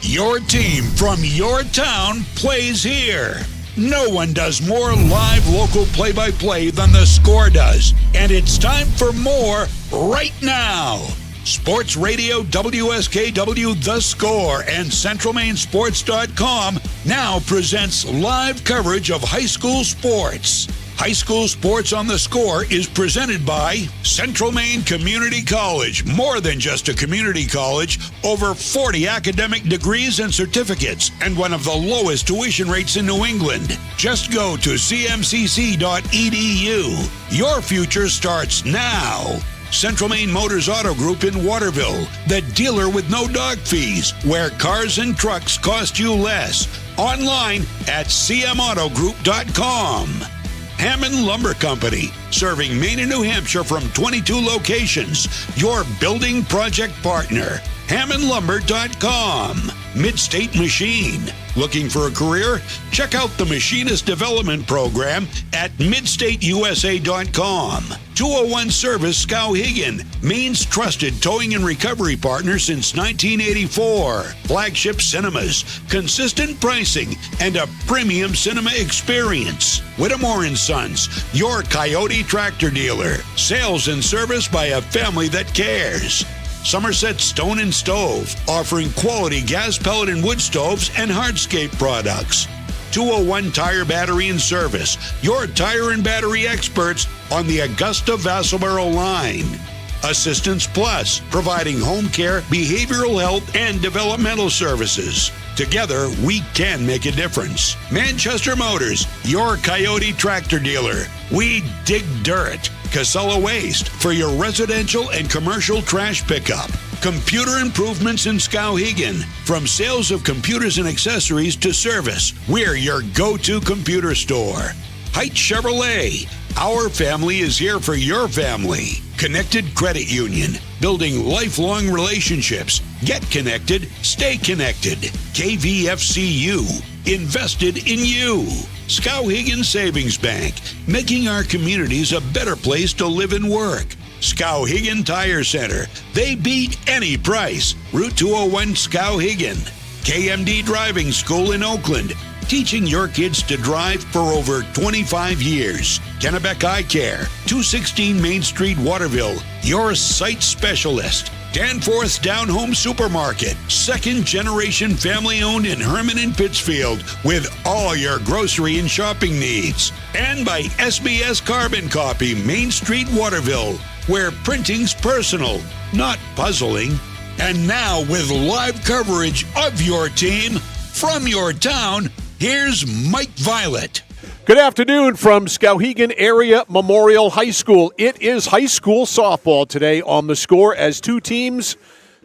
Your team from your town plays here. No one does more live local play-by-play than The Score does. And it's time for more right now. Sports Radio WSKW The Score and CentralMainSports.com now presents live coverage of high school sports. High school sports on The Score is presented by Central Maine Community College. More than just a community college, over 40 academic degrees and certificates, and one of the lowest tuition rates in New England. Just go to cmcc.edu. Your future starts now. Central Maine Motors Auto Group in Waterville, the dealer with no dock fees, where cars and trucks cost you less. Online at cmautogroup.com. Hammond Lumber Company, serving Maine and New Hampshire from 22 locations. Your building project partner. HammondLumber.com. Midstate Machine. Looking for a career? Check out the Machinist Development Program at MidstateUSA.com. 201 Service Skowhegan, Maine's trusted towing and recovery partner since 1984. Flagship cinemas, consistent pricing, and a premium cinema experience. Whittemore & Sons, your Coyote tractor dealer. Sales and service by a family that cares. Somerset Stone and Stove, offering quality gas pellet and wood stoves and hardscape products. 201 Tire Battery and Service, your tire and battery experts on the Augusta-Vassalboro line. Assistance Plus, providing home care, behavioral health, and developmental services. Together, we can make a difference. Manchester Motors, your Coyote tractor dealer. We dig dirt. Casella Waste, for your residential and commercial trash pickup. Computer Improvements in Skowhegan, from sales of computers and accessories to service. We're your go-to computer store. Heights Chevrolet, our family is here for your family. Connected Credit Union, building lifelong relationships. Get connected, stay connected. KVFCU, invested in you. Skowhegan Savings Bank, making our communities a better place to live and work. Skowhegan Tire Center, they beat any price. Route 201 Skowhegan. KMD Driving School in Oakland, teaching your kids to drive for over 25 years. Kennebec Eye Care, 216 Main Street, Waterville, your sight specialist. Danforth's Down Home Supermarket, second-generation family-owned in Herman and Pittsfield, with all your grocery and shopping needs. And by SBS Carbon Copy, Main Street, Waterville, where printing's personal, not puzzling. And now, with live coverage of your team from your town, here's Mike Violet. Good afternoon from Skowhegan Area Memorial High School. It is high school softball today on The Score as two teams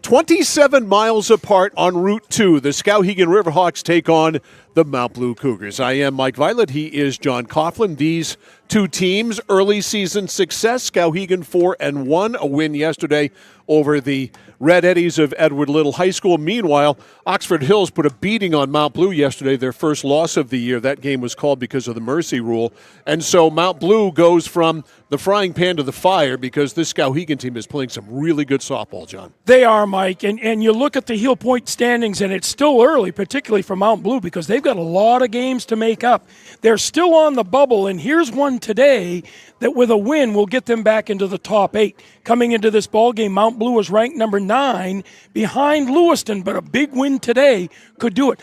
27 miles apart on Route 2. The Skowhegan Riverhawks take on the Mount Blue Cougars. I am Mike Violet. He is John Coughlin. These two teams, early season success. Skowhegan 4-1, a win yesterday over the Red Eddies of Edward Little High School. Meanwhile, Oxford Hills put a beating on Mount Blue yesterday, their first loss of the year. That game was called because of the mercy rule. And so Mount Blue goes from the frying pan to the fire because this Skowhegan team is playing some really good softball, John. They are, Mike. And you look at the Heel Point standings, and it's still early, particularly for Mount Blue, because they've got a lot of games to make up. They're still on the bubble, and here's one today that with a win will get them back into the top 8. Coming into this ball game, Mount Blue is ranked number 9 behind Lewiston, but a big win today could do it.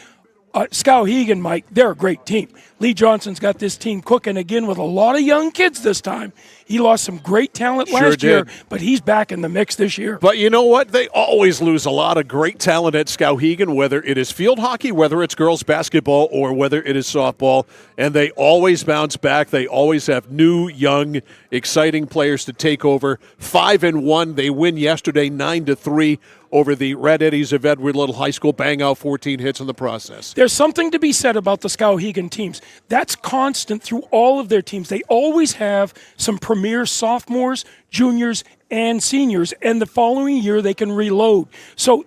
Skowhegan, Mike, they're a great team. Lee Johnson's got this team cooking again with a lot of young kids this time. He lost some great talent last year, but he's back in the mix this year. But you know what? They always lose a lot of great talent at Skowhegan, whether it is field hockey, whether it's girls basketball, or whether it is softball, and they always bounce back. They always have new, young, exciting players to take over. 5-1. They win yesterday 9-3 over the Red Eddies of Edward Little High School, bang out 14 hits in the process. There's something to be said about the Skowhegan teams. That's constant through all of their teams. They always have some premier sophomores, juniors, and seniors, and the following year they can reload. So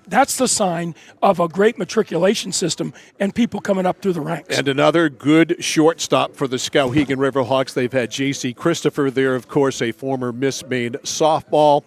that's the sign of a great matriculation system and people coming up through the ranks. And another good shortstop for the Skowhegan Riverhawks. They've had J.C. Christopher there, of course, a former Miss Maine softball.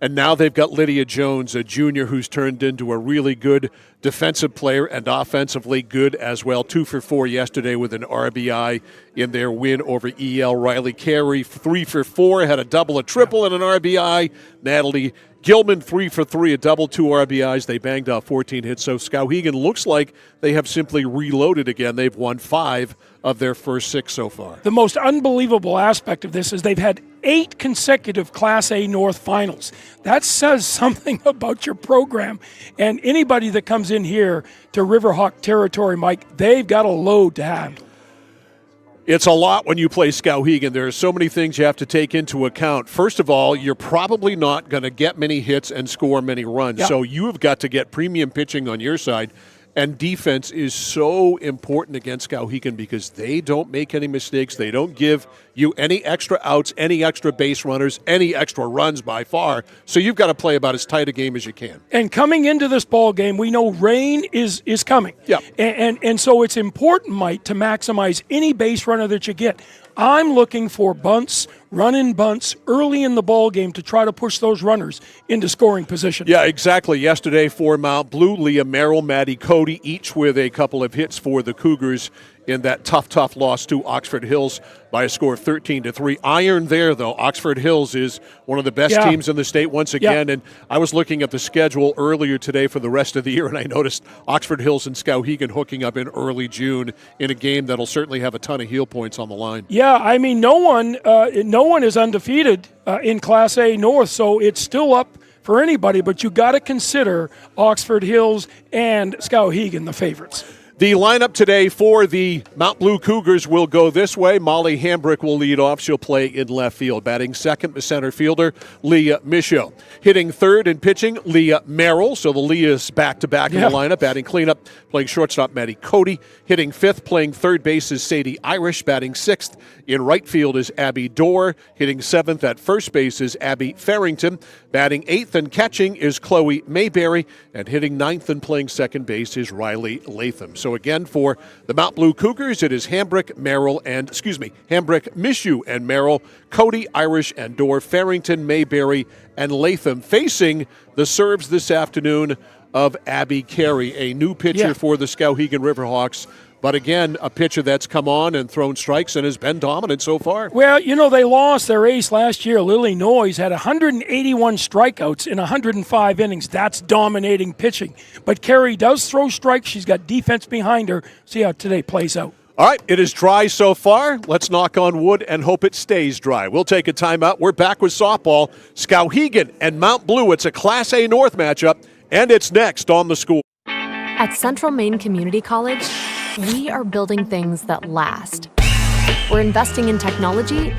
And now they've got Lydia Jones, a junior who's turned into a really good defensive player and offensively good as well. 2 for 4 yesterday with an RBI in their win over EL. Riley Carey, 3 for 4, had a double, a triple, and an RBI. Natalie Gilman, 3 for 3, a double, 2 RBIs. They banged out 14 hits. So Skowhegan looks like they have simply reloaded again. They've won 5 of their first 6 so far. The most unbelievable aspect of this is they've had 8 consecutive Class A North finals. That says something about your program. And anybody that comes in here to Riverhawk territory, Mike, they've got a load to handle. It's a lot when you play Skowhegan. There are so many things you have to take into account. First of all, you're probably not going to get many hits and score many runs. Yeah. So you have got to get premium pitching on your side. And defense is so important against Skowhegan because they don't make any mistakes. They don't give you any extra outs, any extra base runners, any extra runs by far. So you've got to play about as tight a game as you can. And coming into this ball game, we know rain is coming. Yeah. And so it's important, Mike, to maximize any base runner that you get. I'm looking for bunts, run-in bunts early in the ball game to try to push those runners into scoring position. Yeah, exactly. Yesterday for Mount Blue, Leah Merrill, Maddie Cody, each with a couple of hits for the Cougars in that tough loss to Oxford Hills by a score of 13-3. Iron there, though. Oxford Hills is one of the best teams in the state once again. And I was looking at the schedule earlier today for the rest of the year, and I noticed Oxford Hills and Skowhegan hooking up in early June in a game that'll certainly have a ton of heel points on the line. Yeah, I mean, no one is undefeated in Class A North, so it's still up for anybody, but you got to consider Oxford Hills and Skowhegan the favorites. The lineup today for the Mount Blue Cougars will go this way. Molly Hambrick will lead off. She'll play in left field. Batting second, the center fielder, Leah Michaud. Hitting third and pitching, Leah Merrill. So the Leahs back-to-back in the lineup. Batting cleanup, playing shortstop, Maddie Cody. Hitting fifth, playing third base is Sadie Irish. Batting sixth in right field is Abby Dorr. Hitting seventh at first base is Abby Farrington. Batting eighth and catching is Chloe Mayberry. And hitting ninth and playing second base is Riley Latham. So again, for the Mount Blue Cougars, it is Hambrick, Michaud and Merrill, Cody, Irish, and Dorr, Farrington, Mayberry, and Latham facing the serves this afternoon of Abby Carey, a new pitcher for the Skowhegan Riverhawks. But again, a pitcher that's come on and thrown strikes and has been dominant so far. Well, you know, they lost their ace last year. Lily Noyes had 181 strikeouts in 105 innings. That's dominating pitching. But Carey does throw strikes. She's got defense behind her. See how today plays out. All right, it is dry so far. Let's knock on wood and hope it stays dry. We'll take a timeout. We're back with softball. Skowhegan and Mount Blue. It's a Class A North matchup, and it's next on The Score. At Central Maine Community College, we are building things that last. We're investing in technology,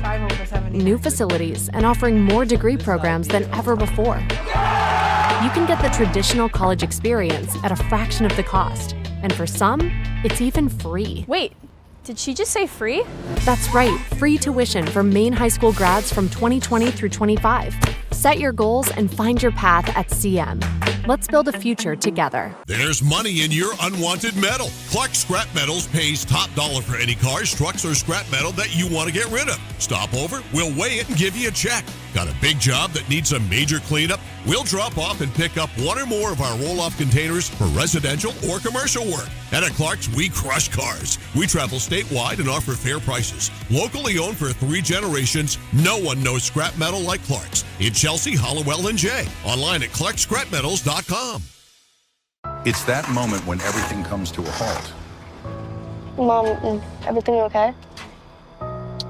new facilities, and offering more degree programs than ever before. You can get the traditional college experience at a fraction of the cost. And for some, it's even free. Wait, did she just say free? That's right, free tuition for Maine high school grads from 2020 through 25. Set your goals and find your path at CM. Let's build a future together. There's money in your unwanted metal. Clark Scrap Metals pays top dollar for any cars, trucks, or scrap metal that you want to get rid of. Stop over, we'll weigh it and give you a check. Got a big job that needs a major cleanup? We'll drop off and pick up one or more of our roll-off containers for residential or commercial work. And at Clark's, we crush cars. We travel statewide and offer fair prices. Locally owned for 3 generations, no one knows scrap metal like Clark's. In Chelsea, Hollowell, and Jay. Online at clarkscrapmetals.com. It's that moment when everything comes to a halt. Mom, is everything okay?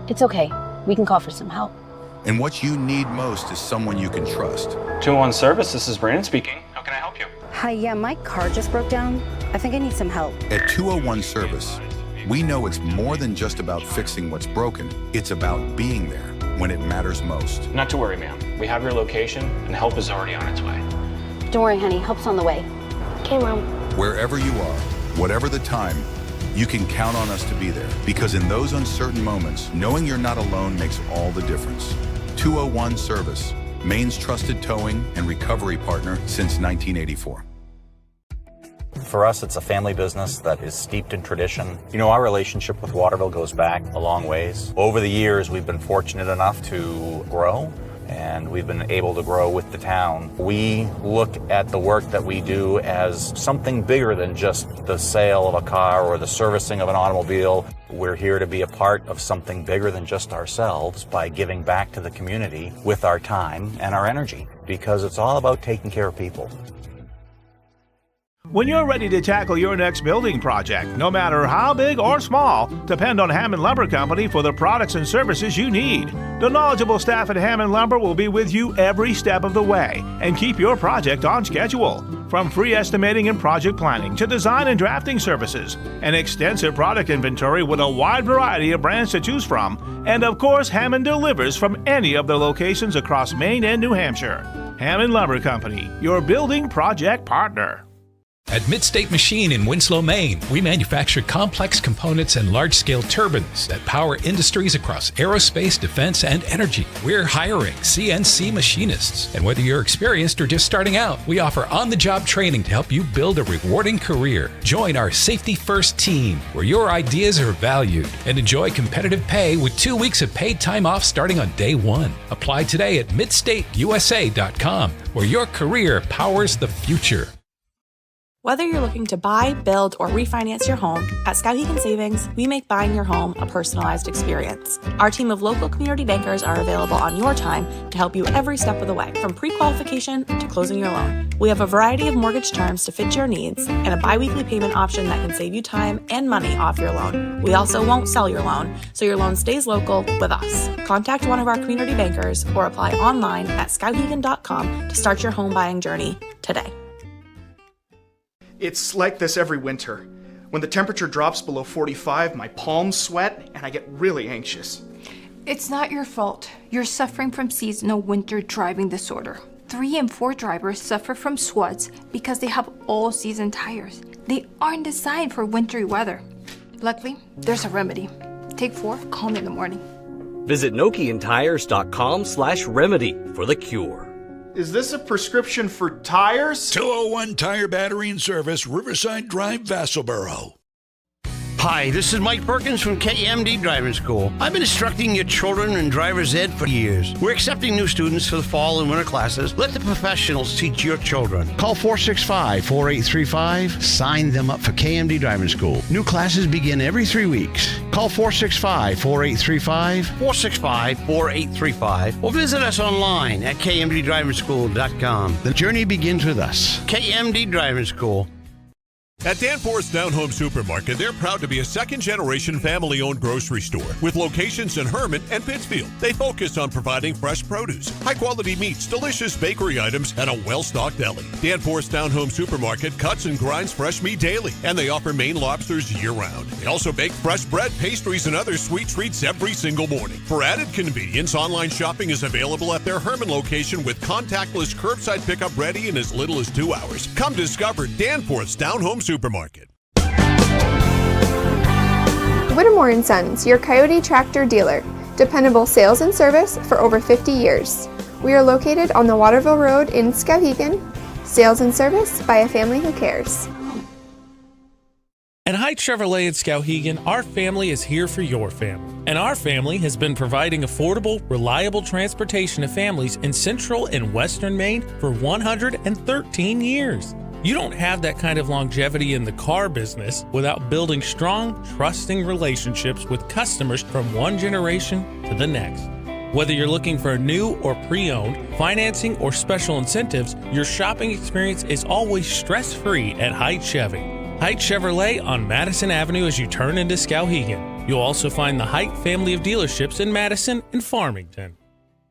It's okay. We can call for some help. And what you need most is someone you can trust. 201 Service, this is Brandon speaking. How can I help you? Hi, yeah, my car just broke down. I think I need some help. At 201 Service, we know it's more than just about fixing what's broken. It's about being there when it matters most. Not to worry, ma'am. We have your location, and help is already on its way. Don't worry, honey. Help's on the way. Okay, Mom. Wherever you are, whatever the time, you can count on us to be there. Because in those uncertain moments, knowing you're not alone makes all the difference. 201 Service, Maine's trusted towing and recovery partner since 1984. For us, it's a family business that is steeped in tradition. You know, our relationship with Waterville goes back a long ways. Over the years, we've been fortunate enough to grow, and we've been able to grow with the town. We look at the work that we do as something bigger than just the sale of a car or the servicing of an automobile. We're here to be a part of something bigger than just ourselves by giving back to the community with our time and our energy, because it's all about taking care of people. When you're ready to tackle your next building project, no matter how big or small, depend on Hammond Lumber Company for the products and services you need. The knowledgeable staff at Hammond Lumber will be with you every step of the way and keep your project on schedule. From free estimating and project planning to design and drafting services, an extensive product inventory with a wide variety of brands to choose from, and of course, Hammond delivers from any of their locations across Maine and New Hampshire. Hammond Lumber Company, your building project partner. At Midstate Machine in Winslow, Maine, we manufacture complex components and large-scale turbines that power industries across aerospace, defense, and energy. We're hiring CNC machinists. And whether you're experienced or just starting out, we offer on-the-job training to help you build a rewarding career. Join our Safety First team, where your ideas are valued, and enjoy competitive pay with 2 weeks of paid time off starting on day one. Apply today at midstateusa.com, where your career powers the future. Whether you're looking to buy, build, or refinance your home, at Skowhegan Savings, we make buying your home a personalized experience. Our team of local community bankers are available on your time to help you every step of the way, from pre-qualification to closing your loan. We have a variety of mortgage terms to fit your needs and a bi-weekly payment option that can save you time and money off your loan. We also won't sell your loan, so your loan stays local with us. Contact one of our community bankers or apply online at skowhegan.com to start your home buying journey today. It's like this every winter. When the temperature drops below 45, my palms sweat and I get really anxious. It's not your fault. You're suffering from seasonal winter driving disorder. 3 and 4 drivers suffer from SWATs because they have all-season tires. They aren't designed for wintry weather. Luckily, there's a remedy. Take 4, call me in the morning. Visit NokianTires.com/remedy for the cure. Is this a prescription for tires? 201 Tire Battery and Service, Riverside Drive, Vassalboro. Hi, this is Mike Perkins from KMD Driving School. I've been instructing your children in driver's ed for years. We're accepting new students for the fall and winter classes. Let the professionals teach your children. Call 465-4835. Sign them up for KMD Driving School. New classes begin every 3 weeks. Call 465-4835, 465-4835, or visit us online at kmddrivingschool.com. The journey begins with us. KMD Driving School. At Danforth's Down Home Supermarket, they're proud to be a second-generation family-owned grocery store with locations in Hermit and Pittsfield. They focus on providing fresh produce, high-quality meats, delicious bakery items, and a well-stocked deli. Danforth's Down Home Supermarket cuts and grinds fresh meat daily, and they offer Maine lobsters year-round. They also bake fresh bread, pastries, and other sweet treats every single morning. For added convenience, online shopping is available at their Hermit location with contactless curbside pickup ready in as little as 2 hours. Come discover Danforth's Down Home Supermarket. Whittemore & Sons, your Coyote tractor dealer. Dependable sales and service for over 50 years. We are located on the Waterville Road in Skowhegan. Sales and service by a family who cares. At Haight Chevrolet in Skowhegan, our family is here for your family. And our family has been providing affordable, reliable transportation to families in central and western Maine for 113 years. You don't have that kind of longevity in the car business without building strong, trusting relationships with customers from one generation to the next. Whether you're looking for a new or pre-owned, financing, or special incentives, your shopping experience is always stress-free at Haight Chevy. Haight Chevrolet on Madison Avenue as you turn into Skowhegan. You'll also find the Haight family of dealerships in Madison and Farmington.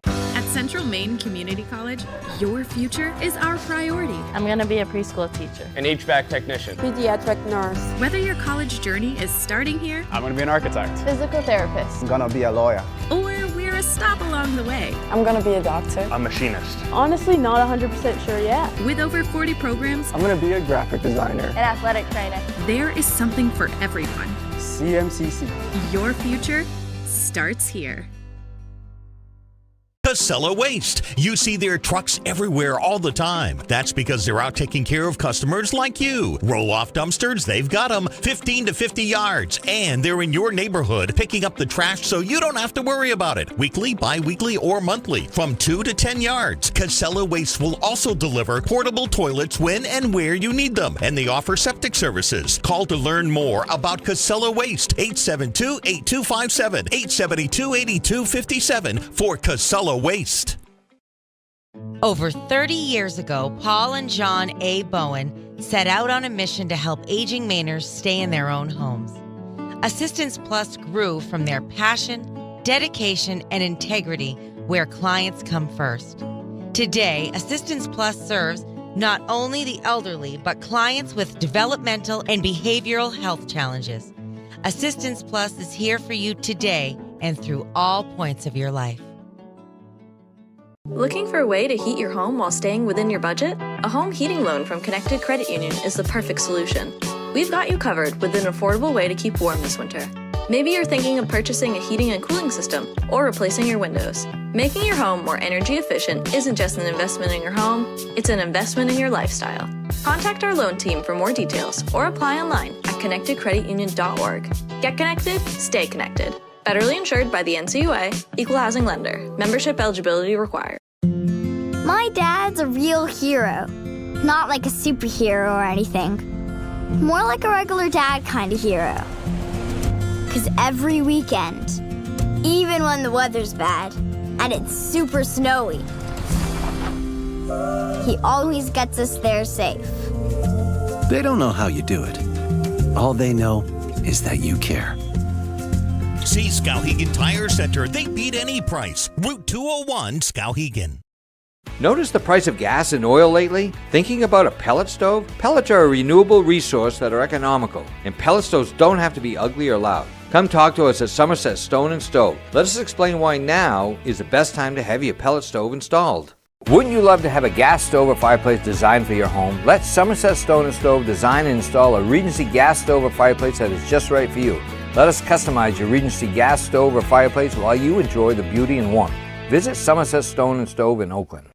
At Central Maine Community College, your future is our priority. I'm going to be a preschool teacher. An HVAC technician. Pediatric nurse. Whether your college journey is starting here, I'm going to be an architect. Physical therapist. I'm going to be a lawyer. Or we're a stop along the way. I'm going to be a doctor. A machinist. Honestly, not 100% sure yet. With over 40 programs, I'm going to be a graphic designer. An athletic trainer. There is something for everyone. CMCC. Your future starts here. Casella Waste. You see their trucks everywhere all the time. That's because they're out taking care of customers like you. Roll-off dumpsters, they've got them 15 to 50 yards. And they're in your neighborhood picking up the trash so you don't have to worry about it. Weekly, bi-weekly, or monthly from 2 to 10 yards. Casella Waste will also deliver portable toilets when and where you need them. And they offer septic services. Call to learn more about Casella Waste. 872-8257, 872-8257 for Casella Waste. Over 30 years ago, Paul and John A. Bowen set out on a mission to help aging Mainers stay in their own homes. Assistance Plus grew from their passion, dedication, and integrity where clients come first. Today, Assistance Plus serves not only the elderly, but clients with developmental and behavioral health challenges. Assistance Plus is here for you today and through all points of your life. Looking for a way to heat your home while staying within your budget? A home heating loan from Connected Credit Union is the perfect solution. We've got you covered with an affordable way to keep warm this winter. Maybe you're thinking of purchasing a heating and cooling system or replacing your windows. Making your home more energy efficient isn't just an investment in your home, it's an investment in your lifestyle. Contact our loan team for more details or apply online at connectedcreditunion.org. Get connected, stay connected. Federally insured by the NCUA, Equal Housing Lender. Membership eligibility required. My dad's a real hero. Not like a superhero or anything. More like a regular dad kind of hero. 'Cause every weekend, even when the weather's bad and it's super snowy, he always gets us there safe. They don't know how you do it. All they know is that you care. See Skowhegan Tire Center. They beat any price. Route 201, Skowhegan. Notice the price of gas and oil lately? Thinking about a pellet stove? Pellets are a renewable resource that are economical, and pellet stoves don't have to be ugly or loud. Come talk to us at Somerset Stone & Stove. Let us explain why now is the best time to have your pellet stove installed. Wouldn't you love to have a gas stove or fireplace designed for your home? Let Somerset Stone & Stove design and install a Regency gas stove or fireplace that is just right for you. Let us customize your Regency gas stove or fireplace while you enjoy the beauty and warmth. Visit Somerset Stone & Stove in Oakland.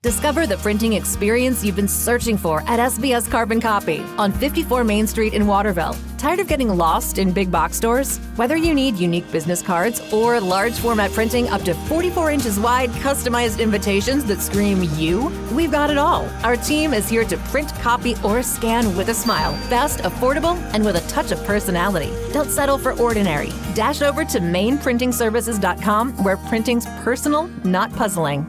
Discover the printing experience you've been searching for at SBS Carbon Copy on 54 Main Street in Waterville. Tired of getting lost in big box stores? Whether you need unique business cards or large format printing up to 44 inches wide, customized invitations that scream you, we've got it all. Our team is here to print, copy, or scan with a smile. Fast, affordable, and with a touch of personality. Don't settle for ordinary. Dash over to mainprintingservices.com where printing's personal, not puzzling.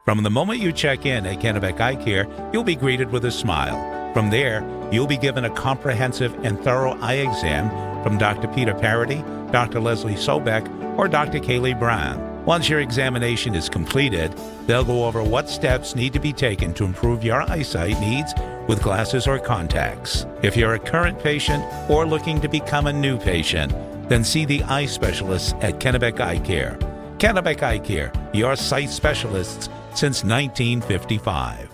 From the moment you check in at Kennebec Eye Care, you'll be greeted with a smile. From there, you'll be given a comprehensive and thorough eye exam from Dr. Peter Parody, Dr. Leslie Sobeck, or Dr. Kaylee Brown. Once your examination is completed, they'll go over what steps need to be taken to improve your eyesight needs with glasses or contacts. If you're a current patient or looking to become a new patient, then see the eye specialists at Kennebec Eye Care. Kennebec Eye Care, your sight specialists since 1955.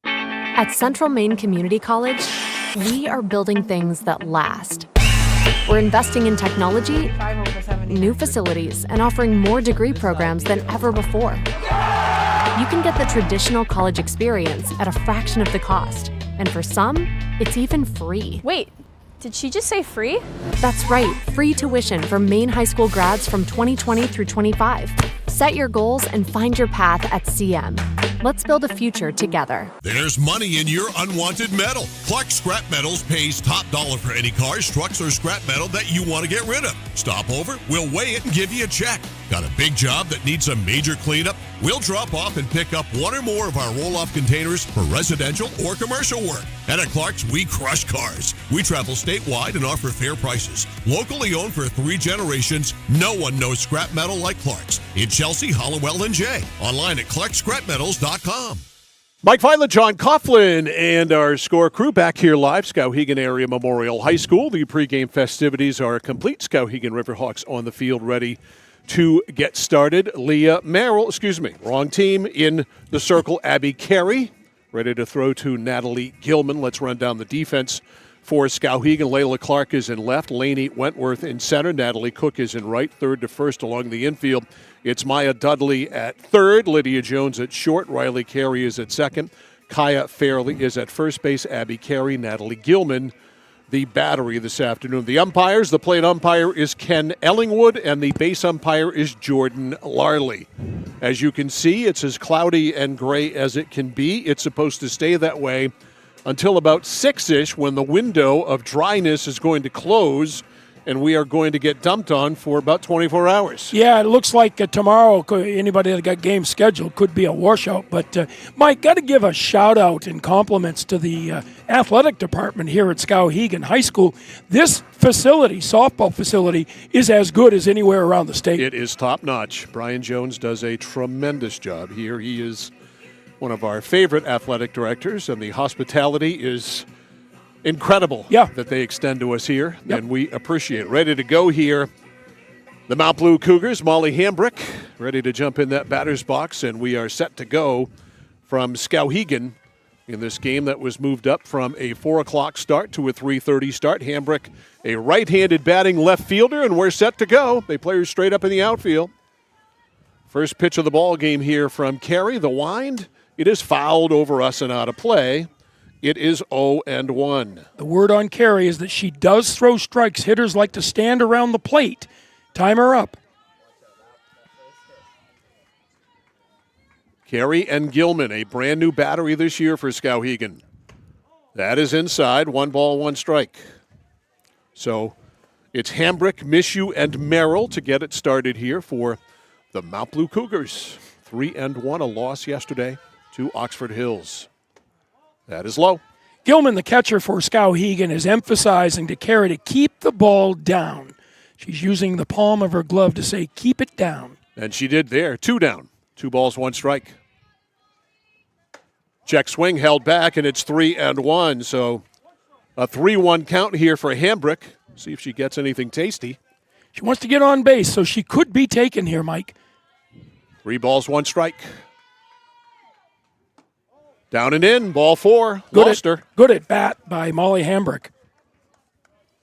At Central Maine Community College, we are building things that last. We're investing in technology, new facilities, and offering more degree programs than ever before. You can get the traditional college experience at a fraction of the cost, and for some, it's even free. Wait, did she just say free? That's right, free tuition for Maine high school grads from 2020 through 25. Set your goals and find your path at CM. Let's build a future together. There's money in your unwanted metal. Clark Scrap Metals pays top dollar for any cars, trucks, or scrap metal that you want to get rid of. Stop over, we'll weigh it and give you a check. Got a big job that needs a major cleanup? We'll drop off and pick up one or more of our roll-off containers for residential or commercial work. And at Clark's, we crush cars. We travel statewide and offer fair prices. Locally owned for 3 generations, no one knows scrap metal like Clark's. In Chelsea, Hollowell, and Jay. Online at clarkscrapmetals.com. Mike Violet, John Coughlin, and our SCORE crew back here live, Skowhegan Area Memorial High School. The pregame festivities are complete. Skowhegan Riverhawks on the field ready to get started. Leah Merrill, wrong team in the circle. Abby Carey ready to throw to Natalie Gilman. Let's run down the defense For Skowhegan, Layla Clark is in left, Lainey Wentworth in center, Natalie Cook is in right, third to first along the infield. It's Maya Dudley at third, Lydia Jones at short, Riley Carey is at second, Kaya Fairley is at first base, Abby Carey, Natalie Gilman, the battery this afternoon. The umpires, the plate umpire is Ken Ellingwood, and the base umpire is Jordan Larley. As you can see, it's as cloudy and gray as it can be. It's supposed to stay that way until about 6-ish, when the window of dryness is going to close and we are going to get dumped on for about 24 hours. Yeah, it looks like tomorrow, anybody that got games scheduled could be a washout. But, Mike, got to give a shout-out and compliments to the athletic department here at Skowhegan High School. This facility, softball facility, is as good as anywhere around the state. It is top-notch. Brian Jones does a tremendous job here. He is one of our favorite athletic directors, and the hospitality is incredible that they extend to us here, and we appreciate it. Ready to go here, the Mount Blue Cougars, Molly Hambrick, ready to jump in that batter's box, and we are set to go from Skowhegan in this game that was moved up from a 4 o'clock start to a 3:30 start. Hambrick, a right-handed batting left fielder, and we're set to go. They play her straight up in the outfield. First pitch of the ball game here from Carey, the wind. It is fouled over us and out of play. It is 0-1. The word on Carey is that she does throw strikes. Hitters like to stand around the plate. Time her up. Carey and Gilman, a brand new battery this year for Skowhegan. That is inside, 1 ball, 1 strike. So it's Hambrick, Mishu, and Merrill to get it started here for the Mount Blue Cougars. 3-1, a loss yesterday to Oxford Hills. That is low. Gilman, the catcher for Skowhegan, is emphasizing to Carey to keep the ball down. She's using the palm of her glove to say, keep it down. And she did there. 2 down. 2 balls, 1 strike. Check swing held back, and it's 3-1. So a 3-1 count here for Hambrick. See if she gets anything tasty. She wants to get on base, so she could be taken here, Mike. 3 balls, 1 strike. Down and in, ball 4. Lost her. Good at bat by Molly Hambrick.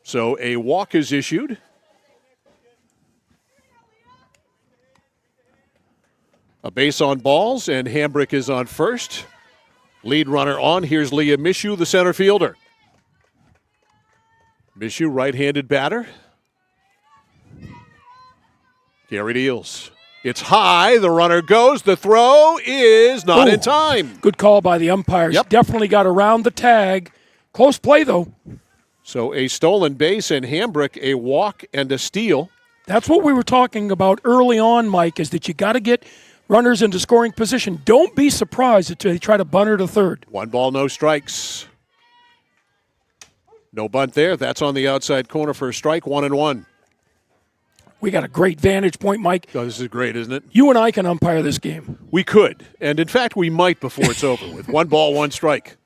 So a walk is issued. A base on balls, and Hambrick is on first. Lead runner on. Here's Leah Mishu, the center fielder. Mishu, right-handed batter. Carey deals. It's high. The runner goes. The throw is not in time. Good call by the umpires. Definitely got around the tag. Close play, though. So a stolen base, and Hambrick a walk and a steal. That's what we were talking about early on, Mike, is that you got to get runners into scoring position. Don't be surprised if they try to bunt her to third. 1 ball, no strikes. No bunt there. That's on the outside corner for a strike. 1-1. We got a great vantage point, Mike. Oh, this is great, isn't it? You and I can umpire this game. We could. And, in fact, we might before it's over with. 1 ball, 1 strike.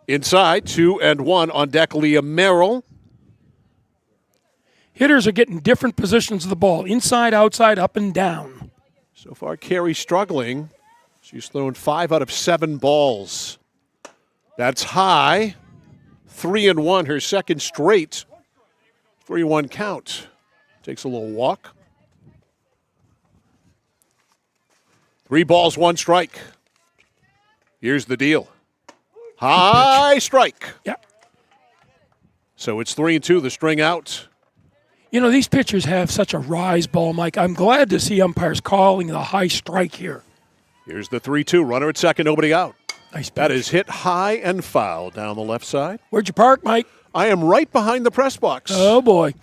Inside, 2-1 on deck, Leah Merrill. Hitters are getting different positions of the ball. Inside, outside, up and down. So far, Carey struggling. She's thrown 5 out of 7 balls. That's high. 3-1, her second straight. 3-1 count. Takes a little walk. 3 balls, 1 strike. Here's the deal. High strike. Yeah. So it's 3-2, the string out. You know, these pitchers have such a rise ball, Mike. I'm glad to see umpires calling the high strike here. Here's the 3-2. Runner at second, nobody out. Nice pitch. That is hit high and foul down the left side. Where'd you park, Mike? I am right behind the press box. Oh, boy.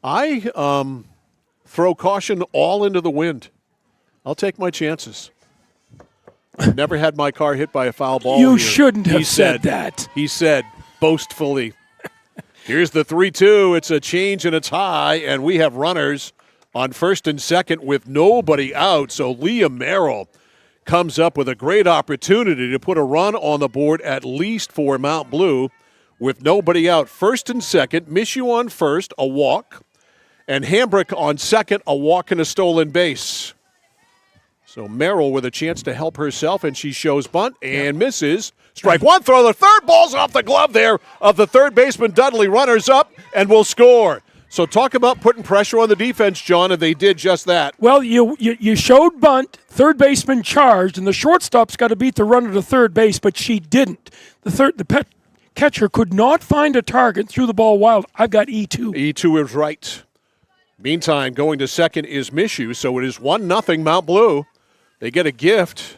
I throw caution all into the wind. I'll take my chances. I've never had my car hit by a foul ball. You shouldn't have said that. He said boastfully. Here's the 3-2. It's a change and it's high, and we have runners on first and second with nobody out. So Leah Merrill comes up with a great opportunity to put a run on the board, at least for Mount Blue, with nobody out. First and second, Mishu on first, a walk, and Hambrick on second, a walk and a stolen base. So Merrill with a chance to help herself, and she shows bunt and misses. Strike one, throw the third, ball's off the glove there of the third baseman Dudley. Runners up and will score. So talk about putting pressure on the defense, John, and they did just that. Well, you showed bunt, third baseman charged, and the shortstop's got to beat the runner to third base, but she didn't. The catcher could not find a target, threw the ball wild. I've got E2. E2 is right. Meantime, going to second is Mishu, so it is 1-0 Mount Blue. They get a gift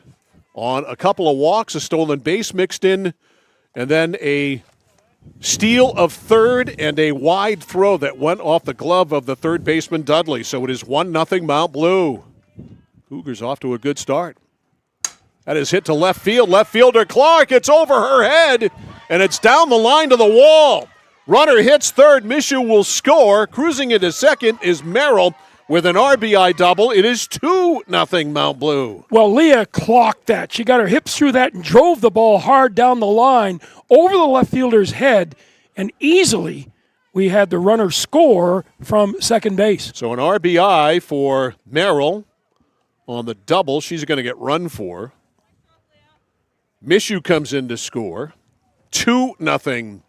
on a couple of walks, a stolen base mixed in, and then a steal of third and a wide throw that went off the glove of the third baseman Dudley. So it is 1-0 Mount Blue. Cougars off to a good start. That is hit to left field. Left fielder Clark, it's over her head, and it's down the line to the wall. Runner hits third. Mishu will score. Cruising into second is Merrill with an RBI double. It is 2-0 Mount Blue. Well, Leah clocked that. She got her hips through that and drove the ball hard down the line over the left fielder's head, and easily we had the runner score from second base. So an RBI for Merrill on the double. She's going to get run for. Mishu comes in to score. 2-0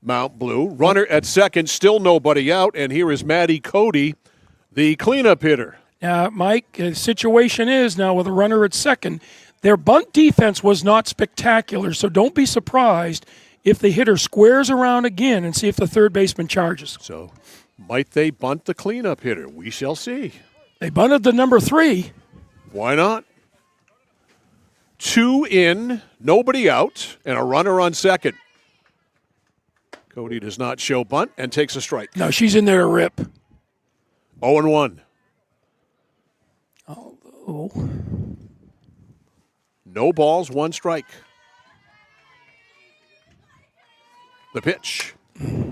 Mount Blue. Runner at second, still nobody out, and here is Maddie Cody, the cleanup hitter. Mike, the situation is now with a runner at second, their bunt defense was not spectacular, so don't be surprised if the hitter squares around again and see if the third baseman charges. So might they bunt the cleanup hitter? We shall see. They bunted the number 3. Why not? 2 in, nobody out, and a runner on second. Cody does not show bunt and takes a strike. No, she's in there to rip. 0-1. Oh. No balls, 1 strike. The pitch.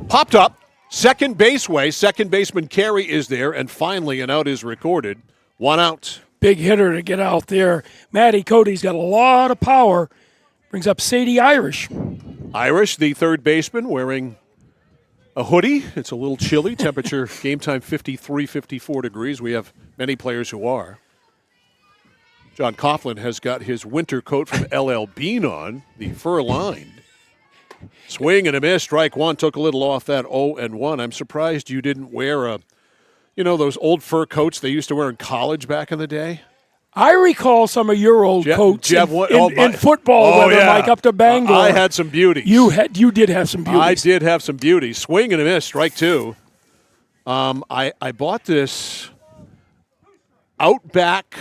Popped up. Second base way. Second baseman Carey is there, and finally an out is recorded. 1 out. Big hitter to get out there. Maddie Cody's got a lot of power. Brings up Sadie Irish. Irish, the third baseman, wearing a hoodie. It's a little chilly. Temperature, game time 53, 54 degrees. We have many players who are. John Coughlin has got his winter coat from LL Bean on, the fur-lined. Swing and a miss. Strike one. Took a little off that 0-1. I'm surprised you didn't wear those old fur coats they used to wear in college back in the day. I recall some of your old coats in football weather, Mike, up to Bangor. I had some beauties. You did have some beauties. I did have some beauties. Swing and a miss. Strike two. I bought this Outback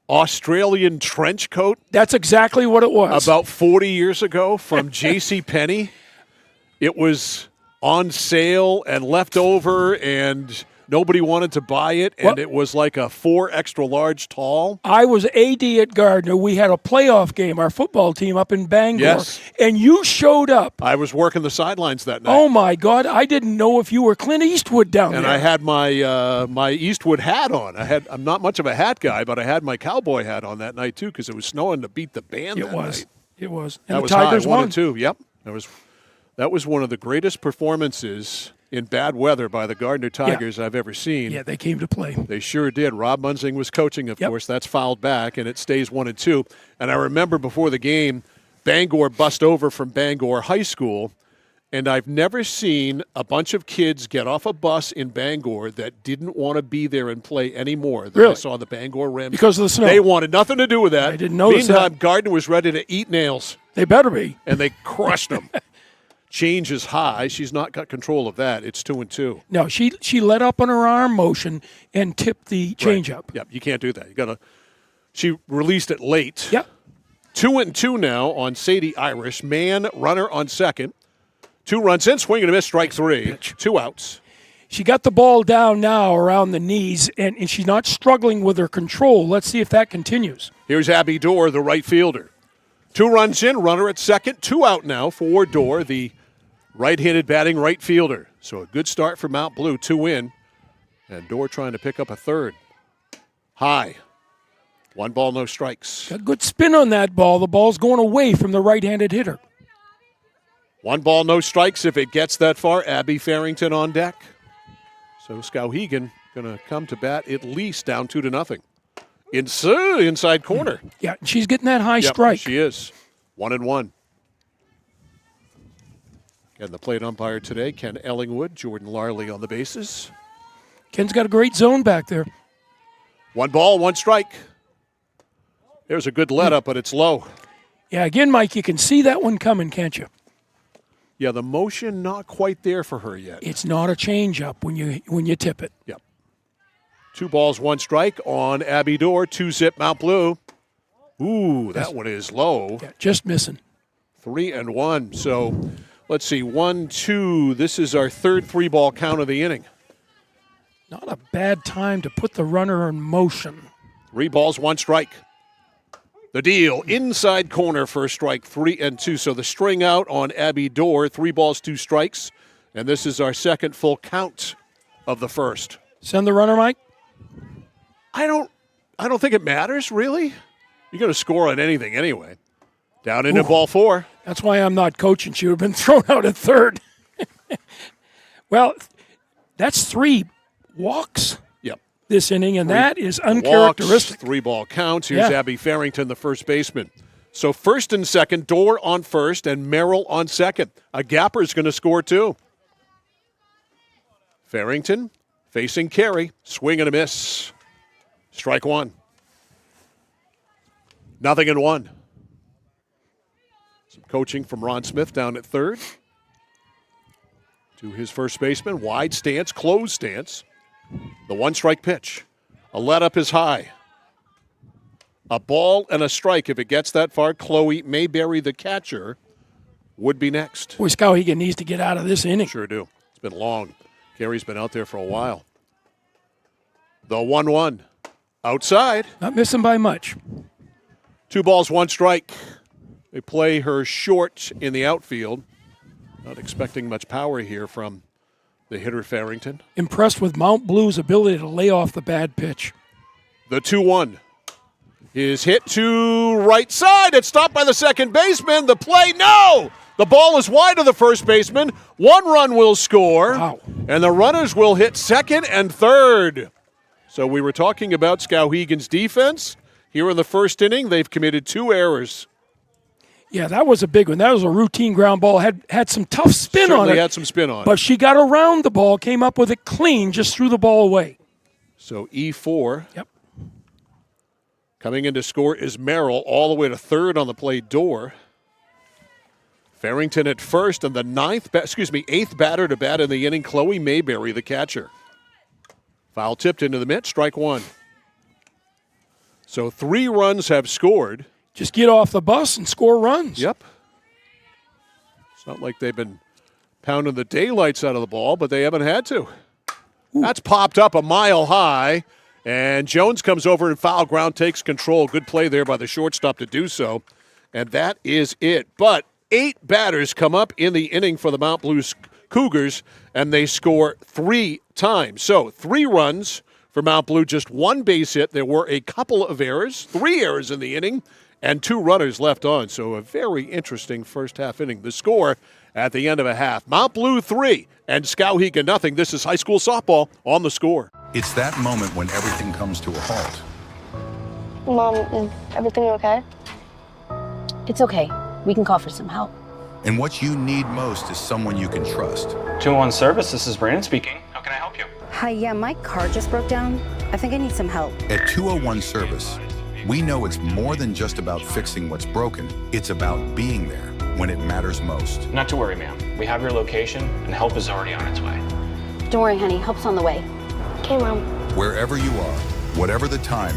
Australian trench coat. That's exactly what it was. About 40 years ago from JCPenney. It was on sale and left over, and nobody wanted to buy it, and it was like a 4 extra large tall. I was AD at Gardner. We had a playoff game, our football team up in Bangor. Yes. And you showed up. I was working the sidelines that night. Oh, my God. I didn't know if you were Clint Eastwood down there. And I had my Eastwood hat on. I'm not much of a hat guy, but I had my cowboy hat on that night, too, because it was snowing to beat the band that night. It was. And that the was Tigers high, won. 1-2. Yep. That was one of the greatest performances in bad weather by the Gardner Tigers I've ever seen. Yeah, they came to play. They sure did. Rob Munzing was coaching, of course. That's fouled back, and it stays 1-2. And I remember before the game, Bangor bust over from Bangor High School, and I've never seen a bunch of kids get off a bus in Bangor that didn't want to be there and play anymore than I saw the Bangor Rams. Because of the snow. They wanted nothing to do with that. I didn't notice Meantime, that. Gardner was ready to eat nails. They better be. And they crushed them. Change is high. She's not got control of that. It's 2-2. No, she let up on her arm motion and tipped the changeup. Right. Yep, you can't do that. She released it late. Yep. 2-2 now on Sadie Irish. Man, runner on second. 2 runs in, swing and a miss, strike 3. 2 outs. She got the ball down now around the knees, and she's not struggling with her control. Let's see if that continues. Here's Abby Dorr, the right fielder. 2 runs in, runner at second. 2 out now for Dorr, the right-handed batting right fielder. So a good start for Mount Blue, 2 in. And Dorr trying to pick up a third. High. 1 ball, no strikes. Got good spin on that ball. The ball's going away from the right-handed hitter. 1 ball, no strikes. If it gets that far, Abby Farrington on deck. So Skowhegan going to come to bat at least down 2-0. Inside corner. Yeah, she's getting that high strike. She is. 1-1. And the plate umpire today, Ken Ellingwood, Jordan Larley on the bases. Ken's got a great zone back there. 1 ball, 1 strike. There's a good let up, but it's low. Yeah, again, Mike, you can see that one coming, can't you? Yeah, the motion not quite there for her yet. It's not a change-up when you tip it. Yep. 2 balls, 1 strike on Abby Dorr, 2-zip Mount Blue. Ooh, that one is low. Yeah, just missing. 3-1. So let's see, 1-2. This is our third 3-ball count of the inning. Not a bad time to put the runner in motion. 3 balls, 1 strike. The deal, inside corner for a strike, 3-2. So the string out on Abby Dorr, 3 balls, 2 strikes. And this is our second full count of the first. Send the runner, Mike? I don't think it matters, really. You're going to score on anything anyway. Down into ball 4. That's why I'm not coaching. She would have been thrown out at third. Well, that's 3 walks this inning, and that is uncharacteristic. Walks, 3-ball counts. Here's Abby Farrington, the first baseman. So first and second, Dorr on first and Merrill on second. A gapper is going to score too. Farrington facing Carey. Swing and a miss. Strike 1. 0-1. Some coaching from Ron Smith down at third. To his first baseman. Wide stance, closed stance. The 1-strike pitch. A let-up is high. A ball and a strike. If it gets that far, Chloe Mayberry, the catcher, would be next. Boy, Skowhegan needs to get out of this inning. Sure do. It's been long. Gary's been out there for a while. The 1-1. Outside. Not missing by much. 2 balls, 1 strike. They play her short in the outfield. Not expecting much power here from the hitter Farrington. Impressed with Mount Blue's ability to lay off the bad pitch. The 2-1 is hit to right side. It's stopped by the second baseman. The play, no! The ball is wide of the first baseman. 1 run will score. Wow. And the runners will hit second and third. So we were talking about Skowhegan's defense. Here in the first inning, they've committed 2 errors. Yeah, that was a big one. That was a routine ground ball. Had some tough spin on it. Certainly had some spin on it. But she got around the ball, came up with it clean, just threw the ball away. So E4. Yep. Coming in to score is Merrill, all the way to third on the play, Dorr. Farrington at first, and the 8th batter to bat in the inning, Chloe Mayberry, the catcher. Foul tipped into the mitt, strike 1. So 3 runs have scored. Just get off the bus and score runs. Yep. It's not like they've been pounding the daylights out of the ball, but they haven't had to. Ooh. That's popped up a mile high, and Jones comes over and foul ground, takes control. Good play there by the shortstop to do so, and that is it. But 8 batters come up in the inning for the Mount Blue Cougars, and they score 3 times. So 3 runs for Mount Blue, just 1 base hit. There were a couple of errors, 3 errors in the inning, and 2 runners left on. So a very interesting first half inning. The score at the end of a half. Mount Blue 3 and Skowhegan nothing. This is high school softball on The Score. It's that moment when everything comes to a halt. Mom, is everything okay? It's okay. We can call for some help. And what you need most is someone you can trust. 201 Service, this is Brandon speaking. How can I help you? Hi, yeah, my car just broke down. I think I need some help. At 201 Service, we know it's more than just about fixing what's broken. It's about being there when it matters most. Not to worry, ma'am. We have your location, and help is already on its way. Don't worry, honey. Help's on the way. Okay, Mom. Wherever you are, whatever the time,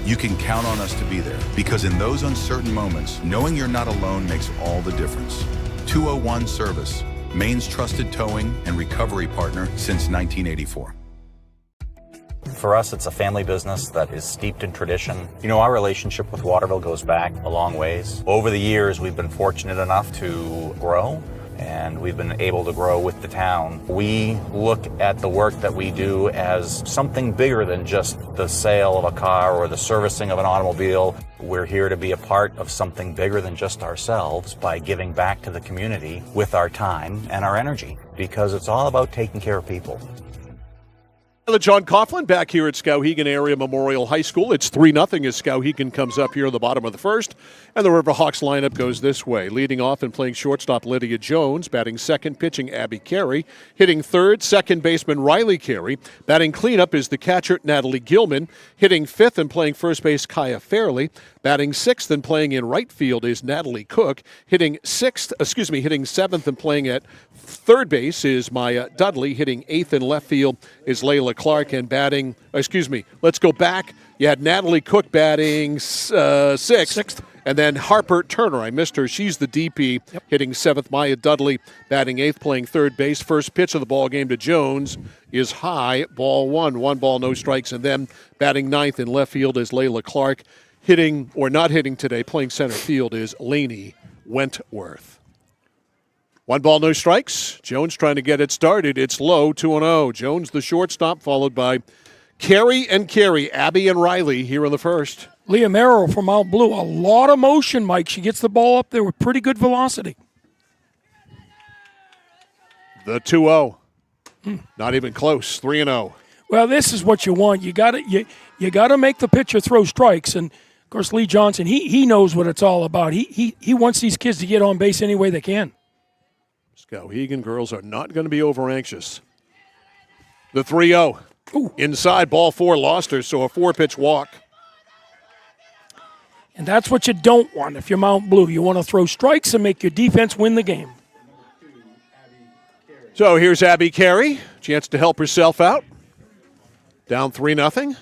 you can count on us to be there. Because in those uncertain moments, knowing you're not alone makes all the difference. 201 Service, Maine's trusted towing and recovery partner since 1984. For us, it's a family business that is steeped in tradition. You know, our relationship with Waterville goes back a long ways. Over the years, we've been fortunate enough to grow, and we've been able to grow with the town. We look at the work that we do as something bigger than just the sale of a car or the servicing of an automobile. We're here to be a part of something bigger than just ourselves by giving back to the community with our time and our energy, because it's all about taking care of people. John Coughlin back here at Skowhegan Area Memorial High School. It's 3-0 as Skowhegan comes up here in the bottom of the first. And the Riverhawks lineup goes this way. Leading off and playing shortstop, Lydia Jones. Batting second, pitching Abby Carey. Hitting third, second baseman Riley Carey. Batting cleanup is the catcher, Natalie Gilman. Hitting fifth and playing first base, Kaya Fairley. Batting sixth and playing in right field is Natalie Cook. Hitting seventh and playing at third base is Maya Dudley. Hitting eighth in left field is Layla Clark. And batting, let's go back. You had Natalie Cook batting sixth. And then Harper Turner, I missed her. She's the DP, hitting seventh. Maya Dudley batting eighth, playing third base. First pitch of the ball game to Jones is high, ball one. 1 ball, no strikes. And then batting ninth in left field is Layla Clark. Hitting, or not hitting today, playing center field is Lainey Wentworth. 1 ball, no strikes. Jones trying to get it started. It's low, 2-0. Jones, the shortstop, followed by Carey and Carey, Abby and Riley here in the first. Leah Merrill from Mount Blue. A lot of motion, Mike. She gets the ball up there with pretty good velocity. The 2-0. Not even close. 3-0. Well, this is what you want. You got to make the pitcher throw strikes. And, of course, Lee Johnson, he knows what it's all about. He wants these kids to get on base any way they can. Skowhegan girls are not going to be over anxious. The 3-0. Inside, ball four, lost her, so a 4-pitch walk. And that's what you don't want if you're Mount Blue. You want to throw strikes and make your defense win the game. So here's Abby Carey. Chance to help herself out. Down 3-0.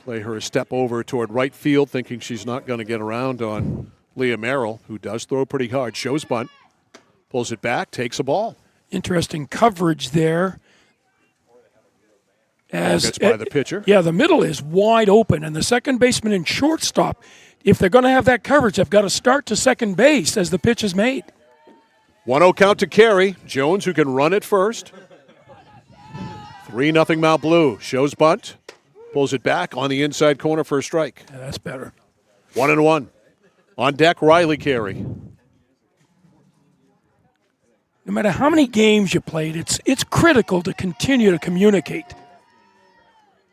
Play her a step over toward right field, thinking she's not going to get around on Leah Merrill, who does throw pretty hard. Shows bunt. Pulls it back, takes a ball. Interesting coverage there. Ball gets by the pitcher. Yeah, the middle is wide open, and the second baseman and shortstop, if they're going to have that coverage, they've got to start to second base as the pitch is made. 1-0 count to Carey. Jones, who can run it first. 3-0 Mount Blue. Shows bunt. Pulls it back on the inside corner for a strike. Yeah, that's better. 1-1. On deck, Riley Carey. No matter how many games you played, it's critical to continue to communicate.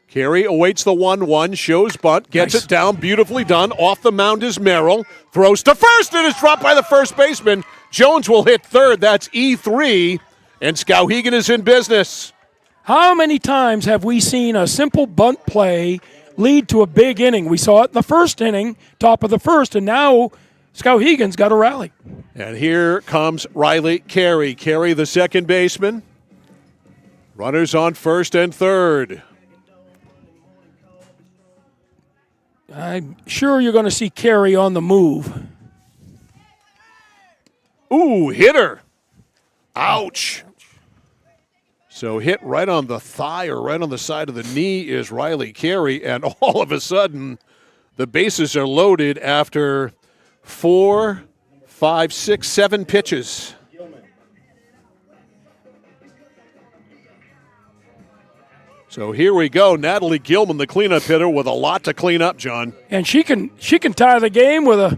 Carey awaits the 1-1, shows bunt, gets it down, beautifully done. Off the mound is Merrill, throws to first, and is dropped by the first baseman. Jones will hit third, that's E3, and Skowhegan is in business. How many times have we seen a simple bunt play lead to a big inning? We saw it in the first inning, top of the first, and now Skowhegan's got a rally. And here comes Riley Carey. Carey, the second baseman. Runners on first and third. I'm sure you're going to see Carey on the move. Ooh, hit her. Ouch. So hit right on the thigh or right on the side of the knee is Riley Carey, and all of a sudden the bases are loaded after 4, 5, 6, 7 pitches. So here we go. Natalie Gilman, the cleanup hitter, with a lot to clean up, John. And she can tie the game with a.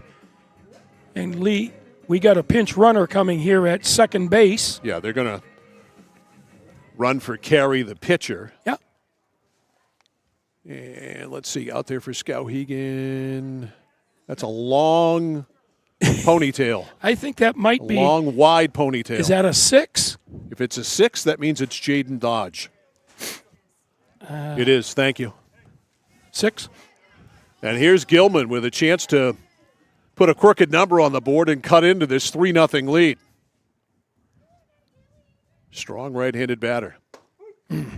And Lee, we got a pinch runner coming here at second base. Yeah, they're going to run for Carey, the pitcher. Yeah. And let's see, out there for Skowhegan. That's a long ponytail. I think that might be. Long, wide ponytail. Is that a 6? If it's a 6, that means it's Jaden Dodge. It is, thank you. 6. And here's Gilman with a chance to put a crooked number on the board and cut into this 3-0 lead. Strong right-handed batter.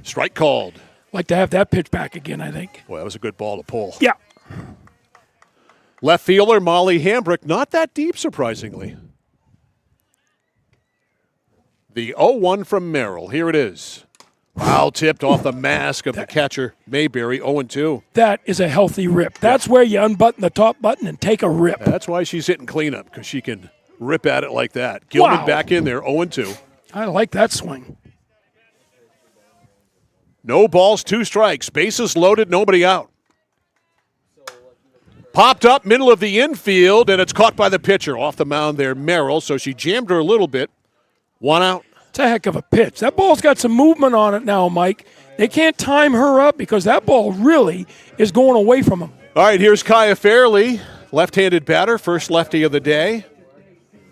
Strike called. Like to have that pitch back again, I think. Boy, that was a good ball to pull. Yeah. Left fielder Molly Hambrick, not that deep, surprisingly. The 0-1 from Merrill. Here it is. Foul tipped off the mask of the catcher, Mayberry, 0-2. That is a healthy rip. That's where you unbutton the top button and take a rip. That's why she's hitting cleanup, because she can rip at it like that. Gilman back in there, 0-2. I like that swing. No balls, 2 strikes. Bases loaded, nobody out. Popped up, middle of the infield, and it's caught by the pitcher. Off the mound there, Merrill, so she jammed her a little bit. 1 out. It's a heck of a pitch. That ball's got some movement on it now, Mike. They can't time her up because that ball really is going away from them. All right, here's Kaya Fairley, left-handed batter, first lefty of the day.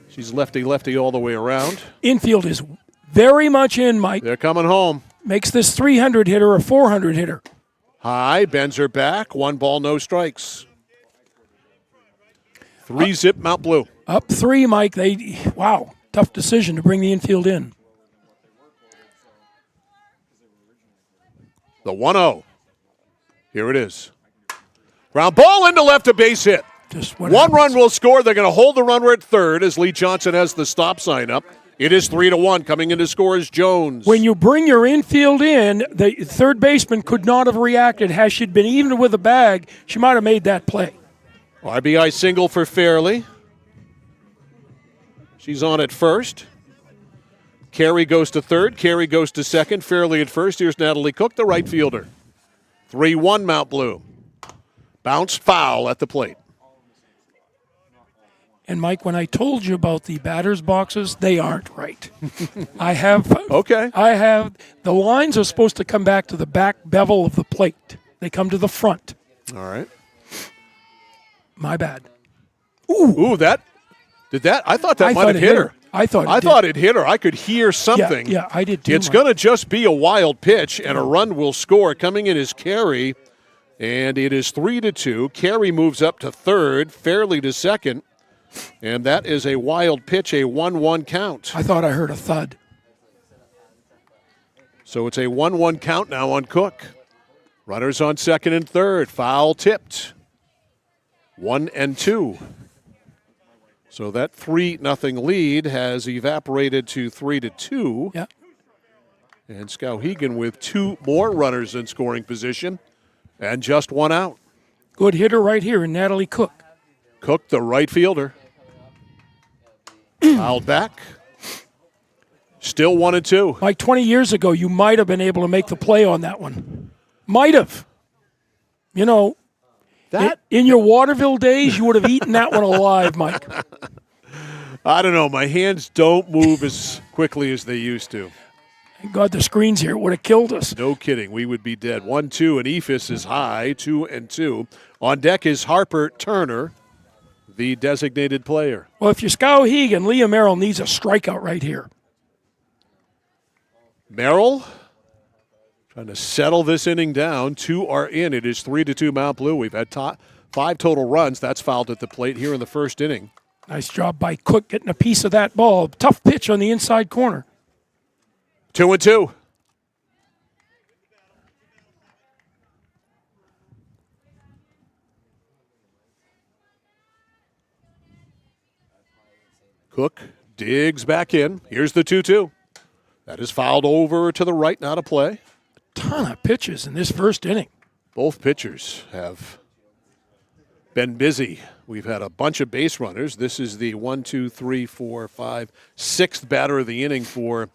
She's lefty all the way around. Infield is very much in, Mike. They're coming home. Makes this 300 hitter a 400 hitter. High, bends her back, 1 ball, no strikes. 3-zip Mount Blue. Up 3, Mike. Wow, tough decision to bring the infield in. The 1-0. Here it is. Ground ball into left, a base hit. Just what 1 happens. run will score. They're going to hold the runner at third as Lee Johnson has the stop sign up. It is 3-1. Coming in to score is Jones. When you bring your infield in, the third baseman could not have reacted. Had she been even with a bag, she might have made that play. RBI single for Fairley. She's on at first. Carey goes to third. Carey goes to second. Fairley at first. Here's Natalie Cook, the right fielder. 3-1 Mount Blue. Bounce foul at the plate. And, Mike, when I told you about the batter's boxes, they aren't right. I have the lines are supposed to come back to the back bevel of the plate. They come to the front. All right. My bad. Ooh, that I thought that might have hit her. I thought it hit her. I could hear something. Yeah, I did too. It's going to just be a wild pitch, and a run will score. Coming in is Carey, and it is 3-2. Carey moves up to third, Fairley to second, and that is a wild pitch, a 1-1 count. I thought I heard a thud. So it's a 1-1 count now on Cook. Runners on second and third. Foul tipped. 1-2. So that 3-0 lead has evaporated to 3-2. Yeah. And Skowhegan with 2 more runners in scoring position and just 1 out. Good hitter right here in Natalie Cook. Cook, the right fielder. Fouled back. Still 1-2. Like 20 years ago, you might have been able to make the play on that one. Might have. You know, in your Waterville days, you would have eaten that one alive, Mike. I don't know. My hands don't move as quickly as they used to. Thank God the screen's here. It would have killed us. No kidding. We would be dead. 1-2, and Ephus is high, 2-2. On deck is Harper Turner, the designated player. Well, if you're Skowhegan, Leah Merrill needs a strikeout right here. Merrill trying to settle this inning down. 2 are in. It is 3-2 Mount Blue. We've had 5 total runs. That's fouled at the plate here in the first inning. Nice job by Cook getting a piece of that ball. Tough pitch on the inside corner. 2-2. Cook digs back in. Here's the 2-2. That is fouled over to the right, not a play. Ton of pitches in this first inning. Both pitchers have been busy. We've had a bunch of base runners. This is the 1, 2, 3, 4, 5, 6th batter of the inning for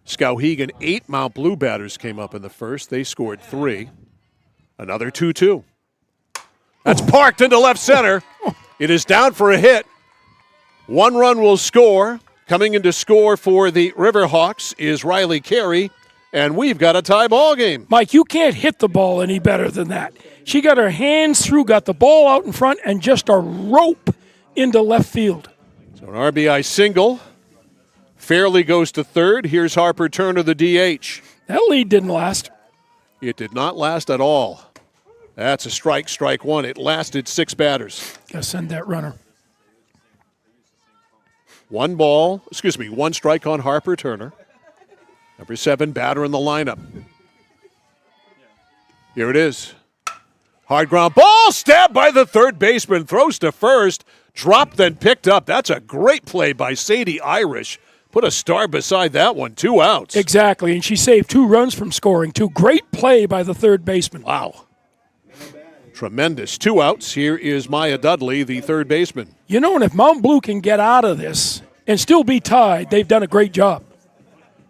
Skowhegan. 8 Mount Blue batters came up in the first. They scored 3. Another 2-2. That's parked into left center. It is down for a hit. 1 run will score. Coming in to score for the Riverhawks is Riley Carey, and we've got a tie ball game. Mike, you can't hit the ball any better than that. She got her hands through, got the ball out in front, and just a rope into left field. So an RBI single. Fairley goes to third. Here's Harper Turner, the DH. That lead didn't last. It did not last at all. That's a strike 1. It lasted 6 batters. Gotta send that runner. 1 strike on Harper Turner. Number 7 batter in the lineup. Here it is. Hard ground ball, stabbed by the third baseman, throws to first, dropped then picked up. That's a great play by Sadie Irish. Put a star beside that one, 2 outs. Exactly, and she saved 2 runs from scoring, 2. Great play by the third baseman. Wow. Tremendous. 2 outs. Here is Maya Dudley, the third baseman. You know, and if Mount Blue can get out of this and still be tied, they've done a great job.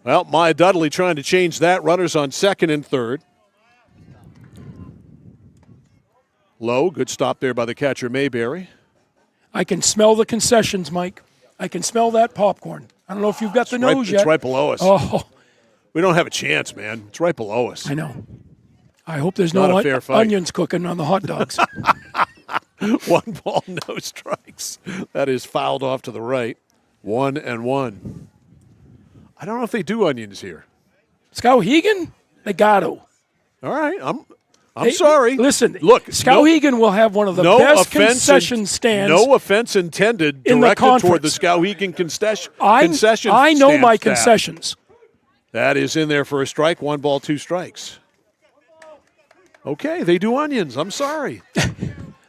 Well, Maya Dudley trying to change that. Runners on second and third. Low, good stop there by the catcher Mayberry. I can smell the concessions, Mike. I can smell that popcorn. I don't know if you've got the nose yet. It's right below us. Oh. We don't have a chance, man. It's right below us. I know. I hope there's Not no a fair fight. onions cooking on the hot dogs. 1 ball, no strikes. That is fouled off to the right. 1-1. I don't know if they do onions here. Skowhegan, they got to. All right, I'm sorry. Listen, look, Skowhegan will have one of the best concession stands. No offense intended in directed the toward the Skowhegan concession. I know my concessions. That is in there for a strike. 1 ball, 2 strikes. Okay, they do onions. I'm sorry.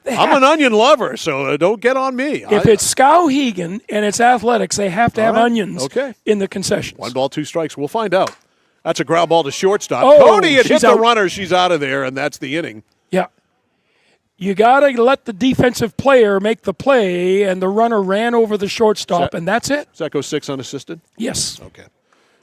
I'm an onion lover, so don't get on me. If it's Skowhegan and it's athletics, they have to have onions in the concessions. 1 ball, 2 strikes. We'll find out. That's a ground ball to shortstop. Oh, Cody had hit the out. runner. She's out of there, and that's the inning. Yeah. You got to let the defensive player make the play, and the runner ran over the shortstop, and that's it. Does that go 6 unassisted? Yes. Okay.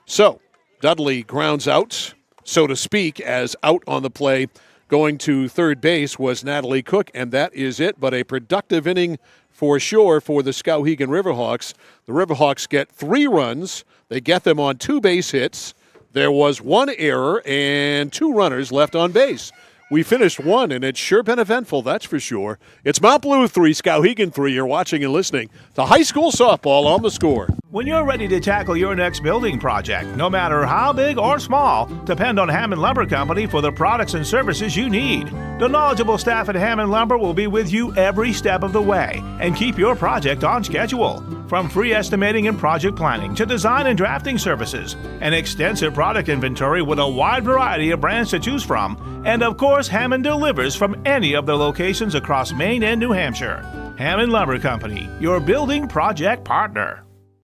So Dudley grounds out, so to speak, as out on the play. Going to third base was Natalie Cook, and that is it. But a productive inning for sure for the Skowhegan Riverhawks. The Riverhawks get 3 runs. They get them on 2 base hits. There was 1 error and 2 runners left on base. We finished 1, and it's sure been eventful, that's for sure. It's Mount Blue 3, Skowhegan 3. You're watching and listening to high school softball on the Score. When you're ready to tackle your next building project, no matter how big or small, depend on Hammond Lumber Company for the products and services you need. The knowledgeable staff at Hammond Lumber will be with you every step of the way and keep your project on schedule. From free estimating and project planning to design and drafting services, an extensive product inventory with a wide variety of brands to choose from, and of course, Hammond delivers from any of the locations across Maine and New Hampshire. Hammond Lumber Company, your building project partner.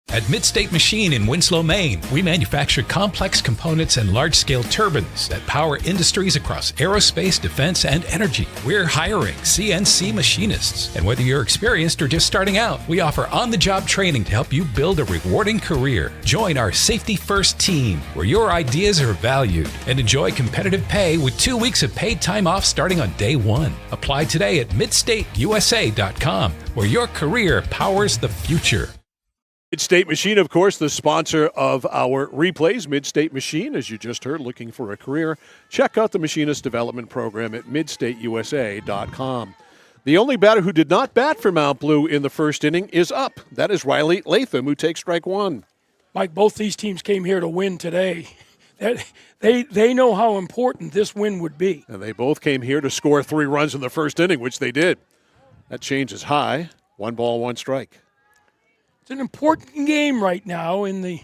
At Midstate Machine in Winslow, Maine, we manufacture complex components and large-scale turbines that power industries across aerospace, defense, and energy. We're hiring CNC machinists. And whether you're experienced or just starting out, we offer on-the-job training to help you build a rewarding career. Join our Safety First team, where your ideas are valued, and enjoy competitive pay with 2 weeks of paid time off starting on day 1. Apply today at midstateusa.com, where your career powers the future. Midstate Machine, of course, the sponsor of our replays. Midstate Machine, as you just heard, looking for a career. Check out the Machinist Development Program at midstateusa.com. The only batter who did not bat for Mount Blue in the first inning is up. That is Riley Latham, who takes strike 1. Mike, both these teams came here to win today. They know how important this win would be. And they both came here to score 3 runs in the first inning, which they did. That change is high. 1 ball, 1 strike. It's an important game right now in the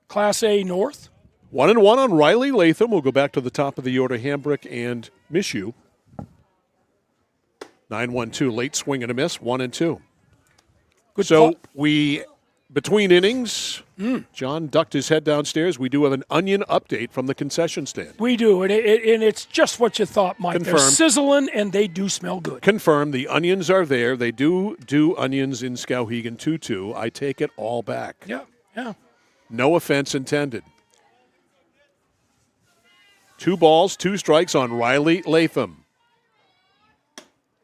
Class A North. 1-1 on Riley Latham. We'll go back to the top of the order, Hambrick and Mishu. 9-1-2, late swing and a miss, 1-2. Good so call. We, between innings, John ducked his head downstairs. We do have an onion update from the concession stand. We do, and it's just what you thought, Mike. Confirmed. They're sizzling, and they do smell good. Confirmed. The onions are there. They do onions in Skowhegan 2-2. I take it all back. Yeah. No offense intended. 2 balls, 2 strikes on Riley Latham.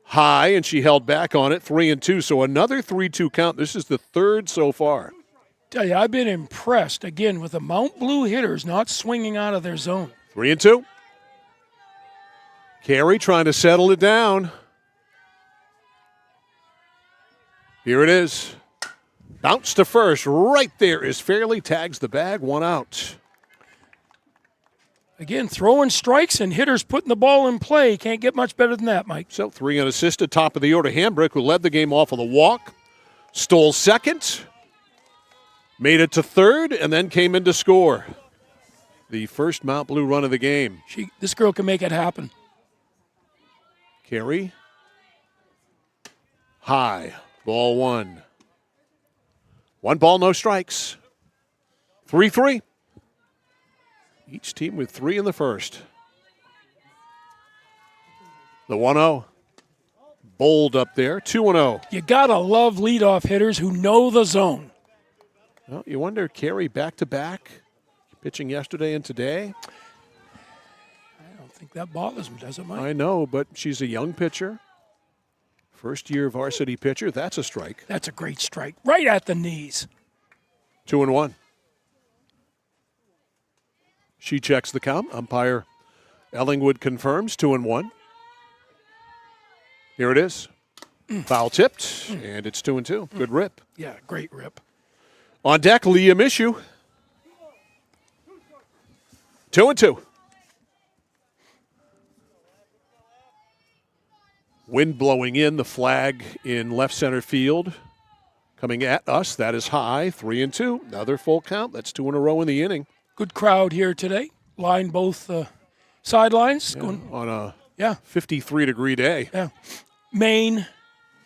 High, and she held back on it, 3-2. So another 3-2 count. This is the 3rd so far. Tell you, I've been impressed, again, with the Mount Blue hitters not swinging out of their zone. 3-2. Carey trying to settle it down. Here it is. Bounce to first. Right there is Fairley. Tags the bag. 1 out. Again, throwing strikes and hitters putting the ball in play. Can't get much better than that, Mike. So 3 unassisted. Top of the order, Hambrick, who led the game off of the walk. Stole second. Made it to third, and then came in to score. The first Mount Blue run of the game. This girl can make it happen. Carey. High. Ball 1. 1 ball, no strikes. 3-3. Each team with 3 in the first. The 1-0. Bold up there. 2-0. You got to love leadoff hitters who know the zone. Well, you wonder, Carey back-to-back, pitching yesterday and today? I don't think that bothers me, does it, Mike? I know, but she's a young pitcher. First-year varsity pitcher. That's a strike. That's a great strike. Right at the knees. 2-1. She checks the count. Umpire Ellingwood confirms 2-1. Here it is. Foul tipped, and it's 2-2. Good rip. Yeah, great rip. On deck, Leah Mishu. 2-2. Wind blowing in, the flag in left center field. Coming at us, that is high, 3-2. Another full count. That's 2 in a row in the inning. Good crowd here today. Line both sidelines. Yeah, on a 53-degree day. Yeah. Maine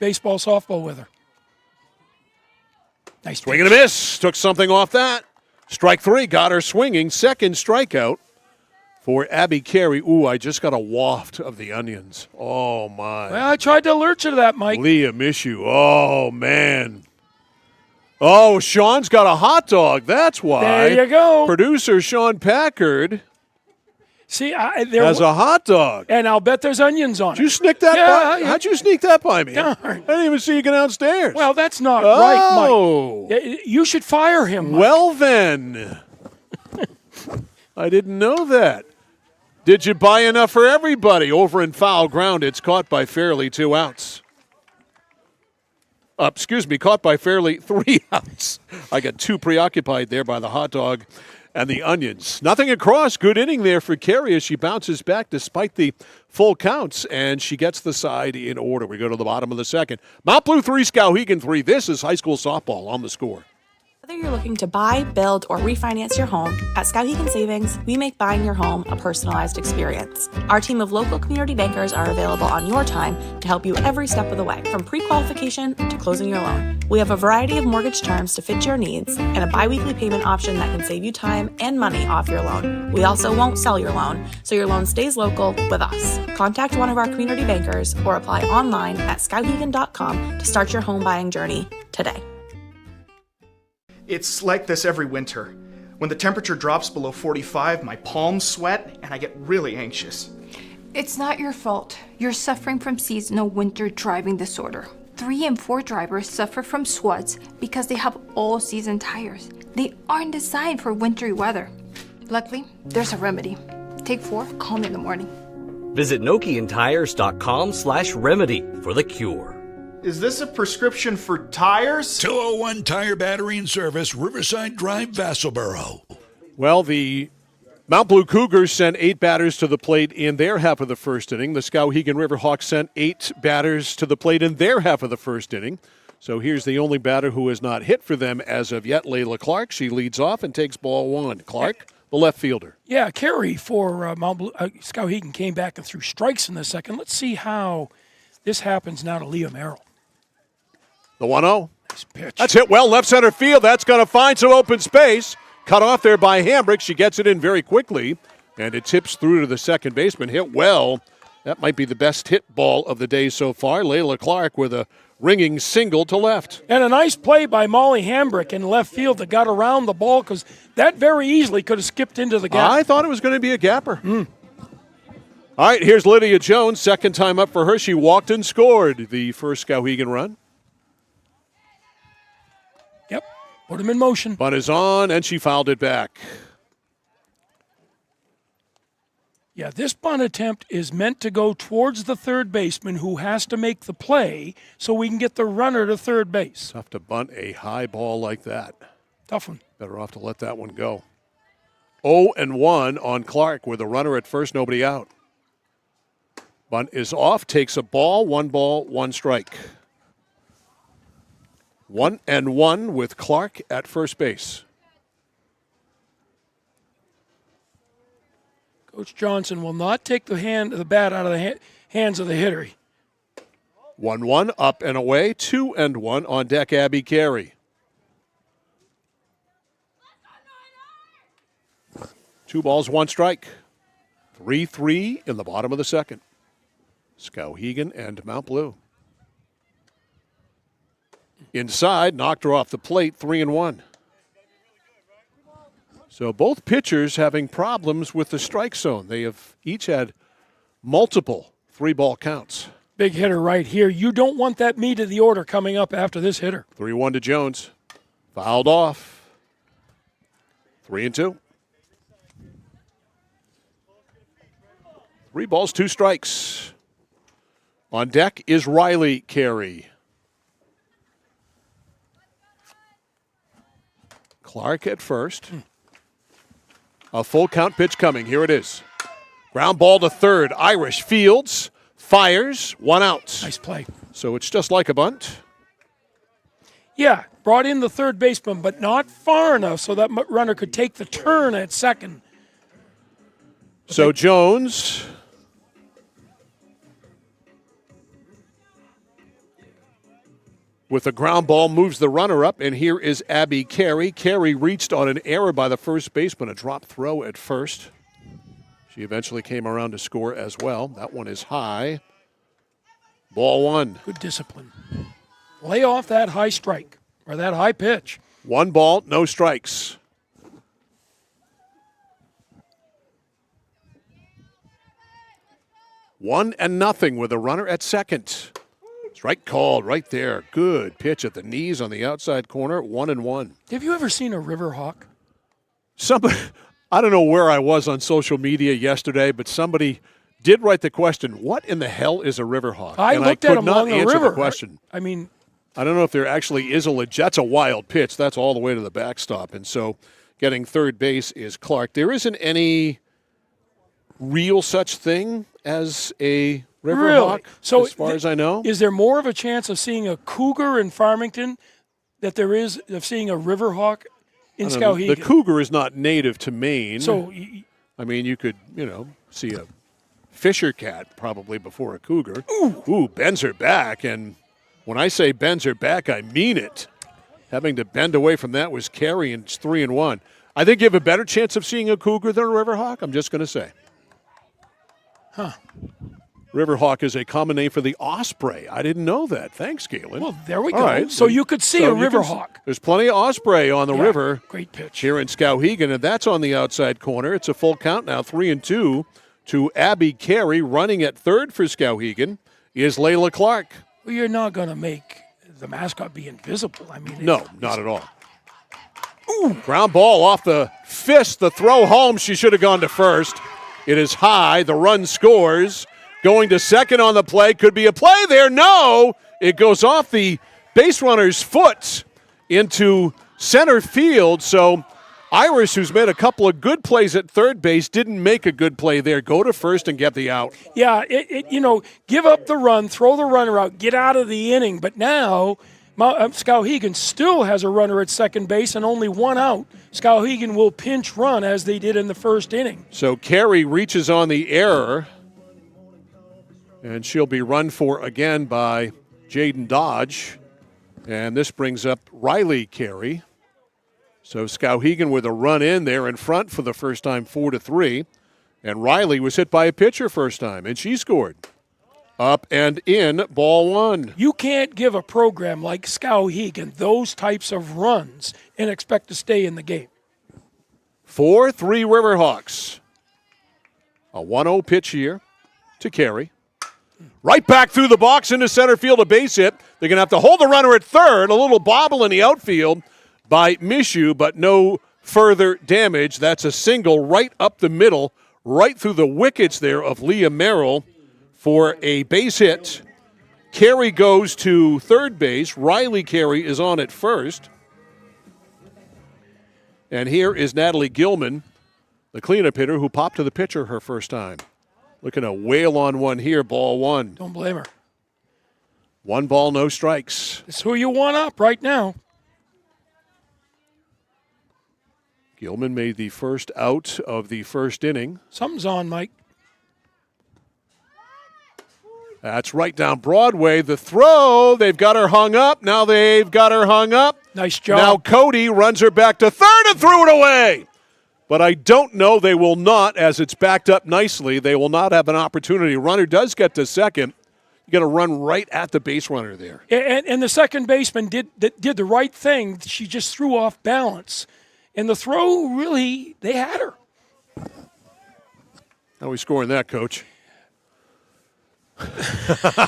baseball, softball weather. Nice swing and a miss. Took something off that. Strike 3. Got her swinging. Second strikeout for Abby Carey. Ooh, I just got a waft of the onions. Oh, my. Well, I tried to alert you to that, Mike. Leah Mishu. Oh, man. Oh, Sean's got a hot dog. That's why. There you go. Producer Sean Packard See, has a hot dog. And I'll bet there's onions on it. Did you sneak that by? Yeah. How'd you sneak that by me? Darn. I didn't even see you go downstairs. Well, that's not right, Mike. You should fire him, Mike. Well, then. I didn't know that. Did you buy enough for everybody? Over in foul ground, it's caught by Fairley, 2 outs. Caught by Fairley, 3 outs. I got too preoccupied there by the hot dog and the onions. Nothing across. Good inning there for Carey as she bounces back despite the full counts, and she gets the side in order. We go to the bottom of the second. Mount Blue 3, Skowhegan 3. This is high school softball on the score. Whether you're looking to buy, build, or refinance your home, at Skowhegan Savings, we make buying your home a personalized experience. Our team of local community bankers are available on your time to help you every step of the way, from pre-qualification to closing your loan. We have a variety of mortgage terms to fit your needs and a biweekly payment option that can save you time and money off your loan. We also won't sell your loan, so your loan stays local with us. Contact one of our community bankers or apply online at skowhegan.com to start your home buying journey today. It's like this every winter. When the temperature drops below 45, my palms sweat and I get really anxious. It's not your fault. You're suffering from seasonal winter driving disorder. 3 and 4 drivers suffer from sweats because they have all-season tires. They aren't designed for wintry weather. Luckily, there's a remedy. Take 4, call me in the morning. Visit NokianTires.com/remedy for the cure. Is this a prescription for tires? 201 Tire Battery and Service, Riverside Drive, Vassalboro. Well, the Mount Blue Cougars sent 8 batters to the plate in their half of the first inning. The Skowhegan Riverhawks sent 8 batters to the plate in their half of the first inning. So here's the only batter who has not hit for them as of yet, Layla Clark. She leads off and takes ball 1. Clark, the left fielder. Yeah, Carey for Mount Blue, Skowhegan came back and threw strikes in the second. Let's see how this happens now to Leah Merrill. The 1-0. Nice pitch. That's hit well, left center field. That's going to find some open space. Cut off there by Hambrick. She gets it in very quickly, and it tips through to the second baseman. Hit well. That might be the best hit ball of the day so far. Layla Clark with a ringing single to left. And a nice play by Molly Hambrick in left field that got around the ball because that very easily could have skipped into the gap. I thought it was going to be a gapper. All right, here's Lydia Jones. Second time up for her. She walked and scored the first Skowhegan run. Yep, put him in motion. Bunt is on, and she fouled it back. Yeah, this bunt attempt is meant to go towards the third baseman who has to make the play so we can get the runner to third base. Tough to bunt a high ball like that. Tough one. Better off to let that one go. 0-1 on Clark with a runner at first, nobody out. Bunt is off, takes a ball, 1 strike. 1-1 with Clark at first base. Coach Johnson will not take the bat out of the hands of the hitter. 1-1 up and away. 2-1 on deck, Abby Carey. 2 balls, 1 strike. 3-3 in the bottom of the second. Skowhegan and Mount Blue. Inside, knocked her off the plate, 3-1. So both pitchers having problems with the strike zone. They have each had multiple 3-ball counts. Big hitter right here. You don't want that meat of the order coming up after this hitter. 3-1 to Jones. Fouled off. 3-2. 3 balls, 2 strikes. On deck is Riley Carey. Clark at first. A full count pitch coming. Here it is. Ground ball to third. Irish fields, fires, 1 out. Nice play. So it's just like a bunt. Yeah, brought in the third baseman, but not far enough so that runner could take the turn at second. So Jones with a ground ball moves the runner up, and here is Abby Carey. Carey reached on an error by the first baseman, a drop throw at first. She eventually came around to score as well. That one is high. Ball 1. Good discipline. Lay off that high strike or that high pitch. 1 ball, no strikes. One and nothing with a runner at second. Strike called right there. Good pitch at the knees on the outside corner. 1-1. Have you ever seen a river hawk? Somebody, I don't know where I was on social media yesterday, but somebody did write the question, what in the hell is a river hawk? I looked at could him not along the answer river. the question. I mean, I don't know if there actually is that's a wild pitch. That's all the way to the backstop. And so getting third base is Clark. There isn't any real such thing as a river hawk, so as far as I know. Is there more of a chance of seeing a cougar in Farmington that there is of seeing a river hawk in Skowhegan? The cougar is not native to Maine. So, I mean, you could, see a fisher cat probably before a cougar. Ooh, bends her back. And when I say bends her back, I mean it. Having to bend away from that was Carey, and it's 3-1. I think you have a better chance of seeing a cougar than a river hawk, I'm just going to say. Huh. Riverhawk is a common name for the osprey. I didn't know that. Thanks, Galen. Well, there we All go. right. So you could see a riverhawk. There's plenty of osprey on the river. Great pitch. Here in Skowhegan, and that's on the outside corner. It's a full count now, 3-2 to Abby Carey. Running at third for Skowhegan is Layla Clark. Well, you're not going to make the mascot be invisible. I mean, no, not at all. Ooh. Ground ball off the fist. The throw home. She should have gone to first. It is high. The run scores. Going to second on the play. Could be a play there. No. It goes off the base runner's foot into center field. So Iris, who's made a couple of good plays at third base, didn't make a good play there. Go to first and get the out. Yeah, give up the run, throw the runner out, get out of the inning. But now Skowhegan still has a runner at second base and only 1 out. Skowhegan will pinch run as they did in the first inning. So Carey reaches on the error, and she'll be run for again by Jaden Dodge. And this brings up Riley Carey. So Skowhegan with a run in there in front for the first time, 4-3. And Riley was hit by a pitcher first time, and she scored. Up and in, ball 1. You can't give a program like Skowhegan those types of runs and expect to stay in the game. 4-3 Riverhawks. A 1-0 pitch here to Carey. Right back through the box into center field, a base hit. They're going to have to hold the runner at third. A little bobble in the outfield by Mishu, but no further damage. That's a single right up the middle, right through the wickets there of Leah Merrill for a base hit. Carey goes to third base. Riley Carey is on at first. And here is Natalie Gilman, the cleanup hitter who popped to the pitcher her first time. Looking to wail on one here, ball 1. Don't blame her. 1 ball, no strikes. It's who you want up right now. Gilman made the first out of the first inning. Something's on, Mike. That's right down Broadway. The throw, they've got her hung up. Now they've got her hung up. Nice job. Now Cody runs her back to third and threw it away. But I don't know, they will not, as it's backed up nicely, they will not have an opportunity. Runner does get to second. You got to run right at the base runner there. And the second baseman did the right thing. She just threw off balance. And the throw, really, they had her. How are we scoring that, Coach?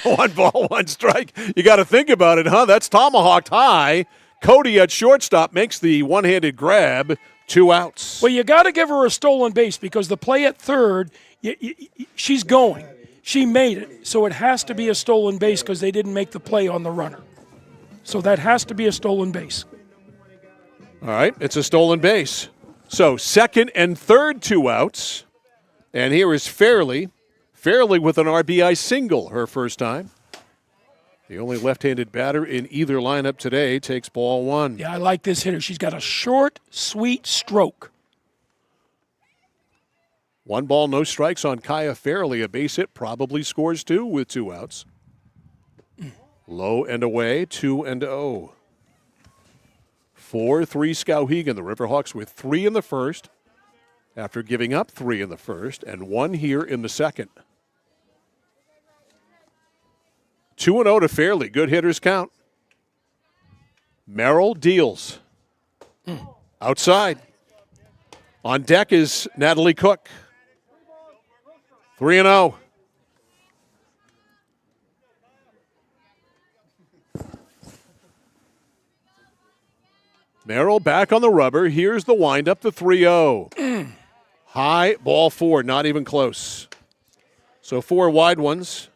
1 ball, 1 strike. You got to think about it, huh? That's tomahawked high. Cody at shortstop makes the one-handed grab. 2 outs. Well, you got to give her a stolen base because the play at third, she's going. She made it, so it has to be a stolen base because they didn't make the play on the runner. So that has to be a stolen base. All right, it's a stolen base. So second and third 2 outs. And here is Fairley with an RBI single, her first time. The only left-handed batter in either lineup today takes ball 1. Yeah, I like this hitter. She's got a short, sweet stroke. 1 ball, no strikes on Kaya Fairley. A base hit, probably scores 2 with 2 outs. Low and away, 2-0. 4-3 Skowhegan. The Riverhawks with 3 in the first after giving up 3 in the first and 1 here in the second. 2-0 to Fairley. Good hitters count. Merrill deals. Outside. On deck is Natalie Cook. 3-0. Merrill back on the rubber. Here's the windup, the 3-0. High, ball 4, not even close. So 4 wide ones.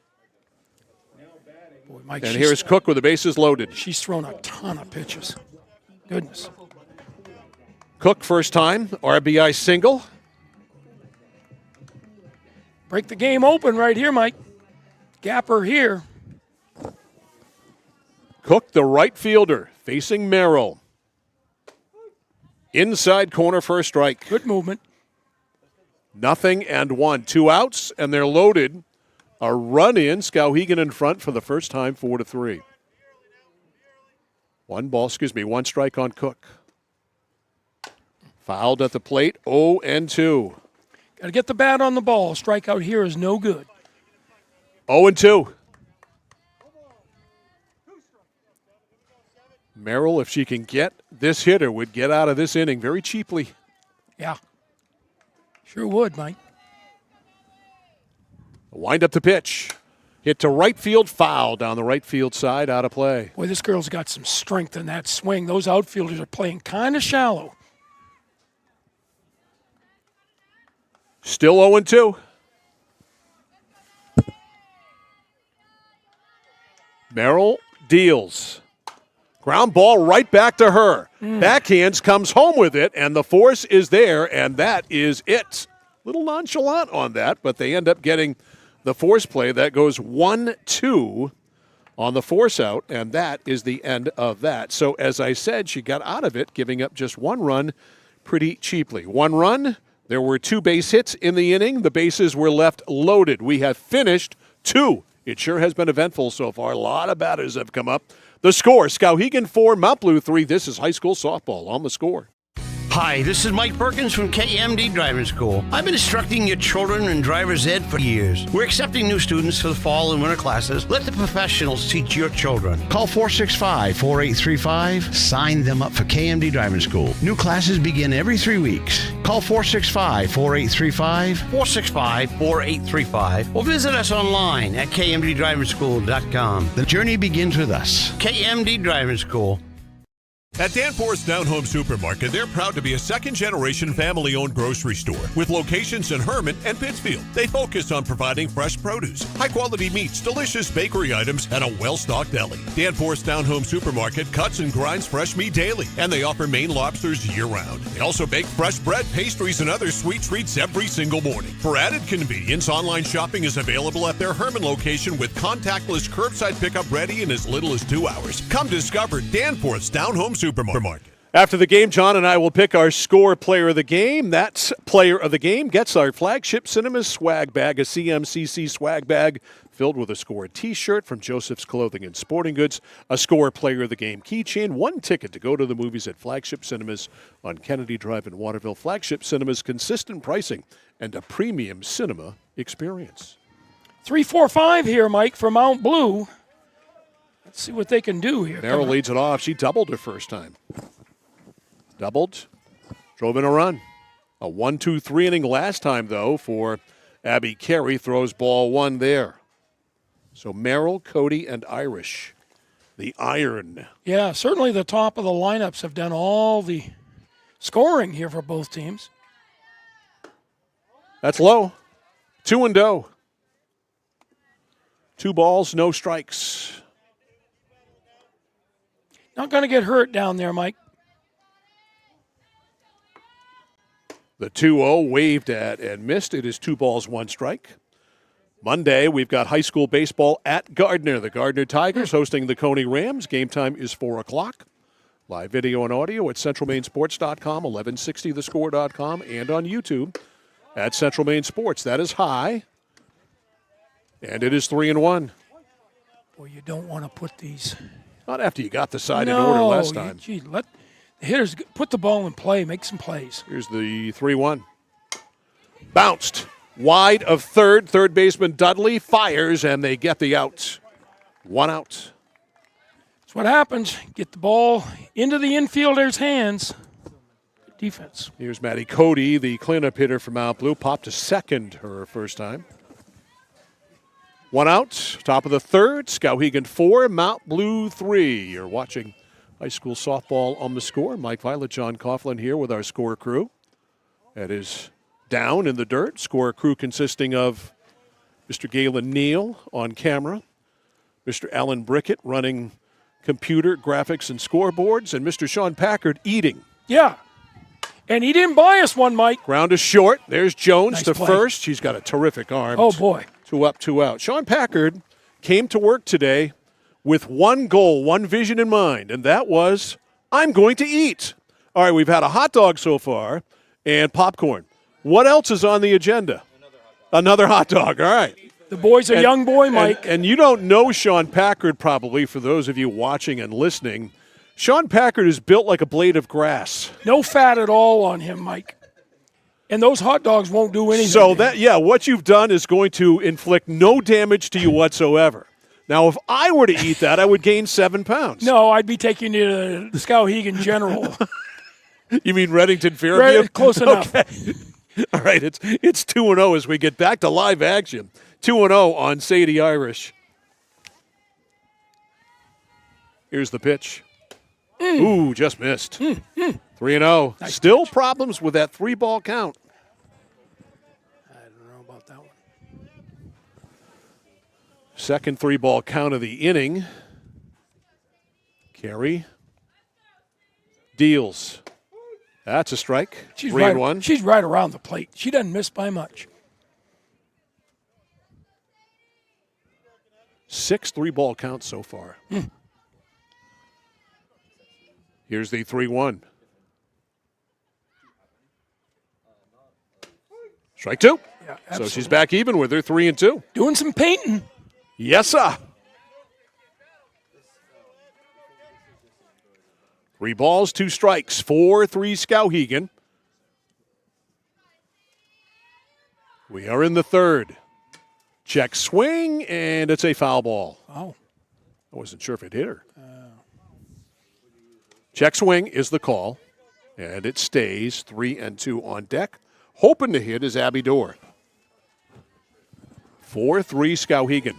Boy, Mike, and here's Cook with the bases loaded. She's thrown a ton of pitches. Goodness. Cook, first time, RBI single. Break the game open right here, Mike. Gapper here. Cook, the right fielder, facing Merrill. Inside corner for a strike. Good movement. 0-1. 2 outs, and they're loaded. A run in. Skowhegan in front for the first time, 4-3. 1 strike on Cook. Fouled at the plate, 0-2. Got to get the bat on the ball. Strikeout here is no good. 0-2. Merrill, if she can get this hitter, would get out of this inning very cheaply. Yeah. Sure would, Mike. Wind up the pitch. Hit to right field, foul down the right field side, out of play. Boy, this girl's got some strength in that swing. Those outfielders are playing kind of shallow. Still 0-2. Merrill deals. Ground ball right back to her. Backhands, comes home with it, and the force is there, and that is it. Little nonchalant on that, but they end up getting the force play. That goes 1-2 on the force out, and that is the end of that. So, as I said, she got out of it, giving up just 1 run pretty cheaply. 1 run, there were 2 base hits in the inning. The bases were left loaded. We have finished 2. It sure has been eventful so far. A lot of batters have come up. The score, Skowhegan 4, Mount Blue 3. This is high school softball on the score. Hi, this is Mike Perkins from KMD Driving School. I've been instructing your children in driver's ed for years. We're accepting new students for the fall and winter classes. Let the professionals teach your children. Call 465-4835. Sign them up for KMD Driving School. New classes begin every 3 weeks. Call 465-4835, 465-4835, or visit us online at kmddrivingschool.com. The journey begins with us. KMD Driving School. At Danforth's Down Home Supermarket, they're proud to be a second-generation family-owned grocery store with locations in Herman and Pittsfield. They focus on providing fresh produce, high-quality meats, delicious bakery items, and a well-stocked deli. Danforth's Down Home Supermarket cuts and grinds fresh meat daily, and they offer Maine lobsters year-round. They also bake fresh bread, pastries, and other sweet treats every single morning. For added convenience, online shopping is available at their Herman location with contactless curbside pickup ready in as little as 2 hours. Come discover Danforth's Down Home Supermarket. After the game, John and I will pick our score player of the game. That player of the game gets our Flagship Cinemas swag bag, a CMCC swag bag filled with a Score t-shirt from Joseph's Clothing and Sporting Goods, a Score player of the game keychain, 1 ticket to go to the movies at Flagship Cinemas on Kennedy Drive in Waterville. Flagship Cinemas, consistent pricing and a premium cinema experience. 3-4-5 here, Mike, for Mount Blue. Let's see what they can do here. Merrill leads it off. She doubled her first time. Doubled, drove in a run. A 1-2-3 inning last time, though, for Abby Carey. Throws ball 1 there. So Merrill, Cody, and Irish, the iron. Yeah, certainly the top of the lineups have done all the scoring here for both teams. That's low. 2-0. 2 balls, no strikes. Not going to get hurt down there, Mike. The 2-0 waved at and missed. It is 2 balls, 1 strike. Monday, we've got high school baseball at Gardner. The Gardner Tigers hosting the Coney Rams. Game time is 4 o'clock. Live video and audio at centralmainsports.com, 1160thescore.com, and on YouTube at Central Maine Sports. That is high. And it is 3-1. Boy, you don't want to put these. Not after you got the side in order last time. Gee, let the hitters put the ball in play, make some plays. Here's the 3-1. Bounced. Wide of third. Third baseman Dudley fires, and they get the out. 1 out. That's what happens. Get the ball into the infielder's hands. Good defense. Here's Maddie Cody, the cleanup hitter from Mount Blue. Popped to second her first time. 1 out. Top of the third. Skowhegan 4, Mount Blue 3. You're watching high school softball on the Score. Mike Violet, John Coughlin here with our Score crew. That is down in the dirt. Score crew consisting of Mr. Galen Neal on camera, Mr. Alan Brickett running computer, graphics, and scoreboards, and Mr. Sean Packard eating. Yeah. And he didn't buy us one, Mike. Ground is short. There's Jones Nice to play. first. She's got a terrific arm. Oh, boy. 2 up, 2 out. Sean Packard came to work today with one goal, one vision in mind, and that was, I'm going to eat. All right, we've had a hot dog so far and popcorn. What else is on the agenda? Another hot dog. All right. The boy's a young boy, Mike. And you don't know Sean Packard probably, for those of you watching and listening. Sean Packard is built like a blade of grass. No fat at all on him, Mike. And those hot dogs won't do anything. So what you've done is going to inflict no damage to you whatsoever. Now, if I were to eat that, I would gain 7 pounds. No, I'd be taking you to the Skowhegan General. You mean Reddington Fairview? Right, close enough. Okay. All right, it's 2-0 as we get back to live action. 2-0 on Sadie Irish. Here's the pitch. Ooh, just missed. 3-0. Nice Still pitch. problems with that 3-ball count. I don't know about that one. Second 3-ball count of the inning. Carey deals. That's a strike. She's 3-1. She's right around the plate. She doesn't miss by much. 6 3-ball counts so far. Here's the 3-1. Strike 2. Yeah, so she's back even with her 3-2. Doing some painting. Yes, sir. 3 balls, 2 strikes, 4-3 Skowhegan. We are in the third. Check swing, and it's a foul ball. Oh. I wasn't sure if it hit her. Check swing is the call, and it stays 3-2 on deck. Hoping to hit is Abby Dorr. 4-3 Skowhegan.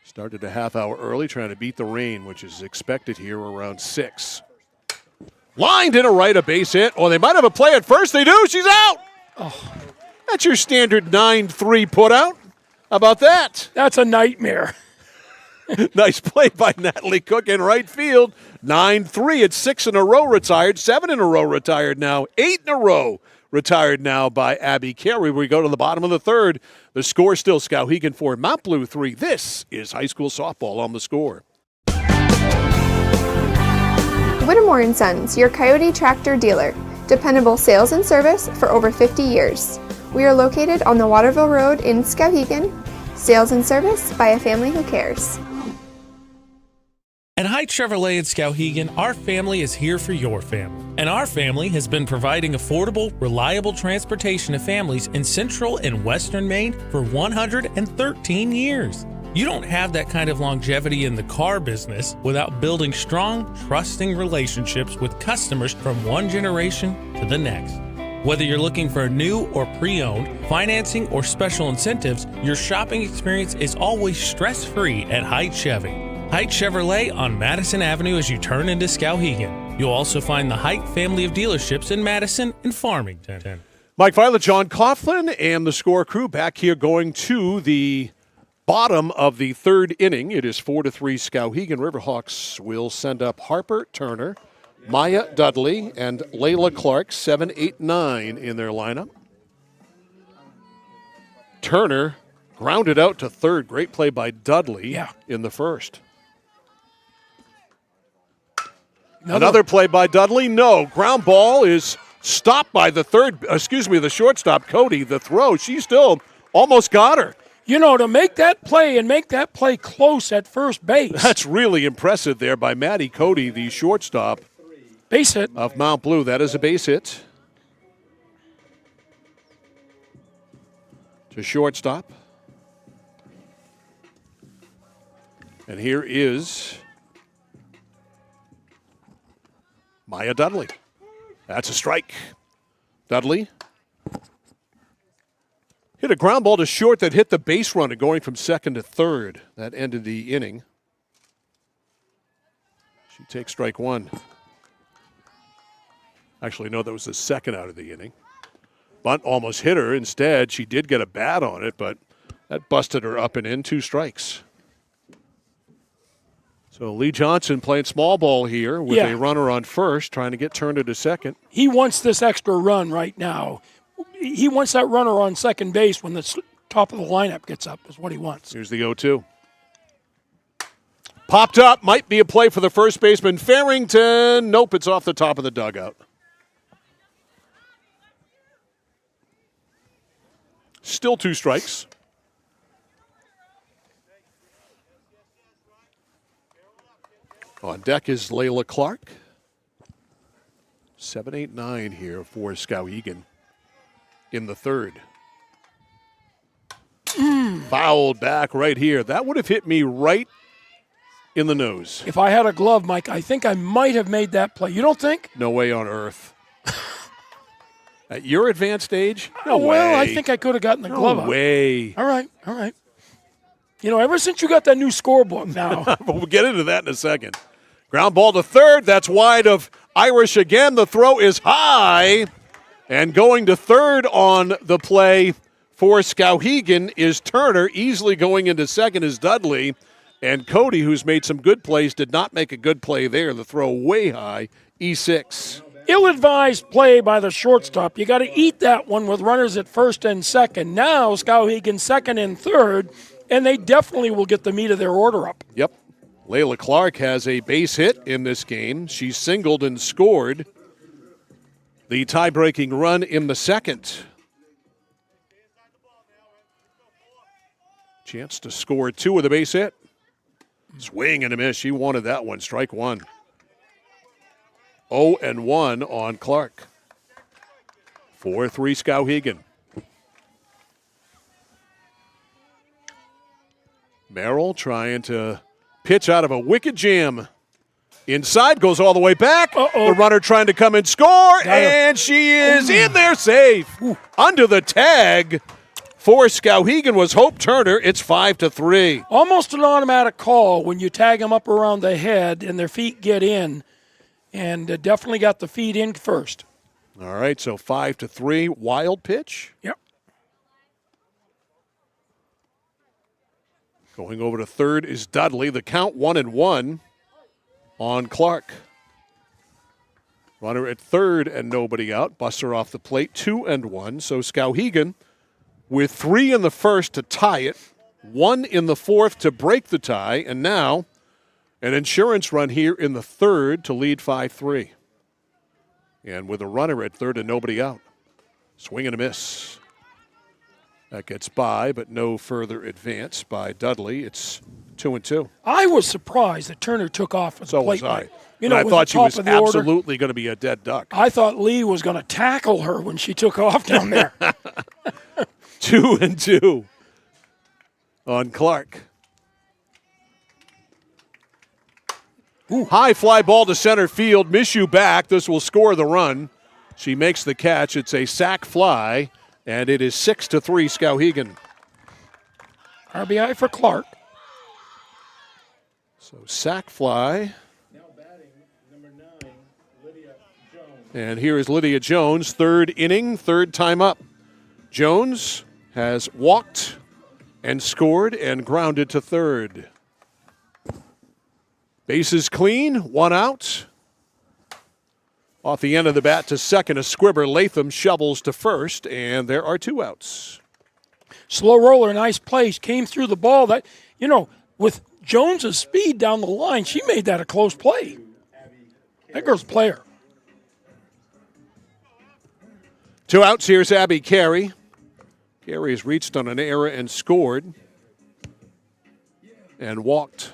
Started a half hour early trying to beat the rain, which is expected here around 6. Lined in a right, a base hit. Oh, they might have a play at first. They do. She's out. Oh. That's your standard 9-3 put out. How about that? That's a nightmare. Nice play by Natalie Cook in right field. 9-3. It's 6 in a row retired. 7 in a row retired now. 8 in a row retired now by Abby Carey. We go to the bottom of the third. The score still Skowhegan 4, Mount Blue 3. This is high school softball on the Score. Whittemore & Sons, your Coyote tractor dealer. Dependable sales and service for over 50 years. We are located on the Waterville Road in Skowhegan. Sales and service by a family who cares. At High Chevrolet at Skowhegan, our family is here for your family. And our family has been providing affordable, reliable transportation to families in central and western Maine for 113 years. You don't have that kind of longevity in the car business without building strong, trusting relationships with customers from one generation to the next. Whether you're looking for a new or pre-owned, financing, or special incentives, your shopping experience is always stress-free at Haight Chevy. Haight Chevrolet on Madison Avenue as you turn into Skowhegan. You'll also find the Height family of dealerships in Madison and Farmington. Mike Violet, John Coughlin, and the Score crew back here going to the bottom of the third inning. It is 4-3 Skowhegan. Riverhawks will send up Harper Turner, Maya Dudley, and Layla Clark, 7, 8, 9 in their lineup. Turner grounded out to third. Great play by Dudley in the first. Another play by Dudley. No. Ground ball is stopped by the shortstop, Cody. The throw, she still almost got her. You know, to make that play and make that play close at first base. That's really impressive there by Maddie Cody, the shortstop. Base hit. Of Mount Blue. That is a base hit. To shortstop. And here is Maya Dudley. That's a strike. Dudley hit a ground ball to short that hit the base runner going from second to third. That ended the inning. She takes strike one. Actually, no, that was the second out of the inning. Bunt almost hit her. Instead, she did get a bat on it, but that busted her up and in. 2 strikes. So Lee Johnson playing small ball here with a runner on first, trying to get Turner to second. He wants this extra run right now. He wants that runner on second base when the top of the lineup gets up is what he wants. Here's the 0-2. Popped up. Might be a play for the first baseman, Farrington. Nope, it's off the top of the dugout. Still 2 strikes. On deck is Layla Clark. 7, 8, 9 here for Skowhegan in the third. Fouled back right here. That would have hit me right in the nose. If I had a glove, Mike, I think I might have made that play. You don't think? No way on earth. At your advanced age? No way. Well, I think I could have gotten the glove out. No way. All right. You know, ever since you got that new scorebook now. We'll get into that in a second. Ground ball to third. That's wide of Irish again. The throw is high. And going to third on the play for Skowhegan is Turner. Easily going into second is Dudley. And Cody, who's made some good plays, did not make a good play there. The throw way high, E6. Ill-advised play by the shortstop. You got to eat that one with runners at first and second. Now Skowhegan second and third, and they definitely will get the meat of their order up. Yep. Layla Clark has a base hit in this game. She singled and scored the tie-breaking run in the second. Chance to score 2 with a base hit. Swing and a miss. She wanted that one. Strike one. 0-1 on Clark. 4-3 Skowhegan. Merrill trying to pitch out of a wicked jam. Inside, goes all the way back. The runner trying to come and score, and she is in there safe. Under the tag for Skowhegan was Hope Turner. It's 5-3. Almost an automatic call when you tag them up around the head and their feet get in. And definitely got the feet in first. All right, so 5-3. Wild pitch. Yep. Going over to third is Dudley. The count 1-1 on Clark. Runner at third and nobody out. Buster off the plate, 2-1. So Skowhegan with 3 in the first to tie it, 1 in the fourth to break the tie, and now an insurance run here in the third to lead 5-3. And with a runner at third and nobody out. Swing and a miss. That gets by, but no further advance by Dudley. It's 2-2. I was surprised that Turner took off at the plate. So was I. You know, I thought she was absolutely going to be a dead duck. I thought Lee was going to tackle her when she took off down there. 2-2 on Clark. High fly ball to center field. Miss you back. This will score the run. She makes the catch. It's a sac fly, and it is 6-3 Skowhegan. RBI for Clark. So sac fly. Now batting, number 9. And here is Lydia Jones, third inning, third time up. Jones has walked and scored and grounded to third. Bases clean, one out. Off the end of the bat to second, a squibber. Latham shovels to first, and there are two outs. Slow roller, nice place. Came through the ball. That, with Jones's speed down the line, she made that a close play. That girl's a player. Two outs. Here's Abby Carey. Carey has reached on an error and scored. And walked.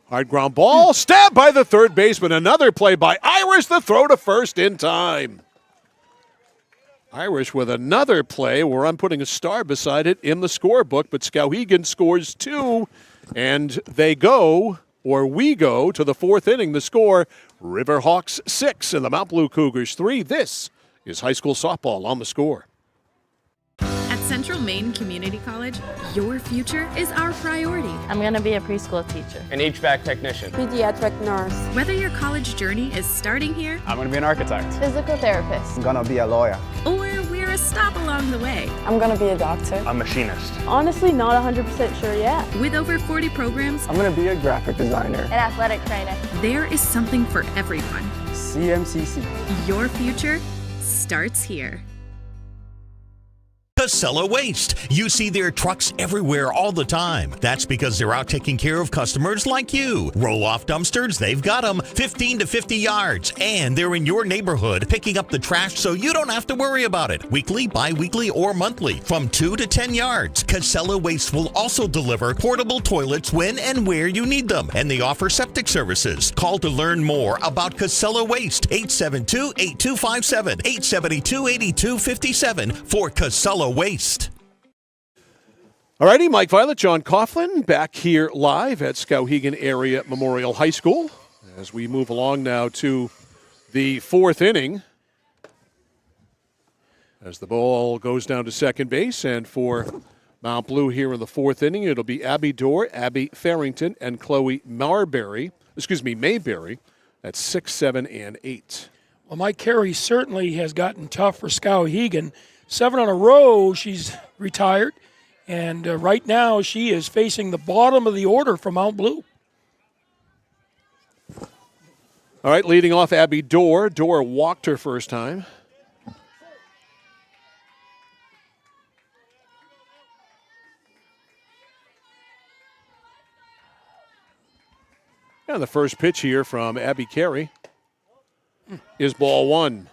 Hard ground ball. Stabbed by the third baseman. Another play by Irish. The throw to first in time. Irish with another play where I'm putting a star beside it in the scorebook. But Skowhegan scores two. And we go to the fourth inning. The score, Riverhawks 6 and the Mount Blue Cougars 3. This is high school softball on the score. At Central Maine Community College, your future is our priority. I'm going to be a preschool teacher. An HVAC technician. Pediatric nurse. Whether your college journey is starting here, I'm going to be an architect. Physical therapist. I'm going to be a lawyer. or we're a stop along the way. I'm going to be a doctor. A machinist. Honestly, not 100% sure yet. With over 40 programs, I'm going to be a graphic designer. An athletic trainer. There is something for everyone. CMCC. Your future starts here. Casella Waste. You see their trucks everywhere all the time. That's because they're out taking care of customers like you. Roll-off dumpsters, they've got them 15 to 50 yards. And they're in your neighborhood picking up the trash so you don't have to worry about it. Weekly, bi-weekly, or monthly from 2 to 10 yards. Casella Waste will also deliver portable toilets when and where you need them. And they offer septic services. Call to learn more about Casella Waste. 872-8257, 872-8257 for Casella Waste. All righty, Mike Violet, John Coughlin back here live at Skowhegan Area Memorial High School as we move along now to the fourth inning as the ball goes down to second base. And for Mount Blue here in the fourth inning, it'll be Abby Dorr, Abby Farrington, and Chloe Mayberry. That's 6, 7, and 8. Well, Mike Carey certainly has gotten tough for Skowhegan. 7 in a row, she's retired. And right now, she is facing the bottom of the order for Mount Blue. All right, leading off Abby Dorr. Dorr walked her first time. And the first pitch here from Abby Carey is ball one.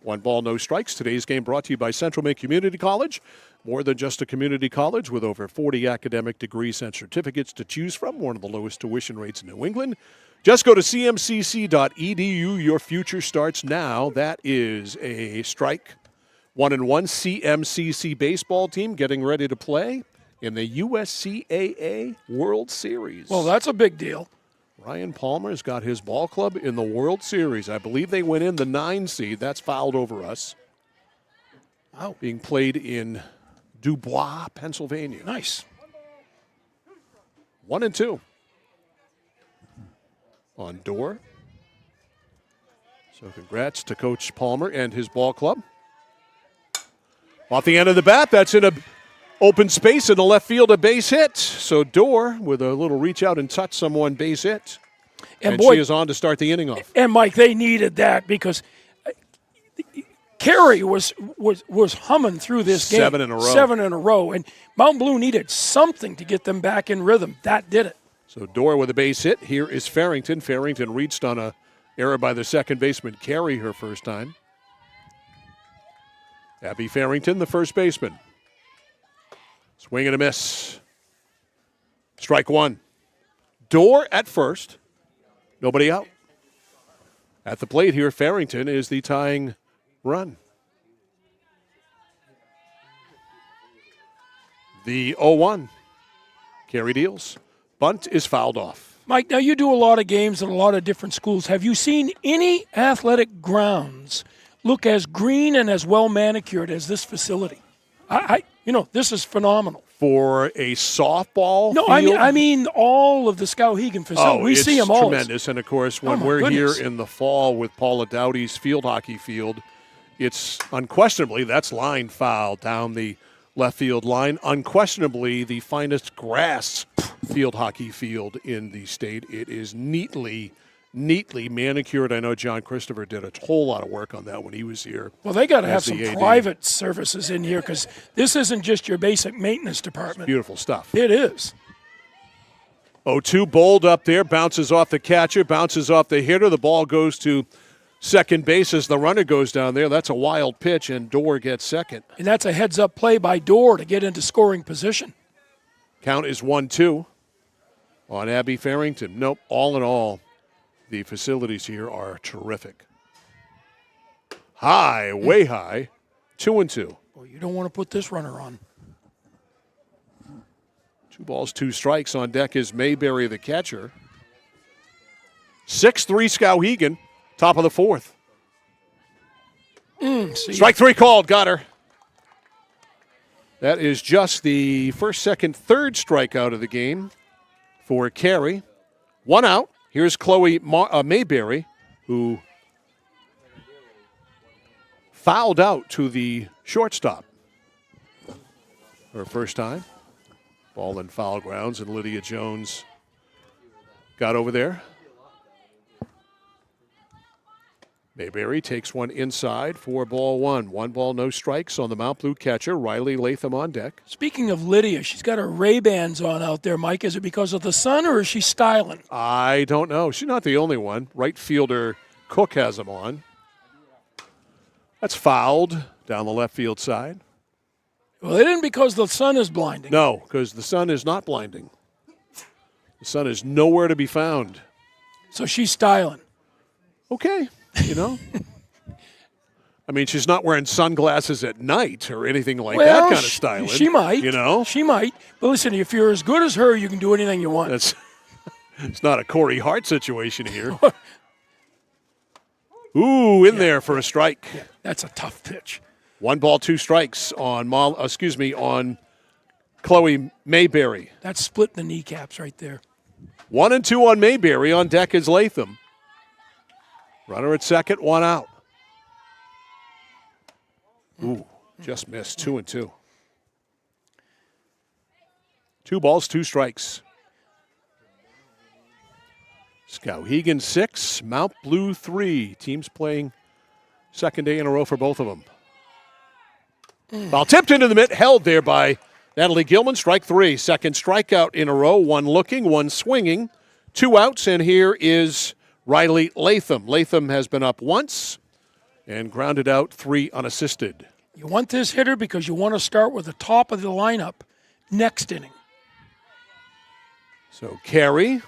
1 ball, no strikes. Today's game brought to you by Central Maine Community College. More than just a community college with over 40 academic degrees and certificates to choose from. One of the lowest tuition rates in New England. Just go to cmcc.edu. Your future starts now. That is a strike. 1-1 CMCC baseball team getting ready to play in the USCAA World Series. Well, that's a big deal. Ryan Palmer's got his ball club in the World Series. I believe they went in the 9 seed. That's fouled over us. Wow. Being played in Dubois, Pennsylvania. Nice. 1-2 on Dorr. So congrats to Coach Palmer and his ball club. Off the end of the bat, that's in a open space in the left field, a base hit. So Dorr with a little reach out and touch someone, base hit. And boy, she is on to start the inning off. And Mike, they needed that because Carey was humming through this game. 7 in a row. 7 in a row. And Mount Blue needed something to get them back in rhythm. That did it. So Dorr with a base hit. Here is Farrington. Farrington reached on a error by the second baseman, Carey, her first time. Abby Farrington, the first baseman. Swing and a miss. Strike one. Dorr at first. Nobody out. At the plate here, Farrington is the tying run. The 0-1. Carey deals. Bunt is fouled off. Mike, now you do a lot of games at a lot of different schools. Have you seen any athletic grounds look as green and as well manicured as this facility? This is phenomenal. for a softball No, field. I mean all of the Skowhegan facilities. We it's see them all. tremendous. And, of course, when my we're goodness. here in the fall with Paula Dowdy's field hockey field, it's unquestionably, that's line foul down the left field line. Unquestionably the finest grass field hockey field in the state. It is neatly manicured. I know John Christopher did a whole lot of work on that when he was here. Well, they got to have as some the AD. private services in here because this isn't just your basic maintenance department. Beautiful stuff. It is. 0-2 bowled up there, bounces off the catcher, bounces off the hitter. The ball goes to second base as the runner goes down there. That's a wild pitch, and Dorr gets second. And that's a heads-up play by Dorr to get into scoring position. Count is 1-2 on Abby Farrington. Nope, all in all, the facilities here are terrific. High, way high, 2-2. Well, you don't want to put this runner on. 2 balls, 2 strikes. On deck is Mayberry, the catcher. 6-3 Skowhegan, top of the fourth. Strike 3 called, got her. That is just the first, second, third strikeout of the game for Carey. 1 out. Here's Chloe Mayberry, who fouled out to the shortstop. Her first time. Ball in foul grounds, and Lydia Jones got over there. Mayberry takes one inside for ball 1. 1 ball, no strikes on the Mount Blue catcher, Riley Latham on deck. Speaking of Lydia, she's got her Ray-Bans on out there, Mike. Is it because of the sun or is she styling? I don't know. She's not the only one. Right fielder Cook has them on. That's fouled down the left field side. Well, it isn't because the sun is blinding. No, because the sun is not blinding. The sun is nowhere to be found. So she's styling. Okay, you know. I mean, she's not wearing sunglasses at night or anything like that kind of styling. She might. You know? She might. But listen, if you're as good as her, you can do anything you want. It's not a Corey Hart situation here. Ooh, in there for a strike. Yeah, that's a tough pitch. 1 ball, 2 strikes on Chloe Mayberry. That's splitting the kneecaps right there. 1-2 on Mayberry. On deck is Latham. Runner at second, 1 out. Ooh, just missed. 2-2. 2 balls, 2 strikes. Skowhegan 6, Mount Blue 3. Teams playing second day in a row for both of them. Ball tipped into the mitt, held there by Natalie Gilman. Strike 3. Second strikeout in a row. 1 looking, 1 swinging. 2 outs, and here is Riley Latham. Latham has been up once and grounded out 3 unassisted. You want this hitter because you want to start with the top of the lineup next inning. So Carey.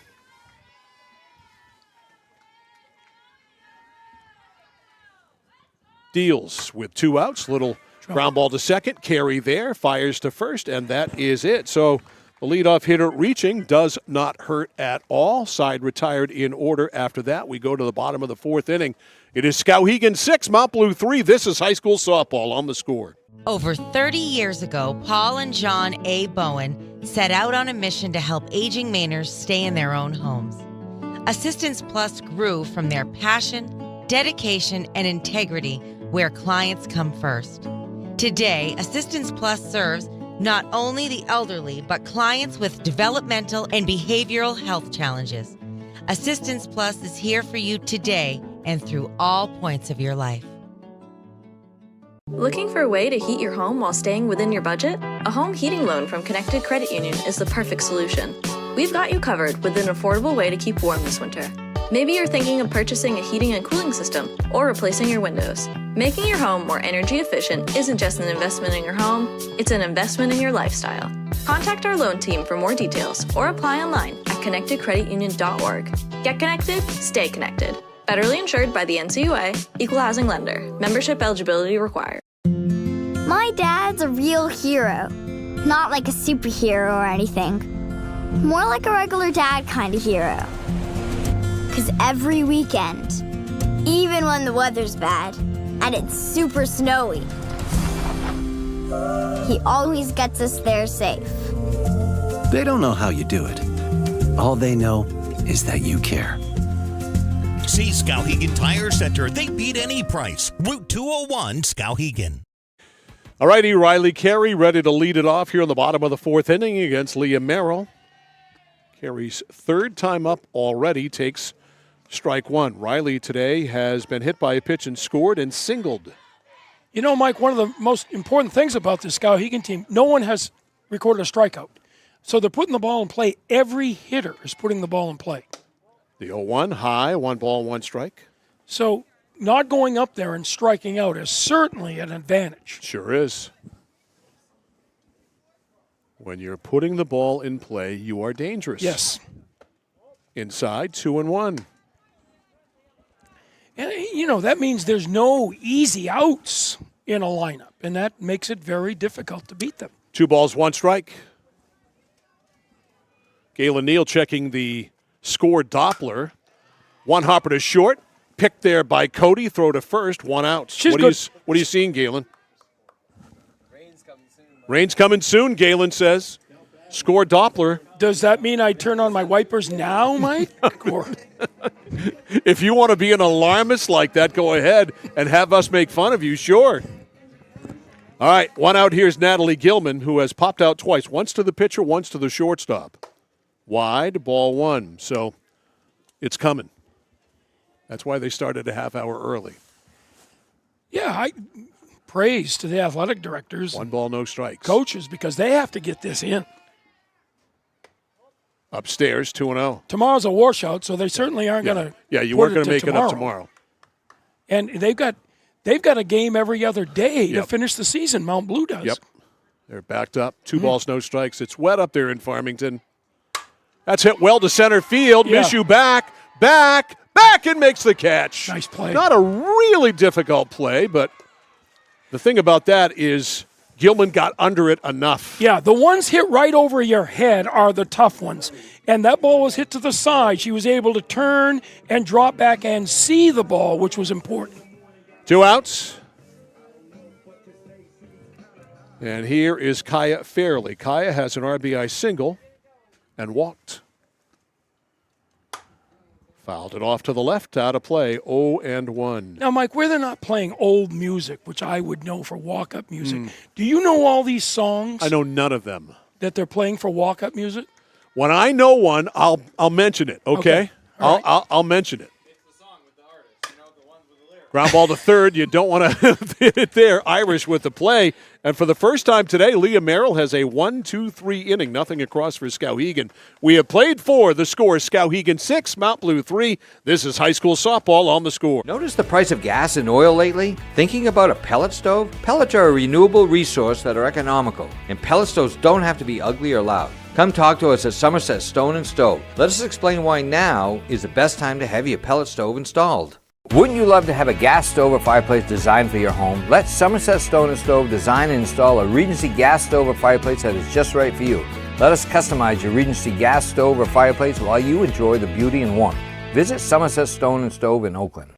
Deals with 2 outs. Little ground ball to second. Carey there. Fires to first, and that is it. So the leadoff hitter reaching does not hurt at all. Side retired in order after that. We go to the bottom of the 4th inning. It is Skowhegan 6, Mount Blue 3. This is high school softball on the Score. Over 30 years ago, Paul and John A. Bowen set out on a mission to help aging Mainers stay in their own homes. Assistance Plus grew from their passion, dedication, and integrity where clients come first. Today, Assistance Plus serves not only the elderly, but clients with developmental and behavioral health challenges. Assistance Plus is here for you today and through all points of your life. Looking for a way to heat your home while staying within your budget? A home heating loan from Connected Credit Union is the perfect solution. We've got you covered with an affordable way to keep warm this winter. Maybe you're thinking of purchasing a heating and cooling system or replacing your windows. Making your home more energy efficient isn't just an investment in your home, it's an investment in your lifestyle. Contact our loan team for more details or apply online at connectedcreditunion.org. Get connected, stay connected. Federally insured by the NCUA, Equal Housing Lender. Membership eligibility required. My dad's a real hero. Not like a superhero or anything. More like a regular dad kind of hero. 'Cause every weekend, even when the weather's bad and it's super snowy, He always gets us there safe. They don't know how you do it. All they know is that you care. See Skowhegan Tire Center. They beat any price. Route 201, Skowhegan. All righty, Riley Carey ready to lead it off here in the bottom of the fourth inning against Leah Merrill. Carey's third time up already takes strike one. Riley today has been hit by a pitch and scored and singled. You know, Mike, one of the most important things about this Skowhegan team, no one has recorded a strikeout. So they're putting the ball in play. Every hitter is putting the ball in play. The 0-1 high, 1 ball, 1 strike. So not going up there and striking out is certainly an advantage. Sure is. When you're putting the ball in play, you are dangerous. Yes. Inside, 2-1. And, you know, that means there's no easy outs in a lineup, and that makes it very difficult to beat them. 2 balls, 1 strike. Galen Neal checking the score Doppler. 1 hopper to short. Picked there by Cody. Throw to first. 1 out. What are you seeing, Galen? Rain's coming soon, Galen says. Score Doppler. Does that mean I turn on my wipers now, Mike? Or if you want to be an alarmist like that, go ahead and have us make fun of you, sure. All right, 1 out. Here's Natalie Gilman, who has popped out twice. Once to the pitcher, once to the shortstop. Wide, ball 1. So it's coming. That's why they started a half hour early. Yeah, praise to the athletic directors. 1 ball, no strikes. Coaches, because they have to get this in. Upstairs, 2-0. Tomorrow's a washout, so they certainly aren't going to. Yeah, you weren't going to make it up tomorrow. And they've got a game every other day to finish the season. Mount Blue does. Yep, they're backed up. 2 balls, no strikes. It's wet up there in Farmington. That's hit well to center field. Yeah. Mishu back, and makes the catch. Nice play. Not a really difficult play, but the thing about that is Gilman got under it enough. Yeah, the ones hit right over your head are the tough ones. And that ball was hit to the side. She was able to turn and drop back and see the ball, which was important. 2 outs. And here is Kaya Fairley. Kaya has an RBI single and walked. Fouled it off to the left, out of play, 0-1. Now, Mike, where they're not playing old music, which I would know for walk-up music, do you know all these songs? I know none of them. That they're playing for walk-up music? When I know one, I'll mention it, okay? All right. I'll mention it. Ground ball to third. You don't want to hit it there. Irish with the play. And for the first time today, Leah Merrill has a 1-2-3 inning. Nothing across for Skowhegan. We have played 4. The score is Skowhegan 6, Mount Blue 3. This is high school softball on the score. Notice the price of gas and oil lately? Thinking about a pellet stove? Pellets are a renewable resource that are economical. And pellet stoves don't have to be ugly or loud. Come talk to us at Somerset Stone and Stove. Let us explain why now is the best time to have your pellet stove installed. Wouldn't you love to have a gas stove or fireplace designed for your home? Let Somerset Stone and Stove design and install a Regency gas stove or fireplace that is just right for you. Let us customize your Regency gas stove or fireplace while you enjoy the beauty and warmth. Visit Somerset Stone and Stove in Oakland.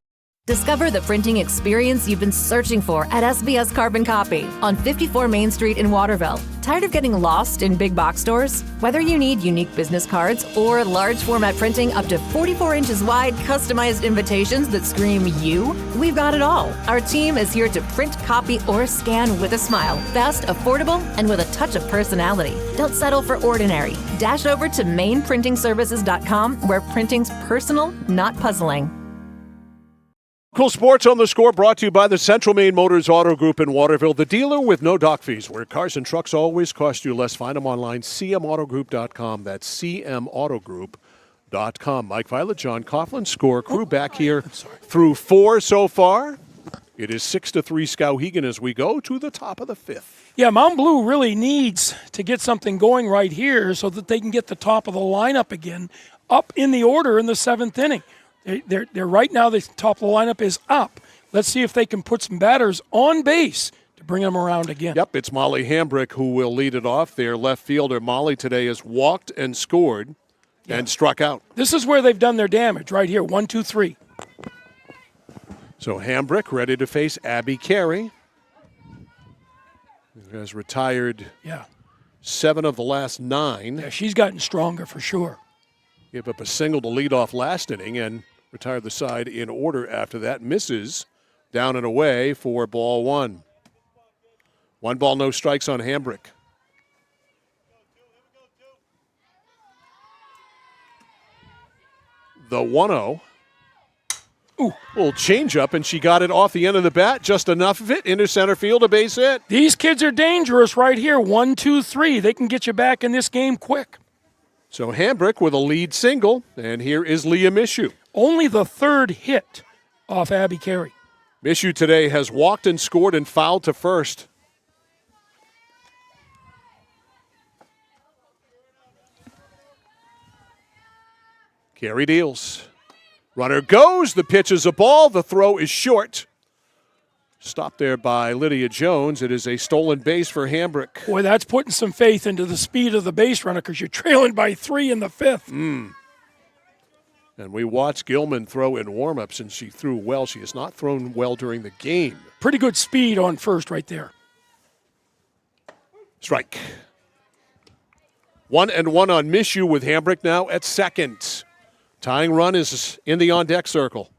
Discover the printing experience you've been searching for at SBS Carbon Copy on 54 Main Street in Waterville. Tired of getting lost in big box stores? Whether you need unique business cards or large format printing up to 44 inches wide, customized invitations that scream you, we've got it all. Our team is here to print, copy, or scan with a smile. Fast, affordable, and with a touch of personality. Don't settle for ordinary. Dash over to mainprintingservices.com where printing's personal, not puzzling. Cool Sports on the score brought to you by the Central Maine Motors Auto Group in Waterville, the dealer with no dock fees, where cars and trucks always cost you less. Find them online, cmautogroup.com. That's cmautogroup.com. Mike Violet, John Coughlin, score crew back here through 4 so far. It is 6-3 Skowhegan as we go to the top of the 5th. Yeah, Mount Blue really needs to get something going right here so that they can get the top of the lineup again up in the order in the 7th inning. They're right now, the top of the lineup is up. Let's see if they can put some batters on base to bring them around again. Yep, it's Molly Hambrick who will lead it off. Their left fielder, Molly, today has walked and scored and struck out. This is where they've done their damage, right here, 1, 2, 3. So Hambrick ready to face Abby Carey. has retired Yeah. 7 of the last 9. Yeah, she's gotten stronger for sure. Gave up a single to lead off last inning and retired the side in order after that. Misses down and away for ball 1. 1 ball, no strikes on Hambrick. The 1-0. Ooh. Little changeup, and she got it off the end of the bat. Just enough of it. Into center field, a base hit. These kids are dangerous right here. 1, 2, 3. They can get you back in this game quick. So Hambrick with a lead single, and here is Leah Mishu. Only the 3rd hit off Abby Carey. Mishu today has walked and scored and fouled to first. Carey deals. Runner goes. The pitch is a ball. The throw is short. Stopped there by Lydia Jones. It is a stolen base for Hambrick. Boy, that's putting some faith into the speed of the base runner because you're trailing by 3 in the 5th. And we watched Gilman throw in warm-ups, and she threw well. She has not thrown well during the game. Pretty good speed on first right there. Strike. 1-1 on Mishu with Hambrick now at second. Tying run is in the on-deck circle.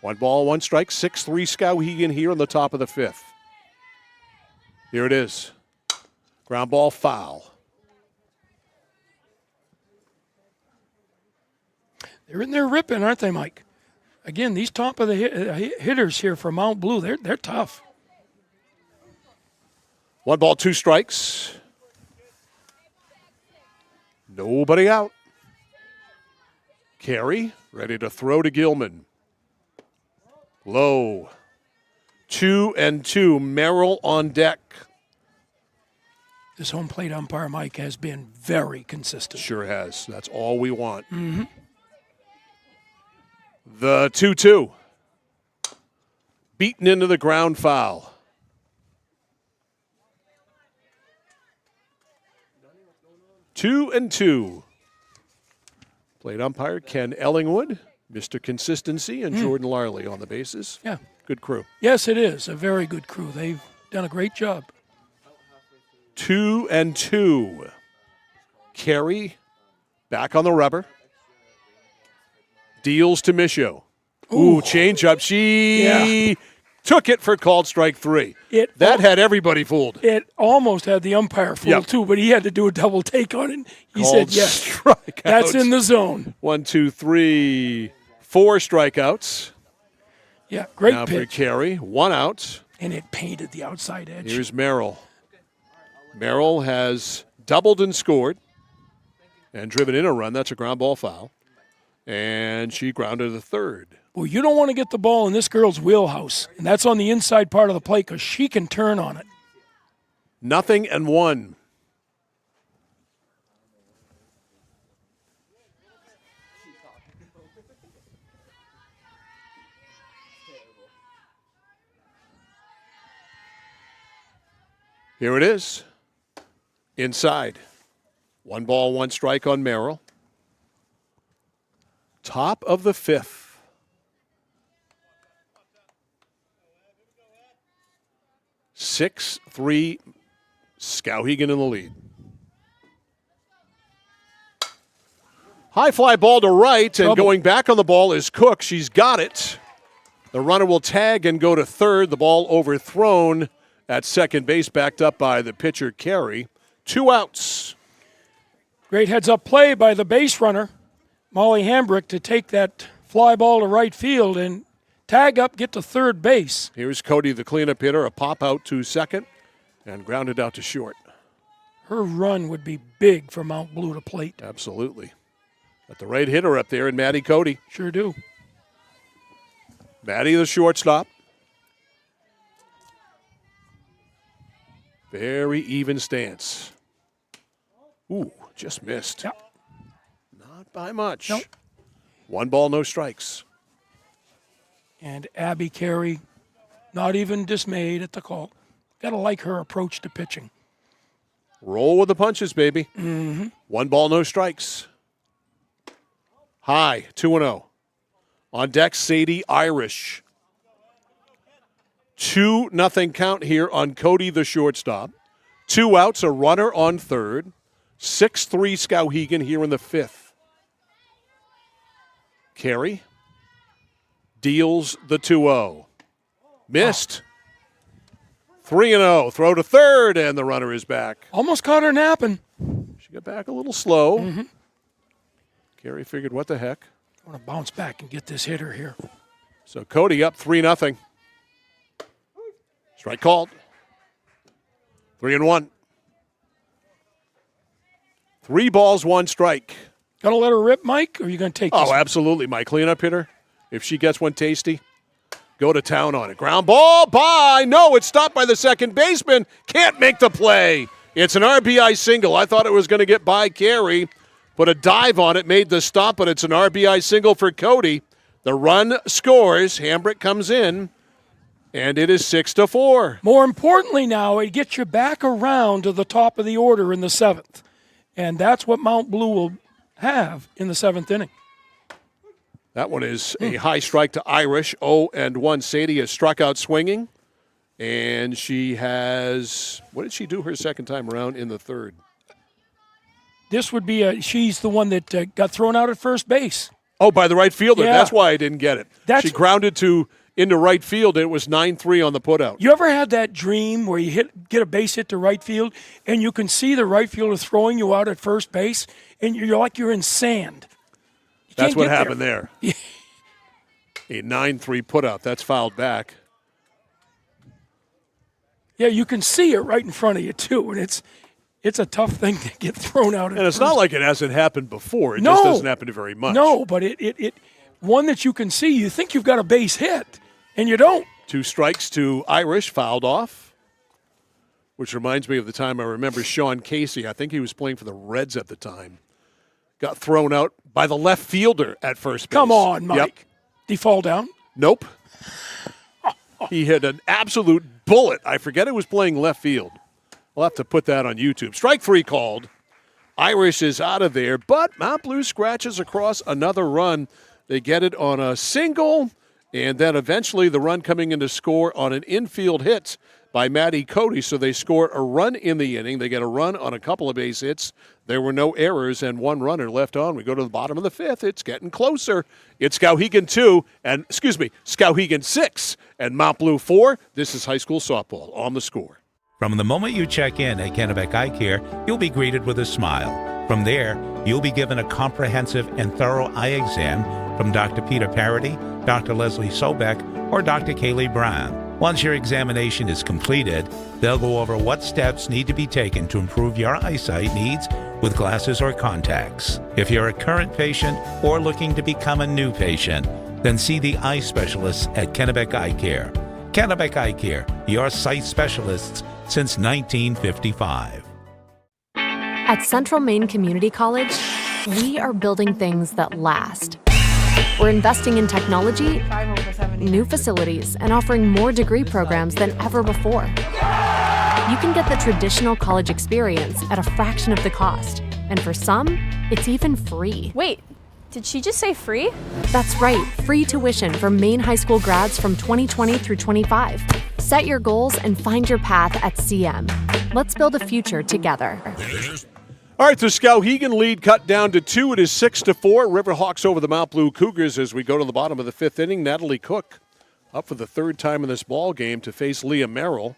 1 ball, 1 strike, 6-3 Skowhegan here on the top of the 5th. Here it is. Ground ball foul. They're in there ripping, aren't they, Mike? Again, these top of the hitters here for Mount Blue, they're tough. 1 ball, 2 strikes. Nobody out. Carey ready to throw to Gilman. Low. 2-2. Merrill on deck. This home plate umpire, Mike, has been very consistent. Sure has. That's all we want. Mm-hmm. The 2-2. Beaten into the ground foul. Two and two. Plate umpire Ken Ellingwood, Mr. Consistency, and Jordan Larley on the bases. Yeah. Good crew. Yes, it is. A very good crew. They've done a great job. 2-2. Carey back on the rubber. Deals to Misho. Ooh, changeup. She took it for called strike 3. That had everybody fooled. It almost had the umpire fooled too, but he had to do a double take on it. He Called said, yes, strikeouts. that's in the zone. 1, 2, 3, 4 strikeouts. Yeah, great now pitch. for Carey, 1 out. And it painted the outside edge. Here's Merrill. Merrill has doubled and scored and driven in a run. That's a ground ball foul. And she grounded the third. Well, you don't want to get the ball in this girl's wheelhouse, and that's on the inside part of the plate because she can turn on it. 0-1. Here it is. Inside. 1 ball, 1 strike on Merrill. Top of the 5th. 6-3 Skowhegan in the lead. High fly ball to right, and going back on the ball is Cook. She's got it. The runner will tag and go to third. The ball overthrown at second base, backed up by the pitcher Carey. 2 outs. Great heads-up play by the base runner, Molly Hambrick, to take that fly ball to right field and tag up, get to third base. Here's Cody, the cleanup hitter, a pop out to second and grounded out to short. Her run would be big for Mount Blue to plate. Absolutely. Got the right hitter up there in Maddie Cody. Sure do. Maddie, the shortstop. Very even stance. Ooh, just missed. Yep. Not by much. Nope. 1 ball, no strikes. And Abby Carey, not even dismayed at the call. Got to like her approach to pitching. Roll with the punches, baby. Mm-hmm. 1 ball, no strikes. High, 2-0. On deck, Sadie Irish. 2-0 count here on Cody, the shortstop. 2 outs, a runner on third. 6-3 Skowhegan here in the fifth. Carey deals the 2-0. Missed. 3-0. Throw to third, and the runner is back. Almost caught her napping. She got back a little slow. Carey figured, what the heck? I want to bounce back and get this hitter here. So Cody up 3-0. Strike called. 3-1. 3 balls, 1 strike. Gonna let her rip, Mike, or are you gonna take this? Oh, absolutely. My cleanup hitter. If she gets one tasty, go to town on it. Ground ball by. No, it's stopped by the second baseman. Can't make the play. It's an RBI single. I thought it was going to get by Carey. Put a dive on it, made the stop, but it's an RBI single for Cody. The run scores. Hambrick comes in, and it is 6-4. More importantly now, it gets you back around to the top of the order in the 7th. And that's what Mount Blue will have in the 7th inning. That one is a high strike to Irish. 0-1. Sadie has struck out swinging. And she has, what did she do her second time around in the 3rd? This would be she's the one that got thrown out at first base. Oh, by the right fielder. Yeah. That's why I didn't get it. She grounded into right field, and it was 9-3 on the putout. You ever had that dream where you get a base hit to right field, and you can see the right fielder throwing you out at first base, and you're like you're in sand? That's what happened there. A 9-3 putout. That's fouled back. Yeah, you can see it right in front of you, too, and it's a tough thing to get thrown out. And it's not like it hasn't happened before. It just doesn't happen very much. No, but it one that you can see, you think you've got a base hit, and you don't. 2 strikes to Irish, fouled off, which reminds me of the time I remember Sean Casey. I think he was playing for the Reds at the time. Got thrown out by the left fielder at first base. Come on, Mike. Yep. Did he fall down? Nope. He hit an absolute bullet. I forget it was playing left field. We'll have to put that on YouTube. Strike 3 called. Irish is out of there, but Mount Blue scratches across another run. They get it on a single, and then eventually the run coming in to score on an infield hit by Maddie Cody. So they score a run in the inning. They get a run on a couple of base hits. There were no errors and 1 runner left on. We go to the bottom of the 5th. It's getting closer. It's Skowhegan 6 and Mount Blue 4. This is high school softball on the Score. From the moment you check in at Kennebec Eye Care, you'll be greeted with a smile. From there, you'll be given a comprehensive and thorough eye exam from Dr. Peter Parody, Dr. Leslie Sobeck, or Dr. Kaylee Brown. Once your examination is completed, they'll go over what steps need to be taken to improve your eyesight needs with glasses or contacts. If you're a current patient or looking to become a new patient, then see the eye specialists at Kennebec Eye Care. Kennebec Eye Care, your sight specialists since 1955. At Central Maine Community College, we are building things that last. We're investing in technology, new facilities, and offering more degree programs than ever before. You can get the traditional college experience at a fraction of the cost, and for some, it's even free. Wait, did she just say free? That's right, free tuition for Maine high school grads from 2020 through 25. Set your goals and find your path at CM. Let's build a future together. All right, the Skowhegan lead cut down to 2. It is 6-4. Riverhawks over the Mount Blue Cougars as we go to the bottom of the 5th inning. Natalie Cook up for the 3rd time in this ball game to face Leah Merrill.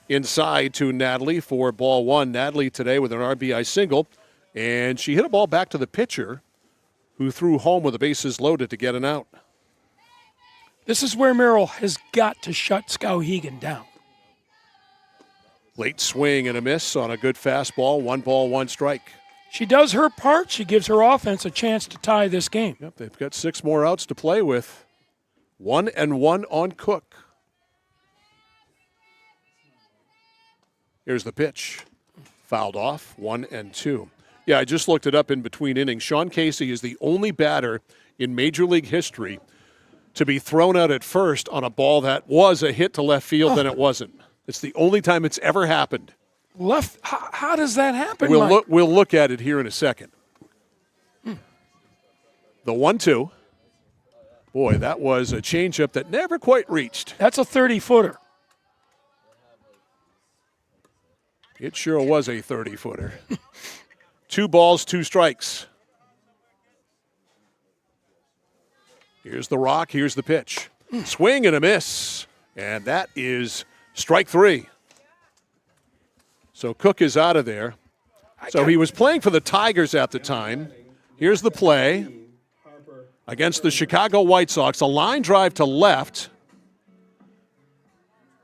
Inside to Natalie for ball 1. Natalie today with an RBI single, and she hit a ball back to the pitcher who threw home with the bases loaded to get an out. This is where Merrill has got to shut Skowhegan down. Late swing and a miss on a good fastball. 1 ball, 1 strike. She does her part. She gives her offense a chance to tie this game. Yep, they've got 6 more outs to play with. 1-1 on Cook. Here's the pitch. Fouled off, 1-2. Yeah, I just looked it up in between innings. Sean Casey is the only batter in Major League history to be thrown out at first on a ball that was a hit to left field and it wasn't. It's the only time it's ever happened. How does that happen, We'll look at it here in a second. The 1-2. Boy, that was a changeup that never quite reached. That's a 30-footer. It sure was a 30-footer. 2 balls, 2 strikes. Here's the rock, here's the pitch. Swing and a miss. And that is strike 3. So Cook is out of there. So he was playing for the Tigers at the time. Here's the play against the Chicago White Sox. A line drive to left.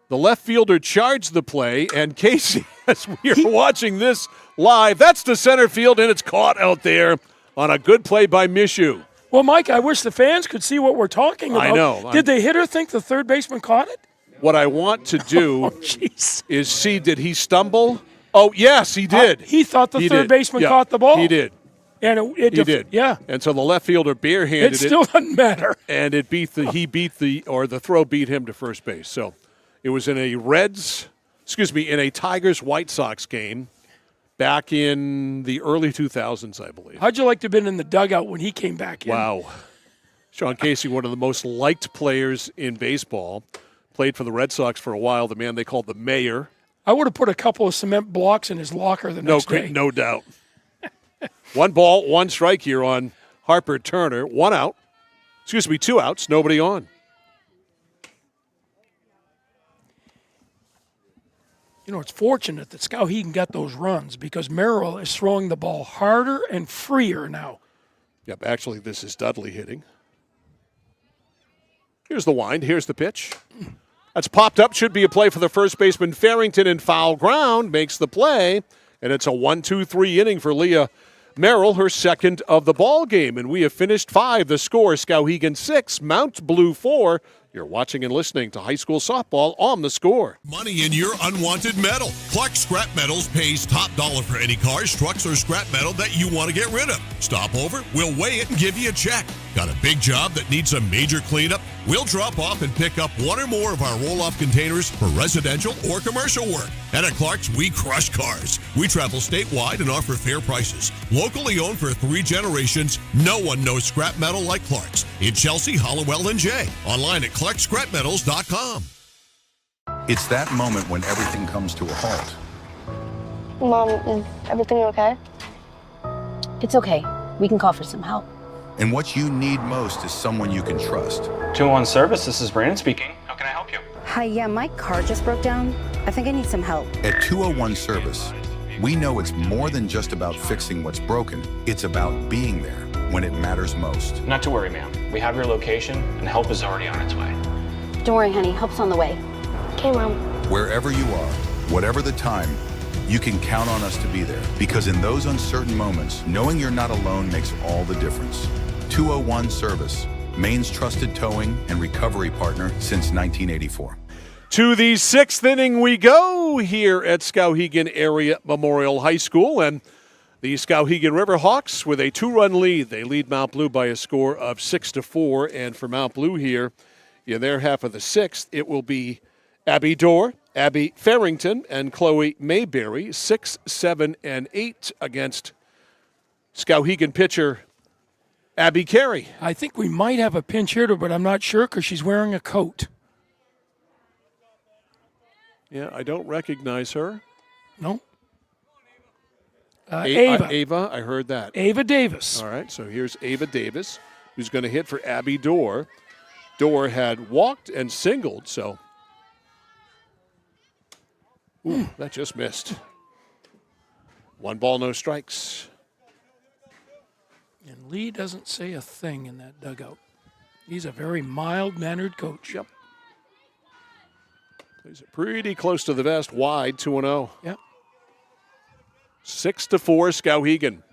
The left fielder charged the play, and Casey, as we are watching this live, that's to center field, and it's caught out there on a good play by Mishu. Well, Mike, I wish the fans could see what we're talking about. I know. Did the hitter think the third baseman caught it? What I want to do is see, did he stumble? Oh, yes, he did. He thought the third baseman caught the ball. He did. And he did. Yeah. And so the left fielder barehanded it. Still doesn't matter. And it beat the throw beat him to first base. So it was in a Tigers White Sox game back in the early 2000s, I believe. How'd you like to have been in the dugout when he came back in? Wow. Sean Casey, one of the most liked players in baseball, played for the Red Sox for a while, the man they called the Mayor. I would have put a couple of cement blocks in his locker the next day. No doubt. 1 ball, 1 strike here on Harper Turner. 1 out. 2 outs, nobody on. You know, it's fortunate that Skowhegan got those runs because Merrill is throwing the ball harder and freer now. Yep, actually, this is Dudley hitting. Here's the wind. Here's the pitch. That's popped up. Should be a play for the first baseman, Farrington, in foul ground. Makes the play, and it's a 1-2-3 inning for Leah Merrill, her second of the ball game. And we have finished 5. The score, Skowhegan 6, Mount Blue 4. You're watching and listening to high school softball on The Score. Money in your unwanted metal. Clark Scrap Metals pays top dollar for any cars, trucks, or scrap metal that you want to get rid of. Stop over, we'll weigh it and give you a check. Got a big job that needs some major cleanup? We'll drop off and pick up 1 or more of our roll-off containers for residential or commercial work. And at Clark's, we crush cars. We travel statewide and offer fair prices. Locally owned for 3 generations, no one knows scrap metal like Clark's. In Chelsea, Hollowell, and Jay. Online at ClarkScrapMetals.com. It's that moment when everything comes to a halt. Mom, is everything okay? It's okay. We can call for some help. And what you need most is someone you can trust. 201 Service, this is Brandon speaking. How can I help you? Hi, yeah, my car just broke down. I think I need some help. At 201 Service, we know it's more than just about fixing what's broken. It's about being there when it matters most. Not to worry, ma'am. We have your location, and help is already on its way. Don't worry, honey. Help's on the way. Okay, Mom. Wherever you are, whatever the time, you can count on us to be there. Because in those uncertain moments, knowing you're not alone makes all the difference. 201 Service, Maine's trusted towing and recovery partner since 1984. To the 6th inning we go here at Skowhegan Area Memorial High School. And the Skowhegan Riverhawks with a 2-run lead. They lead Mount Blue by a score of 6-4. And for Mount Blue here, in their half of the 6th, it will be Abby Dorr, Abby Farrington, and Chloe Mayberry, 6, 7, and 8 against Skowhegan pitcher Abby Carey. I think we might have a pinch hitter, but I'm not sure because she's wearing a coat. Yeah, I don't recognize her. No. Ava. Ava, I heard that. Ava Davis. All right, so here's Ava Davis, who's going to hit for Abby Dorr. Dorr had walked and singled, so. Ooh, that just missed. 1 ball, no strikes. And Lee doesn't say a thing in that dugout. He's a very mild-mannered coach. Yep. Plays it pretty close to the vest, wide, 2-0. Yep. 6-4, Skowhegan.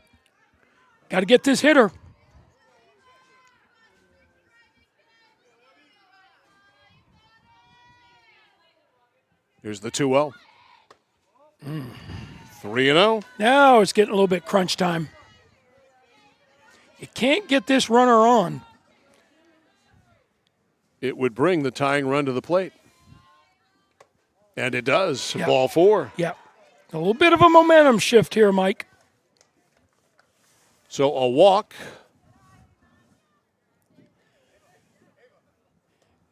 Got to get this hitter. Here's the 2-0. 3-0. Now it's getting a little bit crunch time. You can't get this runner on. It would bring the tying run to the plate. And it does. Yep. Ball 4. Yep. A little bit of a momentum shift here, Mike. So a walk.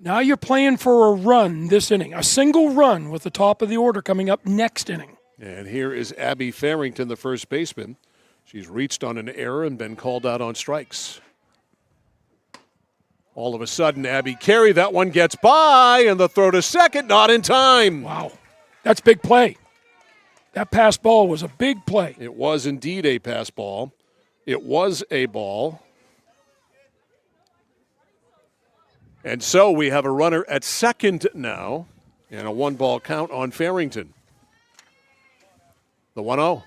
Now you're playing for a run this inning, a single run with the top of the order coming up next inning. And here is Abby Farrington, the first baseman. She's reached on an error and been called out on strikes. All of a sudden, Abby Carey, that one gets by, and the throw to second, not in time. Wow, that's big play. That pass ball was a big play. It was indeed a pass ball. It was a ball. And so we have a runner at second now, and a one-ball count on Farrington. The 1-0.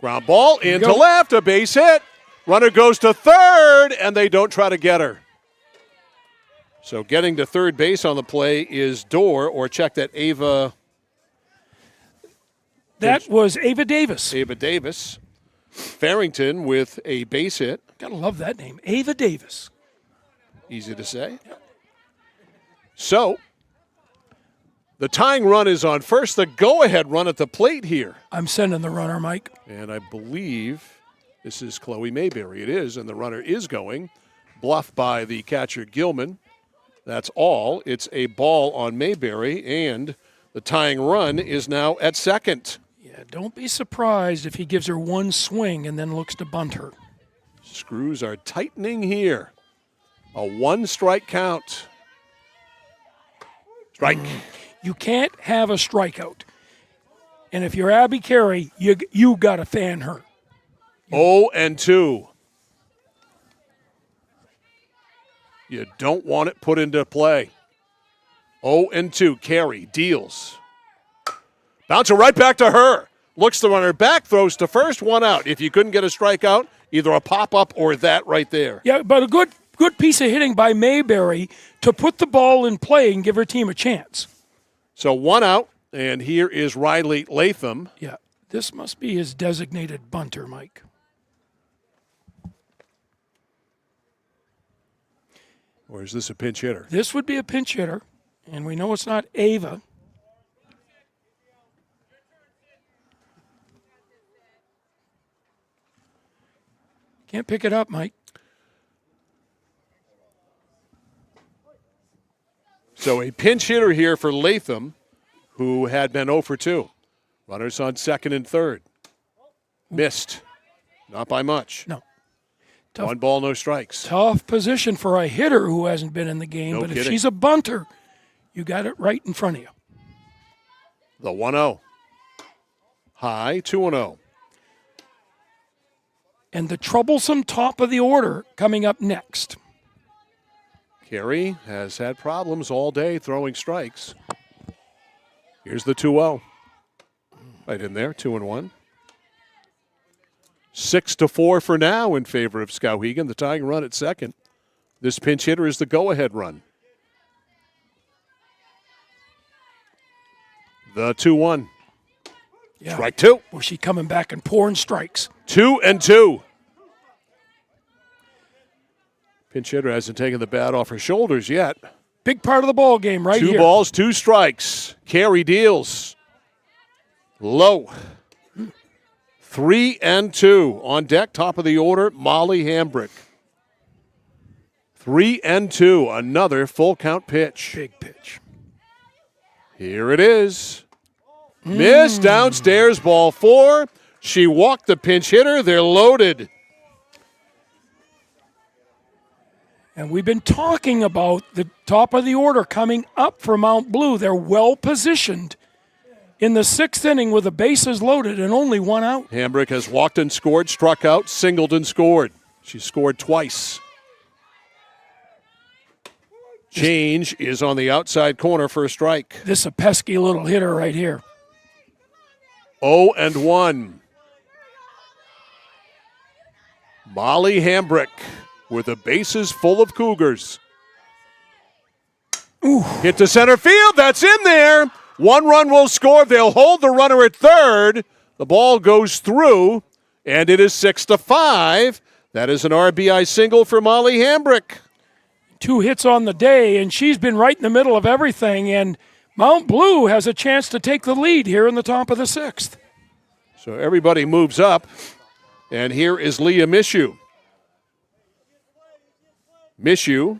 Ground ball into left, a base hit. Runner goes to third, and they don't try to get her. So getting to third base on the play is Dorr, or check that Ava. That was Ava Davis. Ava Davis. Farrington with a base hit. Gotta love that name, Ava Davis. Easy to say. Yep. So, the tying run is on first. The go-ahead run at the plate here. I'm sending the runner, Mike. And I believe this is Chloe Mayberry. It is, and the runner is going. Bluffed by the catcher Gilman. That's all. It's a ball on Mayberry, and the tying run is now at second. Yeah, don't be surprised if he gives her one swing and then looks to bunt her. Screws are tightening here. A one-strike count. Strike. You can't have a strikeout. And if you're Abby Carey, you got to fan her. 0-2. You don't want it put into play. 0-2. Carey deals. Bouncer right back to her. Looks the runner back, throws to first, one out. If you couldn't get a strikeout, either a pop-up or that right there. Yeah, but a good piece of hitting by Mayberry to put the ball in play and give her team a chance. So one out, and here is Riley Latham. Yeah, this must be his designated bunter, Mike. Or is this a pinch hitter? This would be a pinch hitter, and we know it's not Ava. Can't pick it up, Mike. So a pinch hitter here for Latham, who had been 0 for 2. Runners on second and third. Missed. Not by much. No. Tough, one ball, no strikes. Tough position for a hitter who hasn't been in the game, but if she's a bunter, you got it right in front of you. The 1-0. High, 2-0. And the troublesome top of the order coming up next. Carey has had problems all day throwing strikes. Here's the 2-0. Right in there, 2-1. 6-4 for now in favor of Skowhegan, the tying run at second. This pinch hitter is the go-ahead run. The 2-1. Yeah. Strike two. Was she coming back and pouring strikes? 2-2. Pinch hitter hasn't taken the bat off her shoulders yet. Big part of the ball game right here. 2 balls, 2 strikes. Carey deals. Low. 3-2. On deck, top of the order, Molly Hambrick. 3-2. Another full count pitch. Big pitch. Here it is. Miss downstairs, ball 4. She walked the pinch hitter. They're loaded. And we've been talking about the top of the order coming up for Mount Blue. They're well positioned in the 6th inning with the bases loaded and only 1 out. Hambrick has walked and scored, struck out, singled and scored. She scored twice. Change is on the outside corner for a strike. This is a pesky little hitter right here. 0-1. Molly Hambrick with the bases full of Cougars. Ooh. Hit to center field. That's in there. 1 run will score. They'll hold the runner at third. The ball goes through, and it is 6-5. That is an RBI single for Molly Hambrick. 2 hits on the day, and she's been right in the middle of everything, and Mount Blue has a chance to take the lead here in the top of the 6th. So everybody moves up, and here is Leah Mishu. Mishu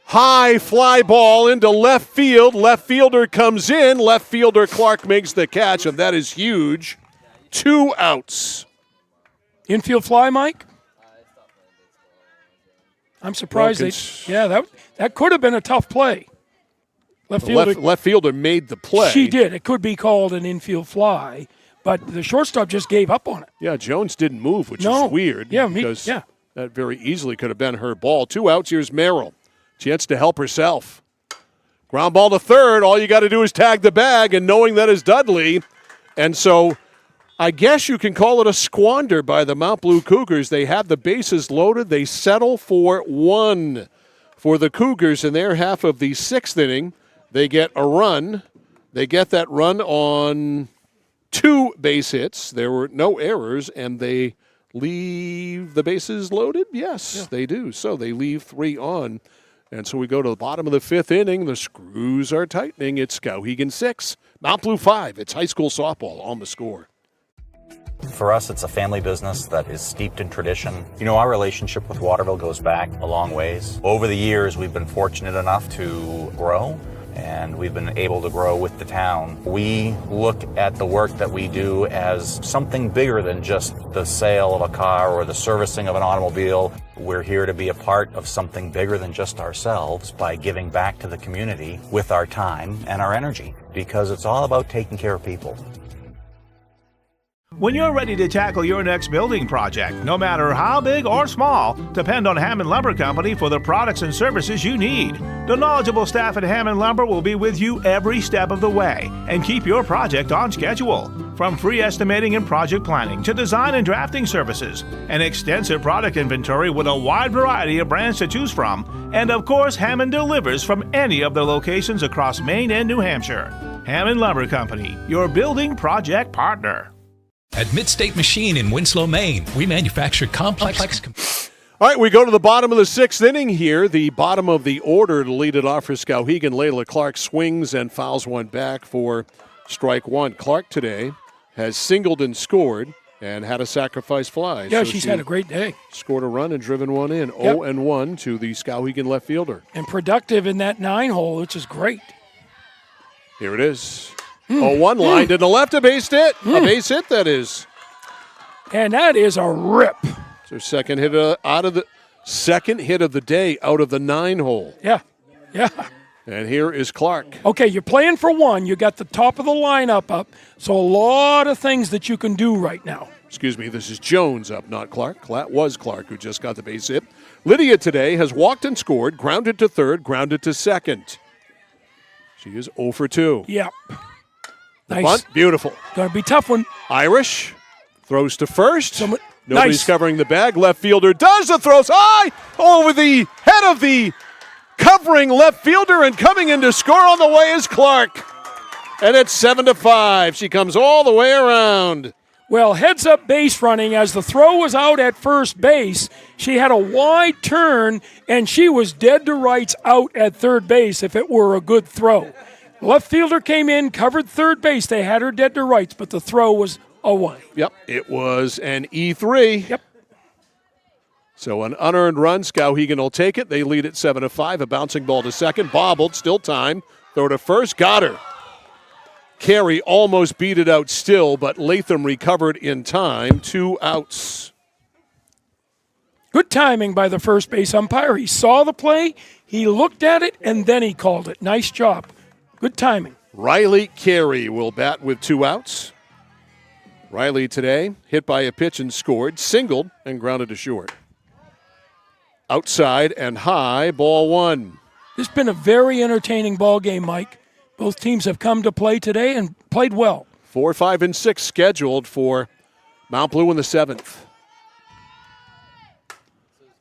High fly ball into left field. Left fielder comes in. Left fielder Clark makes the catch, and that is huge. 2 outs. Infield fly, Mike? I'm surprised that could have been a tough play. Left fielder made the play. She did. It could be called an infield fly, but the shortstop just gave up on it. Yeah, Jones didn't move, which is weird. Because that very easily could have been her ball. 2 outs. Here's Merrill. Chance to help herself. Ground ball to third. All you got to do is tag the bag, and knowing that is Dudley. And so I guess you can call it a squander by the Mount Blue Cougars. They have the bases loaded. They settle for 1 for the Cougars in their half of the 6th inning. They get a run. They get that run on 2 base hits. There were no errors, and they leave the bases loaded? Yes, they do. So they leave 3 on. And so we go to the bottom of the 5th inning. The screws are tightening. It's Skowhegan 6, Mount Blue 5. It's high school softball on the score. For us, it's a family business that is steeped in tradition. You know, our relationship with Waterville goes back a long ways. Over the years, we've been fortunate enough to grow, and we've been able to grow with the town. We look at the work that we do as something bigger than just the sale of a car or the servicing of an automobile. We're here to be a part of something bigger than just ourselves by giving back to the community with our time and our energy, because it's all about taking care of people. When you're ready to tackle your next building project, no matter how big or small, depend on Hammond Lumber Company for the products and services you need. The knowledgeable staff at Hammond Lumber will be with you every step of the way and keep your project on schedule. From free estimating and project planning to design and drafting services, an extensive product inventory with a wide variety of brands to choose from, and of course, Hammond delivers from any of the locations across Maine and New Hampshire. Hammond Lumber Company, your building project partner. At Midstate Machine in Winslow, Maine, we manufacture complex. All right, we go to the bottom of the 6th inning here. The bottom of the order to lead it off for Skowhegan. Layla Clark swings and fouls one back for strike 1. Clark today has singled and scored and had a sacrifice fly. Yeah, she's had a great day. Scored a run and driven one in. 0-1 to the Skowhegan left fielder. And productive in that 9-hole, which is great. Here it is. 0-1 line to the left, a base hit. A base hit, that is. And that is a rip. So second hit of the day out of the 9-hole. Yeah. And here is Clark. Okay, you're playing for 1. You got the top of the lineup up. So a lot of things that you can do right now. Excuse me, this is Jones up, not Clark. That was Clark who just got the base hit. Lydia today has walked and scored, grounded to third, grounded to second. She is 0 for 2. Yep. Nice. Bunt, beautiful. Gonna be a tough one. Irish throws to first. nice. Nobody's covering the bag. Left fielder does the throws high over the head of the covering left fielder, and coming in to score on the way is Clark. And it's 7-5. She comes all the way around. Well, heads up base running as the throw was out at first base. She had a wide turn, and she was dead to rights out at third base if it were a good throw. Left fielder came in, covered third base. They had her dead to rights, but the throw was away. Yep, it was an E3. Yep. So an unearned run. Skowhegan will take it. They lead at 7-5. A bouncing ball to second. Bobbled, still time. Throw to first, got her. Carey almost beat it out still, but Latham recovered in time. 2 outs. Good timing by the first base umpire. He saw the play, he looked at it, and then he called it. Nice job. Good timing. Riley Carey will bat with 2 outs. Riley today hit by a pitch and scored, singled, and grounded to short. Outside and high, ball 1. This has been a very entertaining ball game, Mike. Both teams have come to play today and played well. 4, 5, and 6 scheduled for Mount Blue in the 7th.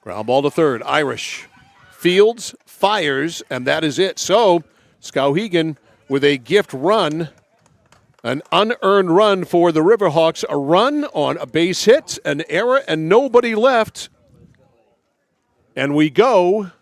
Ground ball to third. Irish. Fields, fires, and that is it. So Skowhegan with a gift run, an unearned run for the Riverhawks. A run on a base hit, an error, and nobody left. And we go,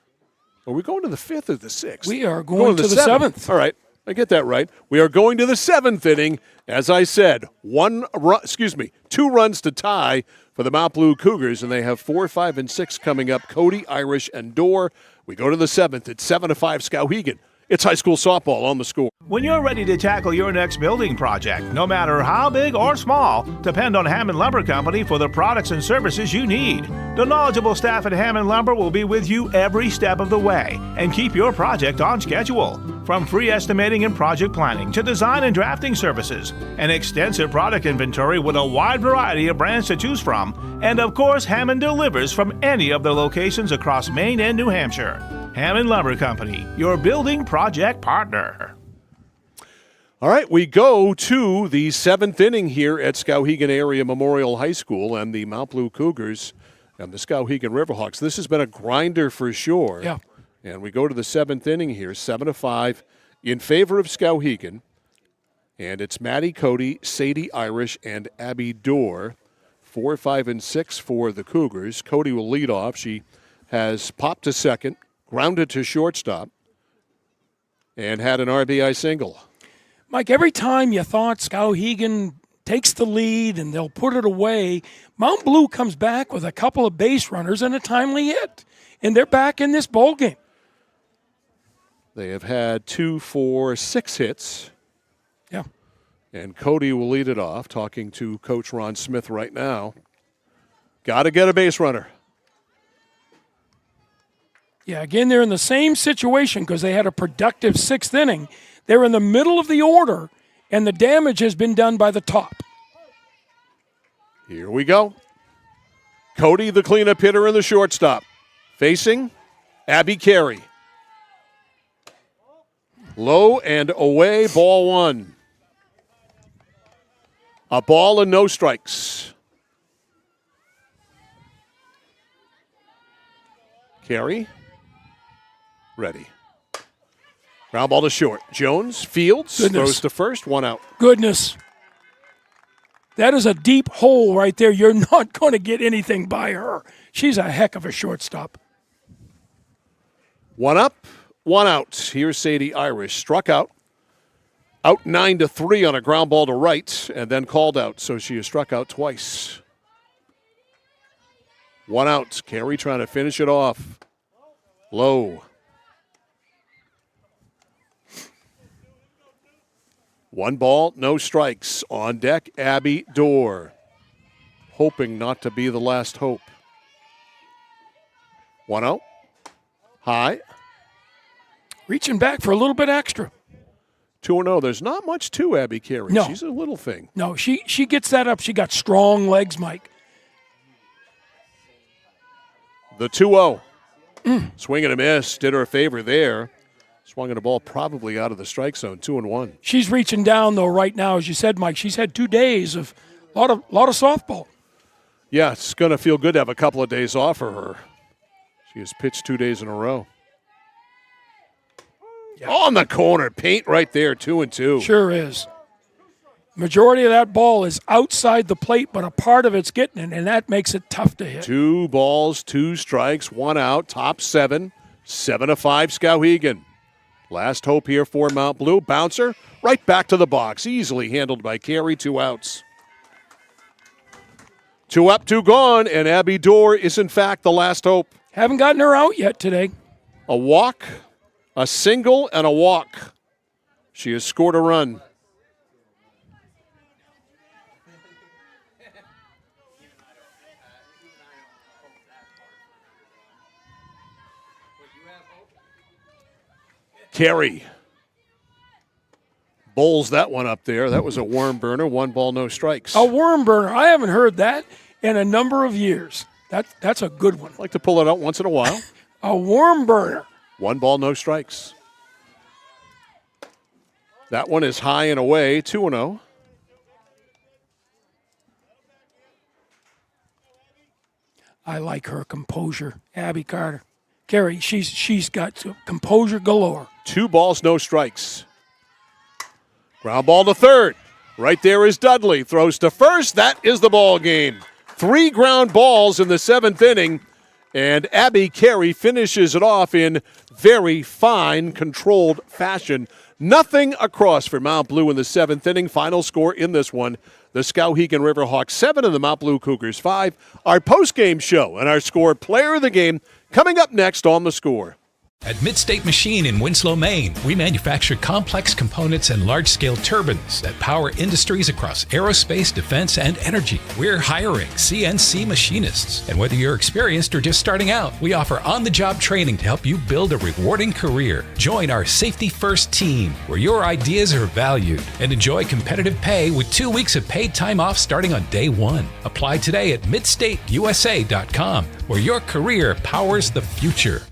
are we going to the 5th or the 6th? We are going to the 7th. All right, I get that right. We are going to the 7th inning. As I said, 2 runs to tie for the Mount Blue Cougars, and they have 4, 5, and 6 coming up. Cody, Irish, and Dorr We go to the 7th. It's 7-5 Skowhegan. It's high school softball on the score. When you're ready to tackle your next building project, no matter how big or small, depend on Hammond Lumber Company for the products and services you need. The knowledgeable staff at Hammond Lumber will be with you every step of the way and keep your project on schedule. From free estimating and project planning to design and drafting services, an extensive product inventory with a wide variety of brands to choose from, and of course, Hammond delivers from any of the locations across Maine and New Hampshire. Hammond Lumber Company, your building project partner. All right, we go to the 7th inning here at Skowhegan Area Memorial High School and the Mount Blue Cougars and the Skowhegan Riverhawks. This has been a grinder for sure. Yeah. And we go to the 7th inning here, 7-5 in favor of Skowhegan. And it's Maddie Cody, Sadie Irish, and Abby Dorr. 4, 5, and 6 for the Cougars. Cody will lead off. She has popped to second, grounded to shortstop, and had an RBI single. Mike, every time you thought Skowhegan takes the lead and they'll put it away, Mount Blue comes back with a couple of base runners and a timely hit, and they're back in this ball game. They have had 2, 4, 6 hits. Yeah. And Cody will lead it off, talking to Coach Ron Smith right now. Got to get a base runner. Yeah, again, they're in the same situation because they had a productive 6th inning. They're in the middle of the order, and the damage has been done by the top. Here we go. Cody, the cleanup hitter, and the shortstop. Facing Abby Carey. Low and away, ball 1. A ball and no strikes. Carey. Ready. Ground ball to short. Jones, Fields, throws to first, 1 out. Goodness. That is a deep hole right there. You're not going to get anything by her. She's a heck of a shortstop. 1 up, 1 out. Here's Sadie Irish. Struck out. Out 9-3 on a ground ball to right, and then called out. So she has struck out twice. 1 out. Carey trying to finish it off. Low. 1 ball, no strikes. On deck, Abby Dorr. Hoping not to be the last hope. 1-0. High. Reaching back for a little bit extra. 2-0. There's not much to Abby Carey. No. She's a little thing. No, she gets that up. She got strong legs, Mike. The 2-0. Swing and a miss. Did her a favor there. Swung at a ball probably out of the strike zone, 2-1. She's reaching down, though, right now. As you said, Mike, she's had 2 days of a lot of softball. Yeah, it's going to feel good to have a couple of days off for her. She has pitched 2 days in a row. Yeah. On the corner, paint right there, 2-2. Sure is. Majority of that ball is outside the plate, but a part of it's getting it, and that makes it tough to hit. 2 balls, 2 strikes, 1 out, top 7, 7-5 Skowhegan. Last hope here for Mount Blue. Bouncer right back to the box. Easily handled by Carey. 2 outs. 2 up, 2 gone, and Abby Dorr is in fact the last hope. Haven't gotten her out yet today. A walk, a single, and a walk. She has scored a run. Carey bowls that one up there. That was a worm burner. 1 ball, no strikes. A worm burner. I haven't heard that in a number of years. That's a good one. I like to pull it out once in a while. A worm burner. 1 ball, no strikes. That one is high and away, 2-0. I like her composure, Abby Carter. Carey, she's got composure galore. 2 balls, no strikes. Ground ball to third. Right there is Dudley. Throws to first. That is the ball game. 3 ground balls in the 7th inning. And Abby Carey finishes it off in very fine, controlled fashion. Nothing across for Mount Blue in the 7th inning. Final score in this one, the Skowhegan Riverhawks 7 and the Mount Blue Cougars 5. Our post-game show and our score player of the game coming up next on The Score. At Midstate Machine in Winslow, Maine, we manufacture complex components and large-scale turbines that power industries across aerospace, defense, and energy. We're hiring CNC machinists. And whether you're experienced or just starting out, we offer on-the-job training to help you build a rewarding career. Join our Safety First team, where your ideas are valued, and enjoy competitive pay with 2 weeks of paid time off starting on day one. Apply today at midstateusa.com, where your career powers the future.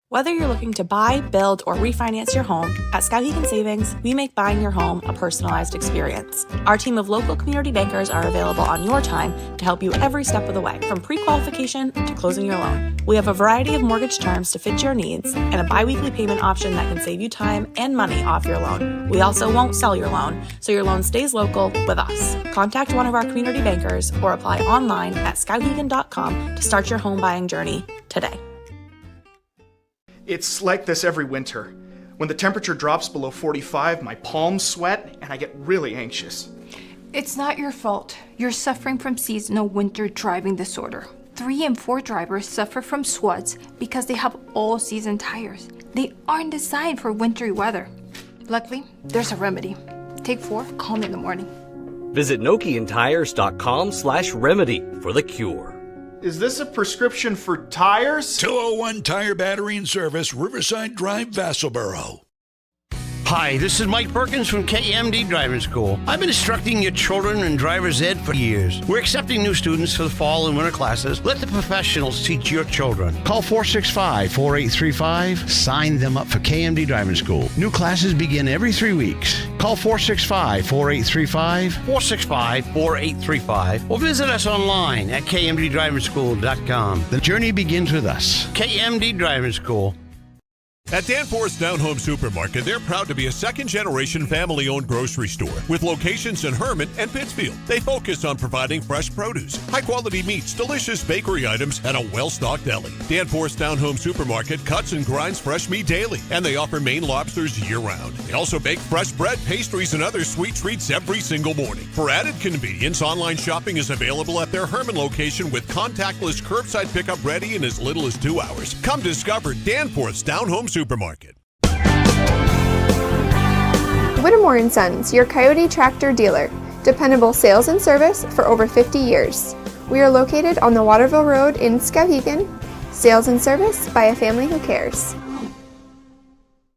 Whether you're looking to buy, build, or refinance your home, at Skowhegan Savings, we make buying your home a personalized experience. Our team of local community bankers are available on your time to help you every step of the way, from pre-qualification to closing your loan. We have a variety of mortgage terms to fit your needs and a bi-weekly payment option that can save you time and money off your loan. We also won't sell your loan, so your loan stays local with us. Contact one of our community bankers or apply online at skowhegan.com to start your home buying journey today. It's like this every winter. When the temperature drops below 45, my palms sweat and I get really anxious. It's not your fault. You're suffering from seasonal winter driving disorder. 3 and 4 drivers suffer from SWUDs because they have all-season tires. They aren't designed for wintry weather. Luckily, there's a remedy. Take 4, call me in the morning. Visit NokianTires.com/remedy for the cure. Is this a prescription for tires? 201 Tire Battery and Service, Riverside Drive, Vassalboro. Hi, this is Mike Perkins from KMD Driving School. I've been instructing your children in driver's ed for years. We're accepting new students for the fall and winter classes. Let the professionals teach your children. Call 465-4835. Sign them up for KMD Driving School. New classes begin every 3 weeks. Call 465-4835. 465-4835. Or visit us online at kmddrivingschool.com. The journey begins with us. KMD Driving School. At Danforth's Down Home Supermarket, they're proud to be a second-generation family-owned grocery store with locations in Herman and Pittsfield. They focus on providing fresh produce, high-quality meats, delicious bakery items, and a well-stocked deli. Danforth's Down Home Supermarket cuts and grinds fresh meat daily, and they offer Maine lobsters year-round. They also bake fresh bread, pastries, and other sweet treats every single morning. For added convenience, online shopping is available at their Herman location with contactless curbside pickup ready in as little as 2 hours. Come discover Danforth's Down Home Supermarket. Whittemore & Sons, your Coyote tractor dealer. Dependable sales and service for over 50 years. We are located on the Waterville Road in Skowhegan. Sales and service by a family who cares.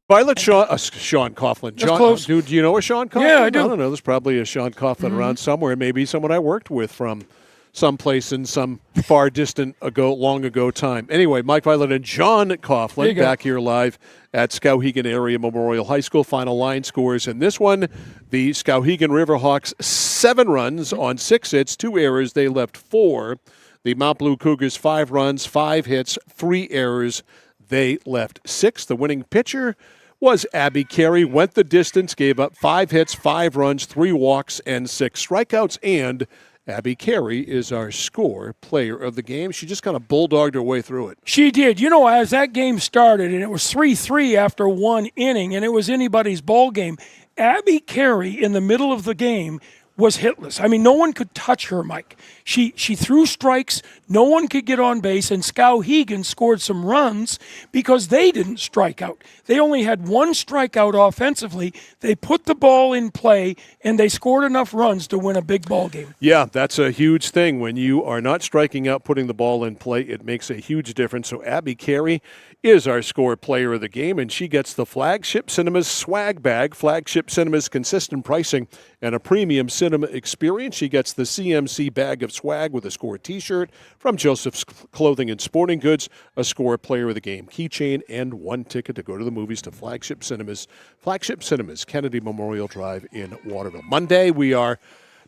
Violet Sean Coughlin. That's close. Do you know a Sean Coughlin? Yeah, I do. I don't know. There's probably a Sean Coughlin around somewhere. Maybe someone I worked with from someplace in some far distant long ago time. Anyway, Mike Violet and John Coughlin back here live at Skowhegan Area Memorial High School. Final line scores in this one. The Skowhegan Riverhawks 7 runs on 6 hits, 2 errors. They left 4. The Mount Blue Cougars 5 runs, 5 hits, 3 errors. They left 6. The winning pitcher was Abby Carey. Went the distance, gave up 5 hits, 5 runs, 3 walks, and 6 strikeouts. And Abby Carey is our score player of the game. She just kind of bulldogged her way through it. She did. You know, as that game started, and it was 3-3 after 1 inning, and it was anybody's ball game, Abby Carey in the middle of the game was hitless. I mean, no one could touch her, Mike. She threw strikes. No one could get on base, and Skowhegan scored some runs because they didn't strike out. They only had 1 strikeout offensively. They put the ball in play, and they scored enough runs to win a big ball game. Yeah, that's a huge thing. When you are not striking out, putting the ball in play, it makes a huge difference. So Abby Carey is our score player of the game, and she gets the Flagship Cinemas swag bag. Flagship Cinemas consistent pricing and a premium cinema experience. She gets the CMC bag of swag with a score t-shirt from Joseph's Clothing and Sporting Goods, a score player of the game keychain, and 1 ticket to go to the movies to Flagship Cinemas. Flagship Cinemas, Kennedy Memorial Drive in Waterville. Monday, we are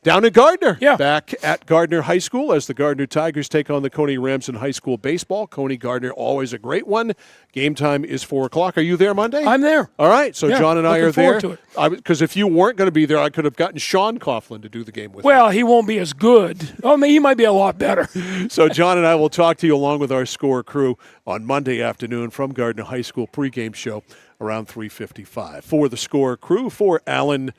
down at Gardner, back at Gardner High School as the Gardner Tigers take on the Coney Rams in high school baseball. Coney Gardner, always a great one. Game time is 4 o'clock. Are you there Monday? I'm there. All right, so John and I are there. Looking forward to it. Because if you weren't going to be there, I could have gotten Sean Coughlin to do the game with me. Well, he won't be as good. Oh, I mean, he might be a lot better. So John and I will talk to you along with our score crew on Monday afternoon from Gardner High School pregame show around 3:55. For the score crew, for Alan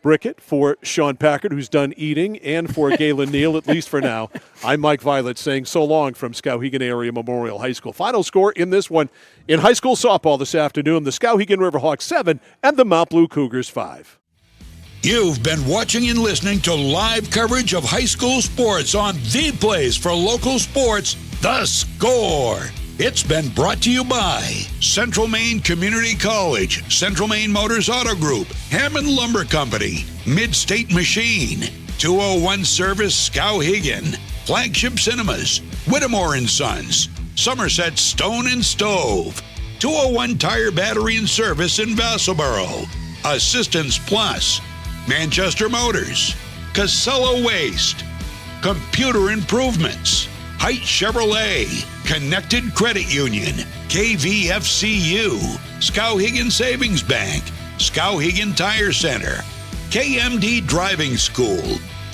Brickett, for Sean Packard, who's done eating, and for Galen Neal, at least for now. I'm Mike Violet saying so long from Skowhegan Area Memorial High School. Final score in this one in high school softball this afternoon, the Skowhegan Riverhawks 7 and the Mount Blue Cougars 5. You've been watching and listening to live coverage of high school sports on the place for local sports, The Score. It's been brought to you by Central Maine Community College, Central Maine Motors Auto Group, Hammond Lumber Company, Mid-State Machine, 201 Service Skowhegan, Flagship Cinemas, Whittemore & Sons, Somerset Stone and Stove, 201 Tire Battery and Service in Vassalboro, Assistance Plus, Manchester Motors, Casella Waste, Computer Improvements, Height Chevrolet, Connected Credit Union, KVFCU, Skowhegan Savings Bank, Skowhegan Tire Center, KMD Driving School,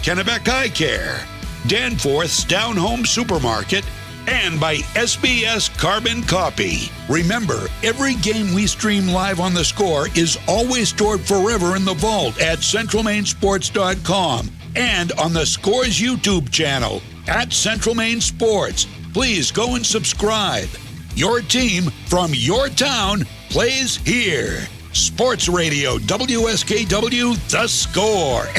Kennebec Eye Care, Danforth's Down Home Supermarket, and by SBS Carbon Copy. Remember, every game we stream live on The Score is always stored forever in the vault at centralmainsports.com and on The Score's YouTube channel at Central Maine Sports. Please go and subscribe. Your team from your town plays here. Sports Radio, WSKW, The Score. And